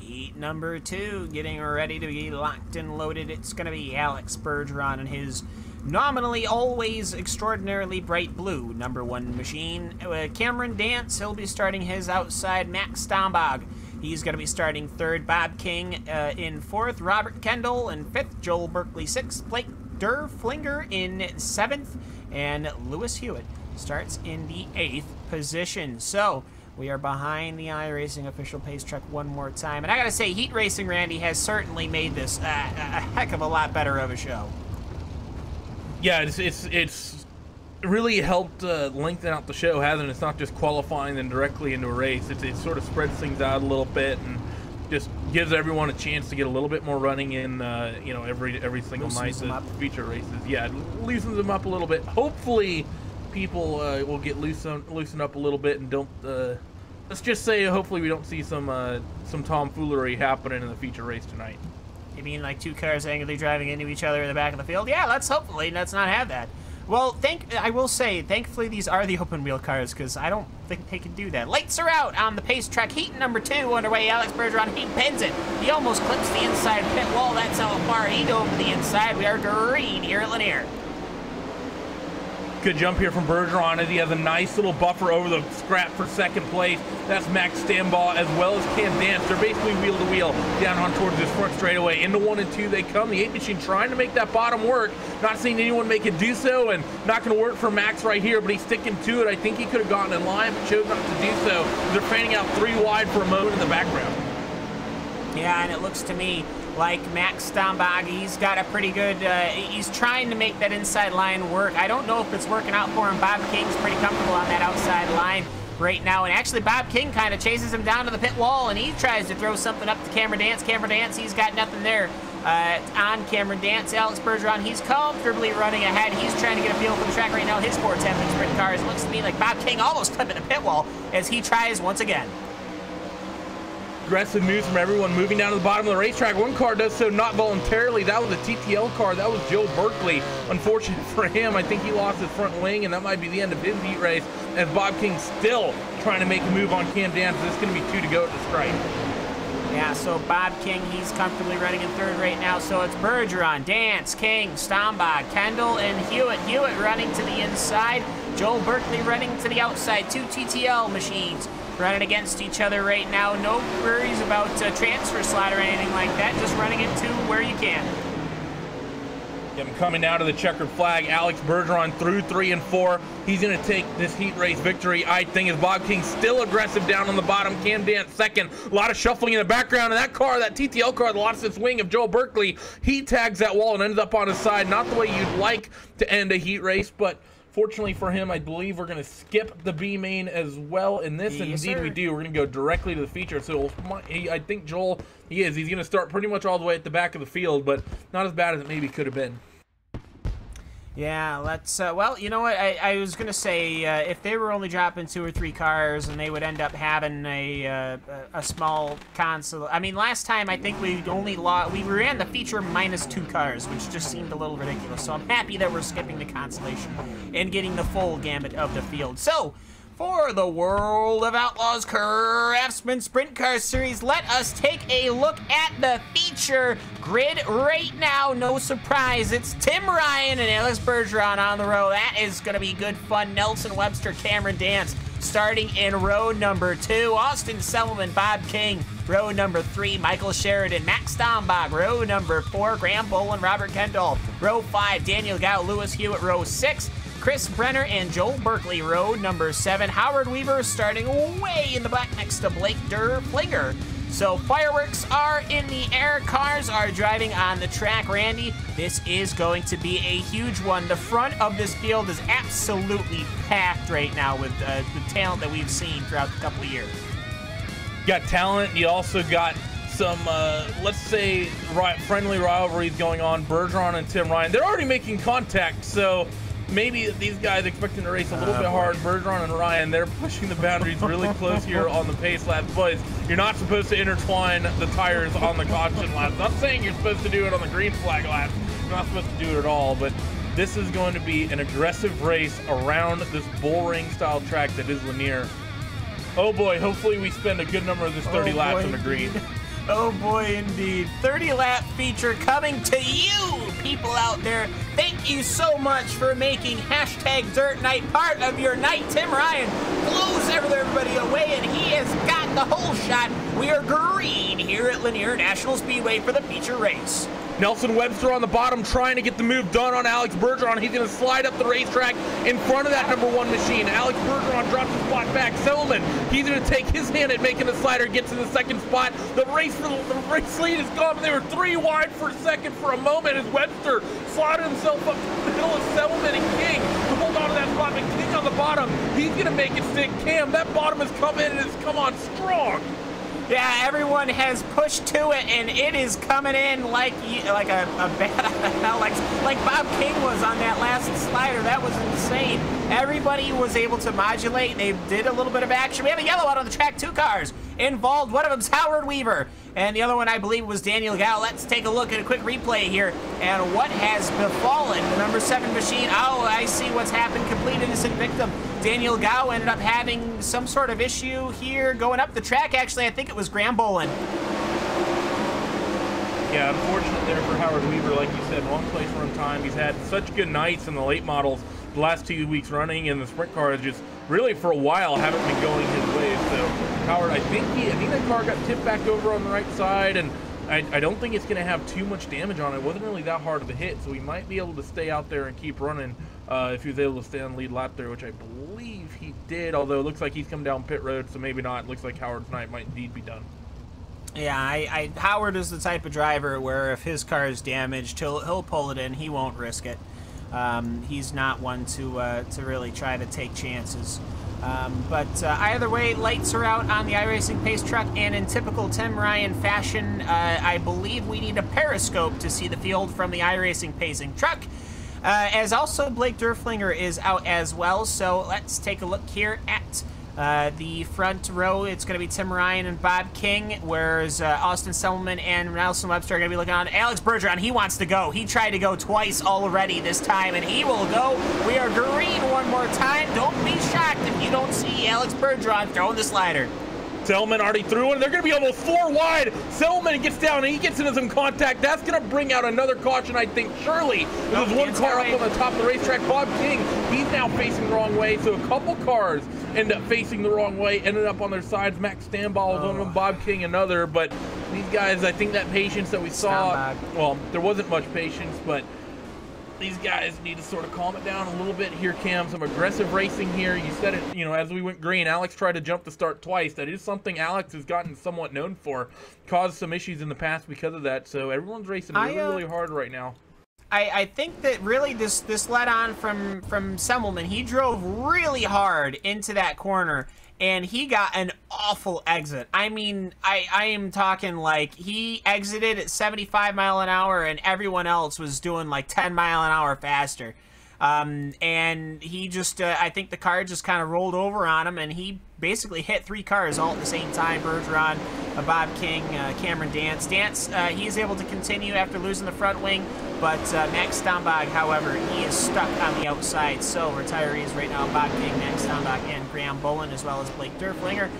C: Heat number 2, getting ready to be locked and loaded. It's going to be Alex Bergeron and his nominally always extraordinarily bright blue number 1 machine. Cameron Dance, he'll be starting his outside. Max Stombog, he's going to be starting 3rd. Bob King in 4th. Robert Kendall in 5th. Joel Berkeley 6th. Blake Flinger in 7th. And Lewis Hewitt starts in the 8th position. So we are behind the iRacing official pace truck one more time. And I gotta say, Heat Racing Randy has certainly made this a heck of a lot better of a show.
B: Yeah, it's really helped lengthen out the show, hasn't it? It's not just qualifying then directly into a race. It sort of spreads things out a little bit and just gives everyone a chance to get a little bit more running in, every single night. The feature races, yeah, it loosens them up a little bit. Hopefully, people will get loosened up a little bit and don't. Let's just say, hopefully, we don't see some tomfoolery happening in the feature race tonight.
C: You mean like 2 cars angrily driving into each other in the back of the field? Yeah, let's not have that. Well, I will say, thankfully these are the open wheel cars, because I don't think they can do that. Lights are out on the pace track. Heat number 2 underway. Alex Bergeron, he pins it. He almost clips the inside pit wall. That's how far he dove to the inside. We are green here at Lanier.
B: Good jump here from Bergeron as he has a nice little buffer over the scrap for 2nd place. That's Max Stambaugh as well as Cam Dance. They're basically wheel to wheel down on towards this front straightaway. Into 1 and 2 they come. The 8 machine trying to make that bottom work. Not seeing anyone make it do so, and not going to work for Max right here, but he's sticking to it. I think he could have gotten in line, but chose not to do so. They're fanning out 3 wide for a moment in the background.
C: Yeah, and it looks to me like Max Stombog, he's got a pretty good, he's trying to make that inside line work. I don't know if it's working out for him. Bob King's pretty comfortable on that outside line right now, and actually Bob King kind of chases him down to the pit wall, and he tries to throw something up to Cameron Dance. Cameron Dance, he's got nothing there. on Cameron Dance. Alex Bergeron, he's comfortably running ahead. He's trying to get a feel for the track right now. His 410 sprint cars. Looks to me like Bob King almost clipping the pit wall as he tries once again.
B: Aggressive moves from everyone moving down to the bottom of the racetrack. One car does so not voluntarily. That was a TTL car. That was Joe Berkeley. Unfortunate for him, I think he lost his front wing, and that might be the end of his heat race, as Bob King still trying to make a move on Cam Dance. This is going to be 2 to go at the stripe.
C: Yeah, so Bob King, he's comfortably running in third right now. So it's Bergeron, Dance, King, Stombach, Kendall, and Hewitt. Hewitt running to the inside. Joel Berkeley running to the outside. 2 TTL machines running against each other right now. No worries about transfer slot or anything like that. Just running it to where you can.
B: Coming out of the checkered flag, Alex Bergeron through 3 and 4. He's going to take this heat race victory, I think, as Bob King still aggressive down on the bottom. Cam Dance second. A lot of shuffling in the background. And that car, that TTL car, that lost its wing of Joel Berkeley, he tags that wall and ends up on his side. Not the way you'd like to end a heat race, but fortunately for him, I believe we're going to skip the B main as well in this. And indeed we do. We're going to go directly to the feature. So I think Joel, he's going to start pretty much all the way at the back of the field, but not as bad as it maybe could have been.
C: Yeah, let's, well, you know what, I was going to say, if they were only dropping 2 or 3 cars and they would end up having a small console. I mean, last time I think we ran the feature minus 2 cars, which just seemed a little ridiculous. So I'm happy that we're skipping the consolation and getting the full gamut of the field. So, for the World of Outlaws Craftsman Sprint Car Series, let us take a look at the feature grid right now. No surprise, it's Tim Ryan and Alex Bergeron on the row. That is going to be good fun. Nelson Webster, Cameron Dance starting in row number 2. Austin Selman, Bob King, row number 3. Michael Sheridan, Max Stombach, row number 4. Graham Boland, Robert Kendall, row 5. Daniel Gow, Lewis Hewitt, row 6. Chris Brenner and Joel Berkeley, row number 7. Howard Weaver starting way in the back next to Blake Flinger. So fireworks are in the air. Cars are driving on the track. Randy, this is going to be a huge one. The front of this field is absolutely packed right now with the talent that we've seen throughout the couple of years.
B: You got talent. You also got some, let's say, friendly rivalries going on. Bergeron and Tim Ryan. They're already making contact, so maybe these guys expecting to race a little bit hard. Bergeron and Ryan, they're pushing the boundaries really close here on the pace laps. Boys, you're not supposed to intertwine the tires on the caution laps. Not saying you're supposed to do it on the green flag laps. You're not supposed to do it at all, but this is going to be an aggressive race around this bullring style track that is Lanier. Oh boy, hopefully we spend a good number of this 30 laps on the green.
C: Oh boy, indeed. 30-lap feature coming to you, people out there. Thank you so much for making hashtag Dirt Night part of your night. Tim Ryan blows everybody away, and he has got the whole shot. We are green here at Lanier National Speedway for the feature race.
B: Nelson Webster on the bottom trying to get the move done on Alex Bergeron. He's going to slide up the racetrack in front of that number 1 machine. Alex Bergeron drops his spot back. Selman, he's going to take his hand at making the slider, gets in the second spot. The race lead is gone. They were 3 wide for a second for a moment as Webster slotted himself up to the middle of Selman and King to hold on to that spot. But King on the bottom, he's going to make it stick. Cam, that bottom has come in and has come on strong.
C: Yeah, everyone has pushed to it, and it is coming in like a bat out of hell, like Bob King was on that last slider. That was insane. Everybody was able to modulate. They did a little bit of action. We have a yellow out on the track. 2 cars involved. One of them's Howard Weaver, and the other one, I believe, was Daniel Gow. Let's take a look at a quick replay here and what has befallen the number 7 machine. Oh, I see what's happened. Complete innocent victim. Daniel Gow ended up having some sort of issue here going up the track. Actually, I think it was Graham Boland.
B: Yeah, unfortunate there for Howard Weaver. Like you said, wrong place, wrong time. He's had such good nights in the late models the last 2 weeks running, and the sprint cars just really for a while haven't been going his way. So Howard, I think that car got tipped back over on the right side, and I don't think it's going to have too much damage on it. It wasn't really that hard of a hit, so he might be able to stay out there and keep running if he was able to stay on the lead lap there, which I believe he did, although it looks like he's come down pit road, so maybe not. It looks like Howard's night might indeed be done.
C: Yeah, Howard is the type of driver where if his car is damaged, he'll pull it in. He won't risk it. He's not one to really try to take chances. But either way, lights are out on the iRacing Pace truck, and in typical Tim Ryan fashion, I believe we need a periscope to see the field from the iRacing Pacing truck. As also Blake Derflinger is out as well, so let's take a look here at the front row. It's going to be Tim Ryan and Bob King, whereas Austin Selman and Nelson Webster are going to be looking on. Alex Bergeron, he wants to go. He tried to go twice already this time, and he will go. We are green one more time. Don't be shocked if you don't see Alex Bergeron throwing the slider.
B: Selman already threw one. They're going to be almost 4 wide. Selman gets down and he gets into some contact. That's going to bring out another caution, I think, surely. There's one car up on the top of the racetrack. Bob King, he's now facing the wrong way. So a couple cars end up facing the wrong way, ended up on their sides. Max Stanball is one of them, Bob King another. But these guys, I think that patience that we saw, well, there wasn't much patience, but these guys need to sort of calm it down a little bit here, Cam. Some aggressive racing here. You said it, you know, as we went green, Alex tried to jump the start twice. That is something Alex has gotten somewhat known for. Caused some issues in the past because of that. So everyone's racing really hard right now.
C: I think that really this led on from Semmelman. He drove really hard into that corner, and he got an awful exit. I mean, I am talking like he exited at 75 mile an hour and everyone else was doing like 10 mile an hour faster. And he just, I think the car just kind of rolled over on him, and he basically hit 3 cars all at the same time. Bergeron, Bob King, Cameron Dance. Dance, he's able to continue after losing the front wing, but Max Stambach, however, he is stuck on the outside. So retirees right now, Bob King, Max Stambach, and Graham Bolin, as well as Blake Derflinger.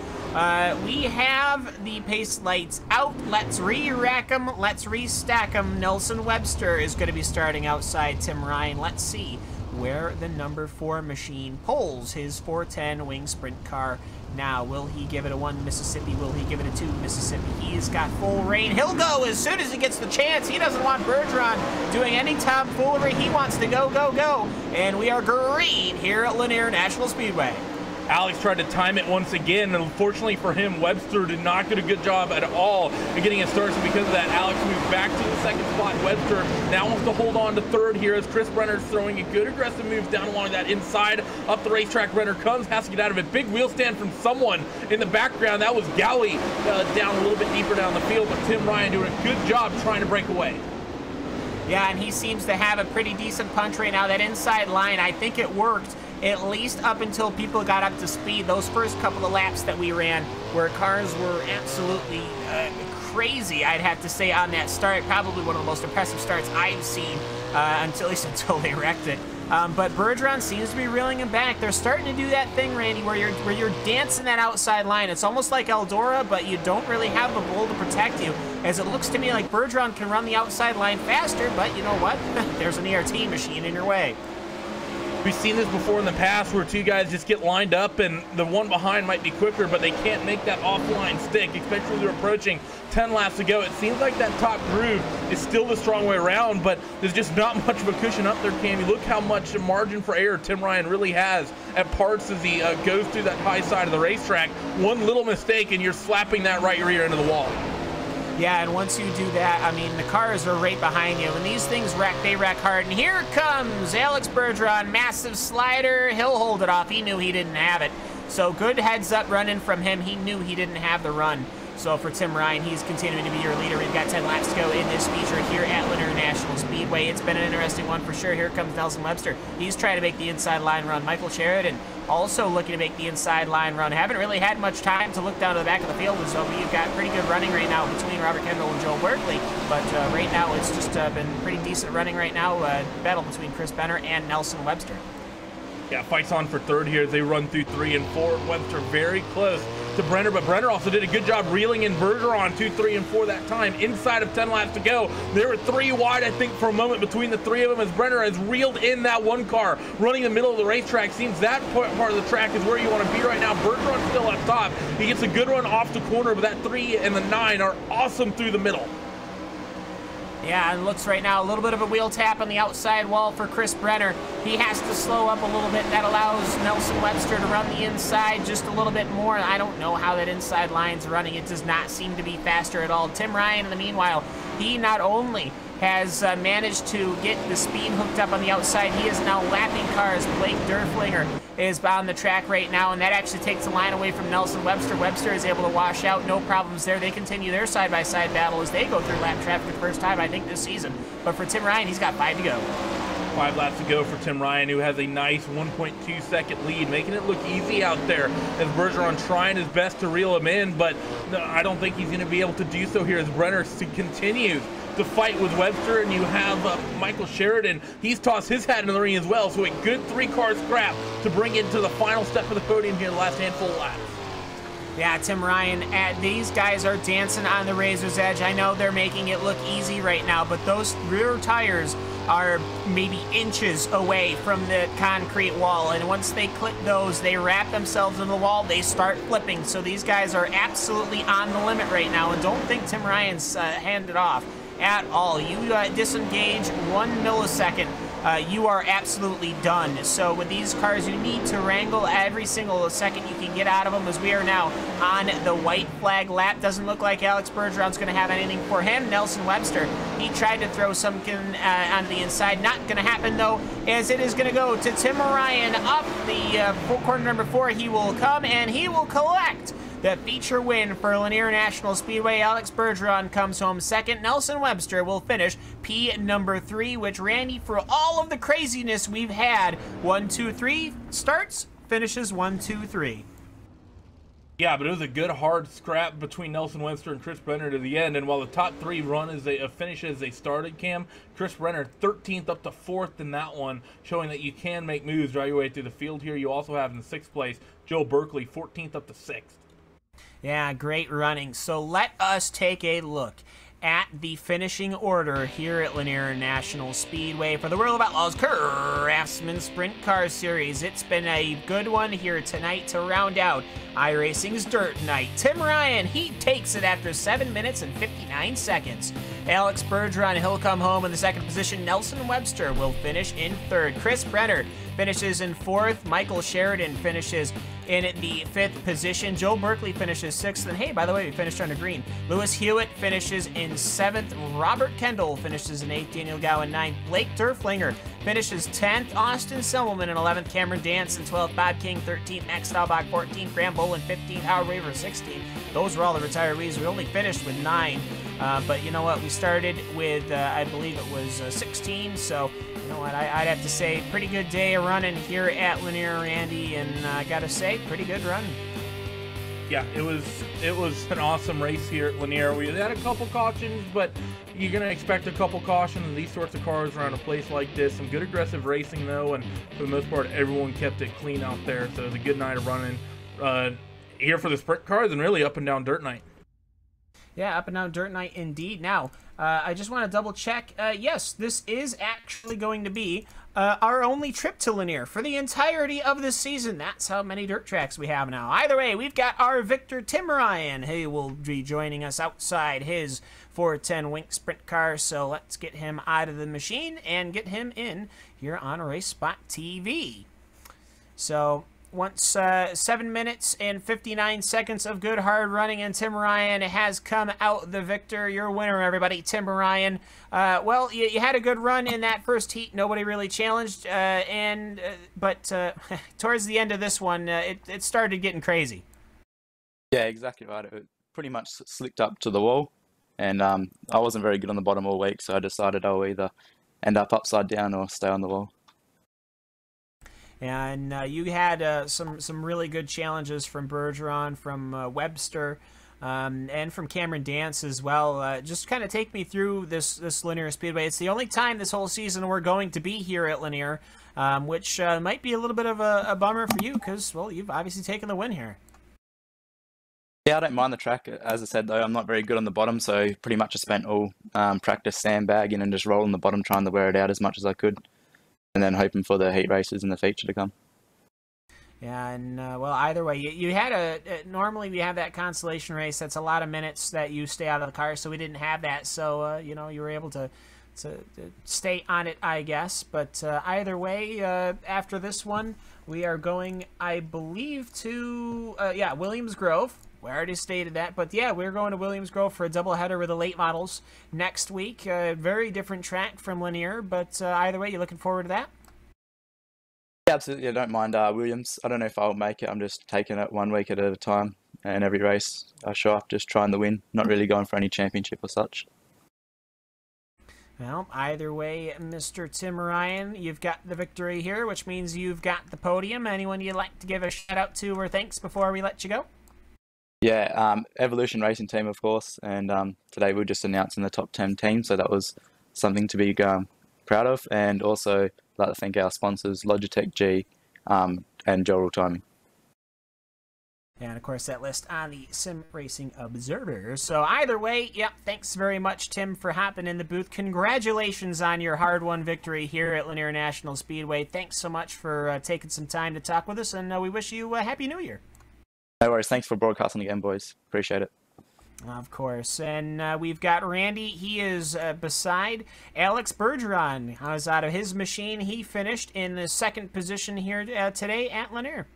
C: We have the pace lights out. Let's re-rack them. Let's restack them. Nelson Webster is going to be starting outside Tim Ryan. Let's see where the number 4 machine pulls his 410 wing sprint car now. Will he give it a 1 Mississippi? Will he give it a 2 Mississippi? He's got full reign. He'll go as soon as he gets the chance. He doesn't want Bergeron doing any tomfoolery. He wants to go, go, go. And we are green here at Lanier National Speedway.
B: Alex tried to time it once again, and unfortunately for him, Webster did not get a good job at all in getting it started. So because of that, Alex moved back to the second spot. Webster now wants to hold on to third here as Chris Brenner's throwing a good aggressive move down along that inside. Up the racetrack, Brenner comes, has to get out of it. Big wheel stand from someone in the background. That was Gowley down a little bit deeper down the field, but Tim Ryan doing a good job trying to break away.
C: Yeah, and he seems to have a pretty decent punch right now. That inside line, I think it worked, at least up until people got up to speed. Those first couple of laps that we ran, where cars were absolutely crazy, I'd have to say, on that start. Probably one of the most impressive starts I've seen, until they wrecked it. But Bergeron seems to be reeling him back. They're starting to do that thing, Randy, where you're dancing that outside line. It's almost like Eldora, but you don't really have the bull to protect you, as it looks to me like Bergeron can run the outside line faster, but you know what? There's an ERT machine in your way.
B: We've seen this before in the past where 2 guys just get lined up and the one behind might be quicker, but they can't make that offline stick, especially when they're approaching 10 laps to go. It seems like that top groove is still the strong way around, but there's just not much of a cushion up there, Cammy. Look how much margin for error Tim Ryan really has at parts as he goes through that high side of the racetrack. One little mistake and you're slapping that right rear into the wall.
C: Yeah, and once you do that, I mean, the cars are right behind you. When these things wreck, they wreck hard. And here comes Alex Bergeron, massive slider. He'll hold it off. He knew he didn't have it. So good heads up running from him. He knew he didn't have the run. So for Tim Ryan, he's continuing to be your leader. We've got 10 laps to go in this feature here at Lanier National Speedway. It's been an interesting one for sure. Here comes Nelson Webster. He's trying to make the inside line run. Michael Sheridan also looking to make the inside line run. Haven't really had much time to look down to the back of the field, so we've got pretty good running right now between Robert Kendall and Joe Berkeley. But right now, it's just been pretty decent running right now. Battle between Chris Benner and Nelson Webster.
B: Yeah, fights on for third here as they run through 3 and 4. Webster very close to Brenner, but Brenner also did a good job reeling in Bergeron 2, 3, and 4 that time. Inside of 10 laps to go, they were 3 wide, I think, for a moment between the 3 of them as Brenner has reeled in that one car running the middle of the racetrack. Seems that part of the track is where you want to be right now. Bergeron's still up top. He gets a good run off the corner, but that 3 and the 9 are awesome through the middle.
C: Yeah, and looks right now a little bit of a wheel tap on the outside wall for Chris Brenner. He has to slow up a little bit. That allows Nelson Webster to run the inside just a little bit more. I don't know how that inside line's running. It does not seem to be faster at all. Tim Ryan, in the meanwhile, he not only has managed to get the speed hooked up on the outside. He is now lapping cars. Blake Derflinger is on the track right now, and that actually takes the line away from Nelson Webster. Webster is able to wash out, no problems there. They continue their side-by-side battle as they go through lap traffic for the first time, I think, this season. But for Tim Ryan, he's got 5 to go.
B: 5 laps to go for Tim Ryan, who has a nice 1.2 second lead, making it look easy out there as Bergeron trying his best to reel him in, but I don't think he's going to be able to do so here as Brenner continues to fight with Webster, and you have Michael Sheridan. He's tossed his hat in the ring as well, so a good 3-car scrap to bring it to the final step of the podium here in the last handful of laps.
C: Yeah, Tim Ryan, these guys are dancing on the razor's edge. I know they're making it look easy right now, but those rear tires are maybe inches away from the concrete wall, and once they clip those, they wrap themselves in the wall, they start flipping. So these guys are absolutely on the limit right now, and don't think Tim Ryan's handed off at all. You disengage 1 millisecond, you are absolutely done. So with these cars, you need to wrangle every single second you can get out of them, as we are now on the white flag lap. Doesn't look like Alex Bergeron's going to have anything for him. Nelson Webster, he tried to throw something on the inside. Not going to happen, though, as it is going to go to Tim Ryan up the corner number 4. He will come and he will collect the feature win for Lanier National Speedway. Alex Bergeron comes home second. Nelson Webster will finish P number 3, which, Randy, for all of the craziness we've had, 1, 2, 3 starts, finishes 1, 2, 3.
B: Yeah, but it was a good hard scrap between Nelson Webster and Chris Brenner to the end, and while the top 3 run as they finish as they started, Cam, Chris Brenner 13th up to 4th in that one, showing that you can make moves, drive your way through the field here. You also have in 6th place Joe Berkeley, 14th up to 6th.
C: Yeah, great running. So let us take a look at the finishing order here at Lanier National Speedway for the World of Outlaws Craftsman Sprint Car Series. It's been a good one here tonight to round out iRacing's Dirt Night. Tim Ryan, he takes it after 7 minutes and 59 seconds. Alex Bergeron, he'll come home in the 2nd position. Nelson Webster will finish in 3rd. Chris Brenner finishes in 4th. Michael Sheridan finishes in the 5th position. Joe Berkeley finishes 6th. And hey, by the way, we finished under green. Lewis Hewitt finishes in 7th. Robert Kendall finishes in 8th. Daniel Gowan 9th. Blake Derflinger finishes 10th. Austin Simmelman in 11th. Cameron Dance in 12th. Bob King 13th. Max Staubach 14th. Graham Bolin 15th. Howard Raver 16th. Those were all the retirees. We only finished with 9. But you know what? We started with, I believe it was 16. So, you know what? I'd have to say, pretty good day of running here at Lanier, Randy. And I got to say, pretty good running.
B: Yeah, it was an awesome race here at Lanier. We had a couple cautions, but you're going to expect a couple cautions in these sorts of cars around a place like this. Some good aggressive racing, though, and for the most part, everyone kept it clean out there. So it was a good night of running here for the sprint cars and really up and down dirt night.
C: Yeah, up and down dirt night indeed. Now, I just want to double check. Yes, this is actually going to be our only trip to Lanier for the entirety of this season. That's how many dirt tracks we have now. Either way, we've got our Victor Tim Ryan, who will be joining us outside his 410 Wink Sprint car. So let's get him out of the machine and get him in here on Race Spot TV. So once 7 minutes and 59 seconds of good hard running, and Tim Ryan has come out the victor. Your winner, everybody, Tim Ryan. Well, you had a good run in that first heat. Nobody really challenged, but towards the end of this one, it started getting crazy.
M: Yeah, exactly right. It pretty much slicked up to the wall, and I wasn't very good on the bottom all week, so I decided I'll either end up upside down or stay on the wall.
C: And you had some really good challenges from Bergeron, from Webster, and from Cameron Dance as well. Just kind of take me through this Lanier Speedway. It's the only time this whole season we're going to be here at Lanier, which might be a little bit of a bummer for you because, well, you've obviously taken the win here.
M: Yeah, I don't mind the track. As I said, though, I'm not very good on the bottom, so pretty much I spent all practice sandbagging and just rolling the bottom, trying to wear it out as much as I could, and then hoping for the heat races and the feature to come.
C: Yeah, and well, either way, you had normally we have that consolation race. That's a lot of minutes that you stay out of the car, so we didn't have that. So you know, you were able to stay on it, I guess. But either way, after this one, we are going, I believe, to yeah, Williams Grove We already stated that, but yeah, we're going to Williams Grove for a doubleheader with the late models next week. Very different track from Lanier, but either way, you looking forward to that?
M: Yeah, absolutely. I don't mind Williams. I don't know if I'll make it. I'm just taking it 1 week at a time, and every race I show up just trying to win, not really going for any championship or such.
C: Well, either way, Mr. Tim Ryan, you've got the victory here, which means you've got the podium. Anyone you'd like to give a shout out to or thanks before we let you go?
M: Yeah, Evolution Racing Team, of course, and today we're just announcing the top 10 team, so that was something to be proud of, and also I'd like to thank our sponsors, Logitech G and Joel Timing.
C: And, of course, that list on the Sim Racing Observer. So either way, yep, thanks very much, Tim, for hopping in the booth. Congratulations on your hard-won victory here at Lanier National Speedway. Thanks so much for taking some time to talk with us, and we wish you a Happy New Year.
M: No worries. Thanks for broadcasting again, boys. Appreciate it.
C: Of course. And we've got Randy. He is beside Alex Bergeron. How's out of his machine? He finished in the second position here today at Lanier.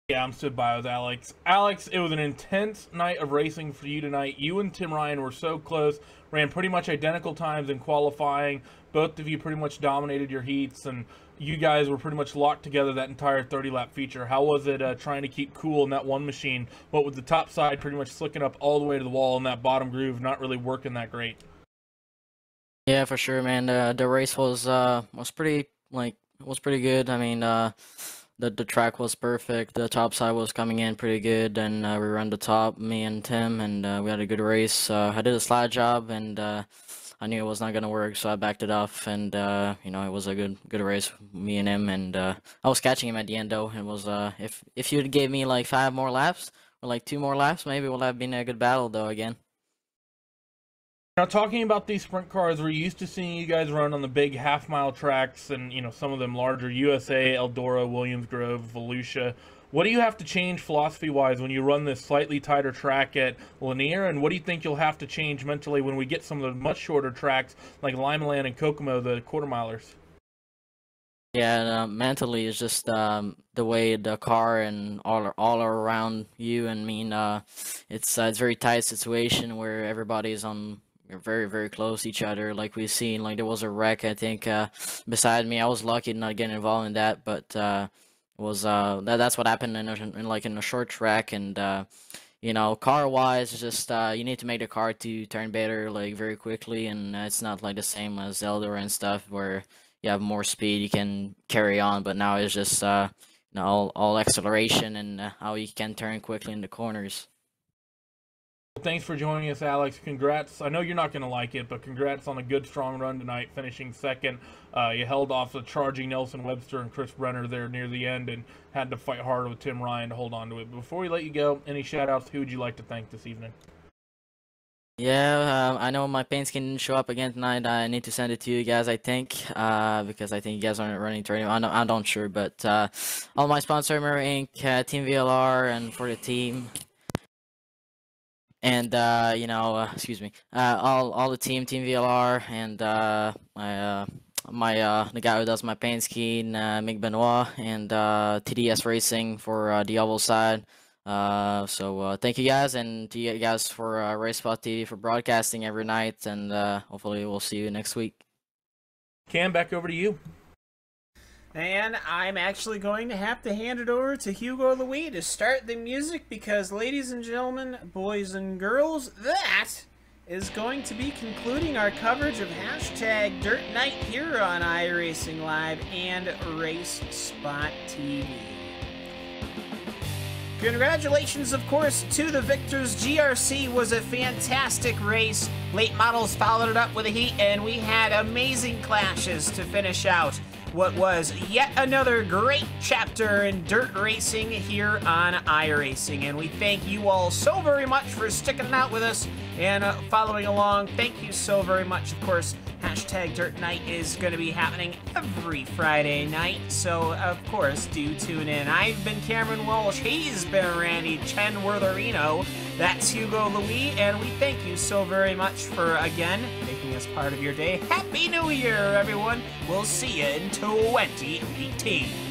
B: Yeah, I'm stood by with Alex. Alex, it was an intense night of racing for you tonight. You and Tim Ryan were so close, ran pretty much identical times in qualifying. Both of you pretty much dominated your heats, and you guys were pretty much locked together that entire 30-lap feature. How was it trying to keep cool in that one machine, but with the top side pretty much slicking up all the way to the wall and that bottom groove not really working that great?
N: Yeah, for sure, man. The race was pretty good. I mean, the track was perfect. The top side was coming in pretty good, and we ran the top, me and Tim, and we had a good race. I did a slide job, and I knew it was not gonna work, so I backed it off, and you know, it was a good race, me and him, and I was catching him at the end though. It was if you'd gave me like 5 more laps or like 2 more laps, maybe it would have been a good battle though again.
B: Now, talking about these sprint cars, we're used to seeing you guys run on the big half-mile tracks and, you know, some of them larger, USA, Eldora, Williams Grove, Volusia. What do you have to change philosophy-wise when you run this slightly tighter track at Lanier, and what do you think you'll have to change mentally when we get some of the much shorter tracks like Limaland and Kokomo, the quarter-milers?
N: Yeah, mentally it's just the way the car and all around you. I mean, it's a very tight situation where everybody's on very, very close to each other. Like we've seen, like there was a wreck, I think, beside me. I was lucky to not get involved in that, but that's what happened in a short track. And you know, car wise, it's just you need to make the car to turn better like very quickly, and it's not like the same as Eldora and stuff where you have more speed, you can carry on. But now it's just you know, all acceleration and how you can turn quickly in the corners.
B: Thanks for joining us, Alex. Congrats. I know you're not going to like it, but congrats on a good, strong run tonight, finishing second. You held off the charging Nelson Webster and Chris Brenner there near the end and had to fight hard with Tim Ryan to hold on to it. Before we let you go, any shout-outs? Who would you like to thank this evening?
N: Yeah, I know my paint skin didn't show up again tonight. I need to send it to you guys, I think, because I think you guys aren't running tournament. I'm not sure, but all my sponsor, Mirror Inc., Team VLR, and for the team. And you know, excuse me, all the team VLR, and the guy who does my paint scheme, Mick Benoit, and TDS Racing for the oval side. So thank you guys, and to you guys for RaceSpot TV for broadcasting every night, and hopefully we'll see you next week.
B: Cam, back over to you.
C: And I'm actually going to have to hand it over to Hugo Louis to start the music because, ladies and gentlemen, boys and girls, that is going to be concluding our coverage of Hashtag Dirt Night here on iRacing Live and RaceSpot TV. Congratulations, of course, to the victors. GRC was a fantastic race. Late models followed it up with a heat, and we had amazing clashes to finish out what was yet another great chapter in dirt racing here on iRacing. And we thank you all so very much for sticking out with us and following along. Thank you so very much. Of course, Hashtag Dirt Night is going to be happening every Friday night, so of course, do tune in. I've been Cameron Walsh. He's been Randy Chenwortherino. That's Hugo Louis, and we thank you so very much for, again, making us part of your day. Happy New Year, everyone. We'll see you in 2018.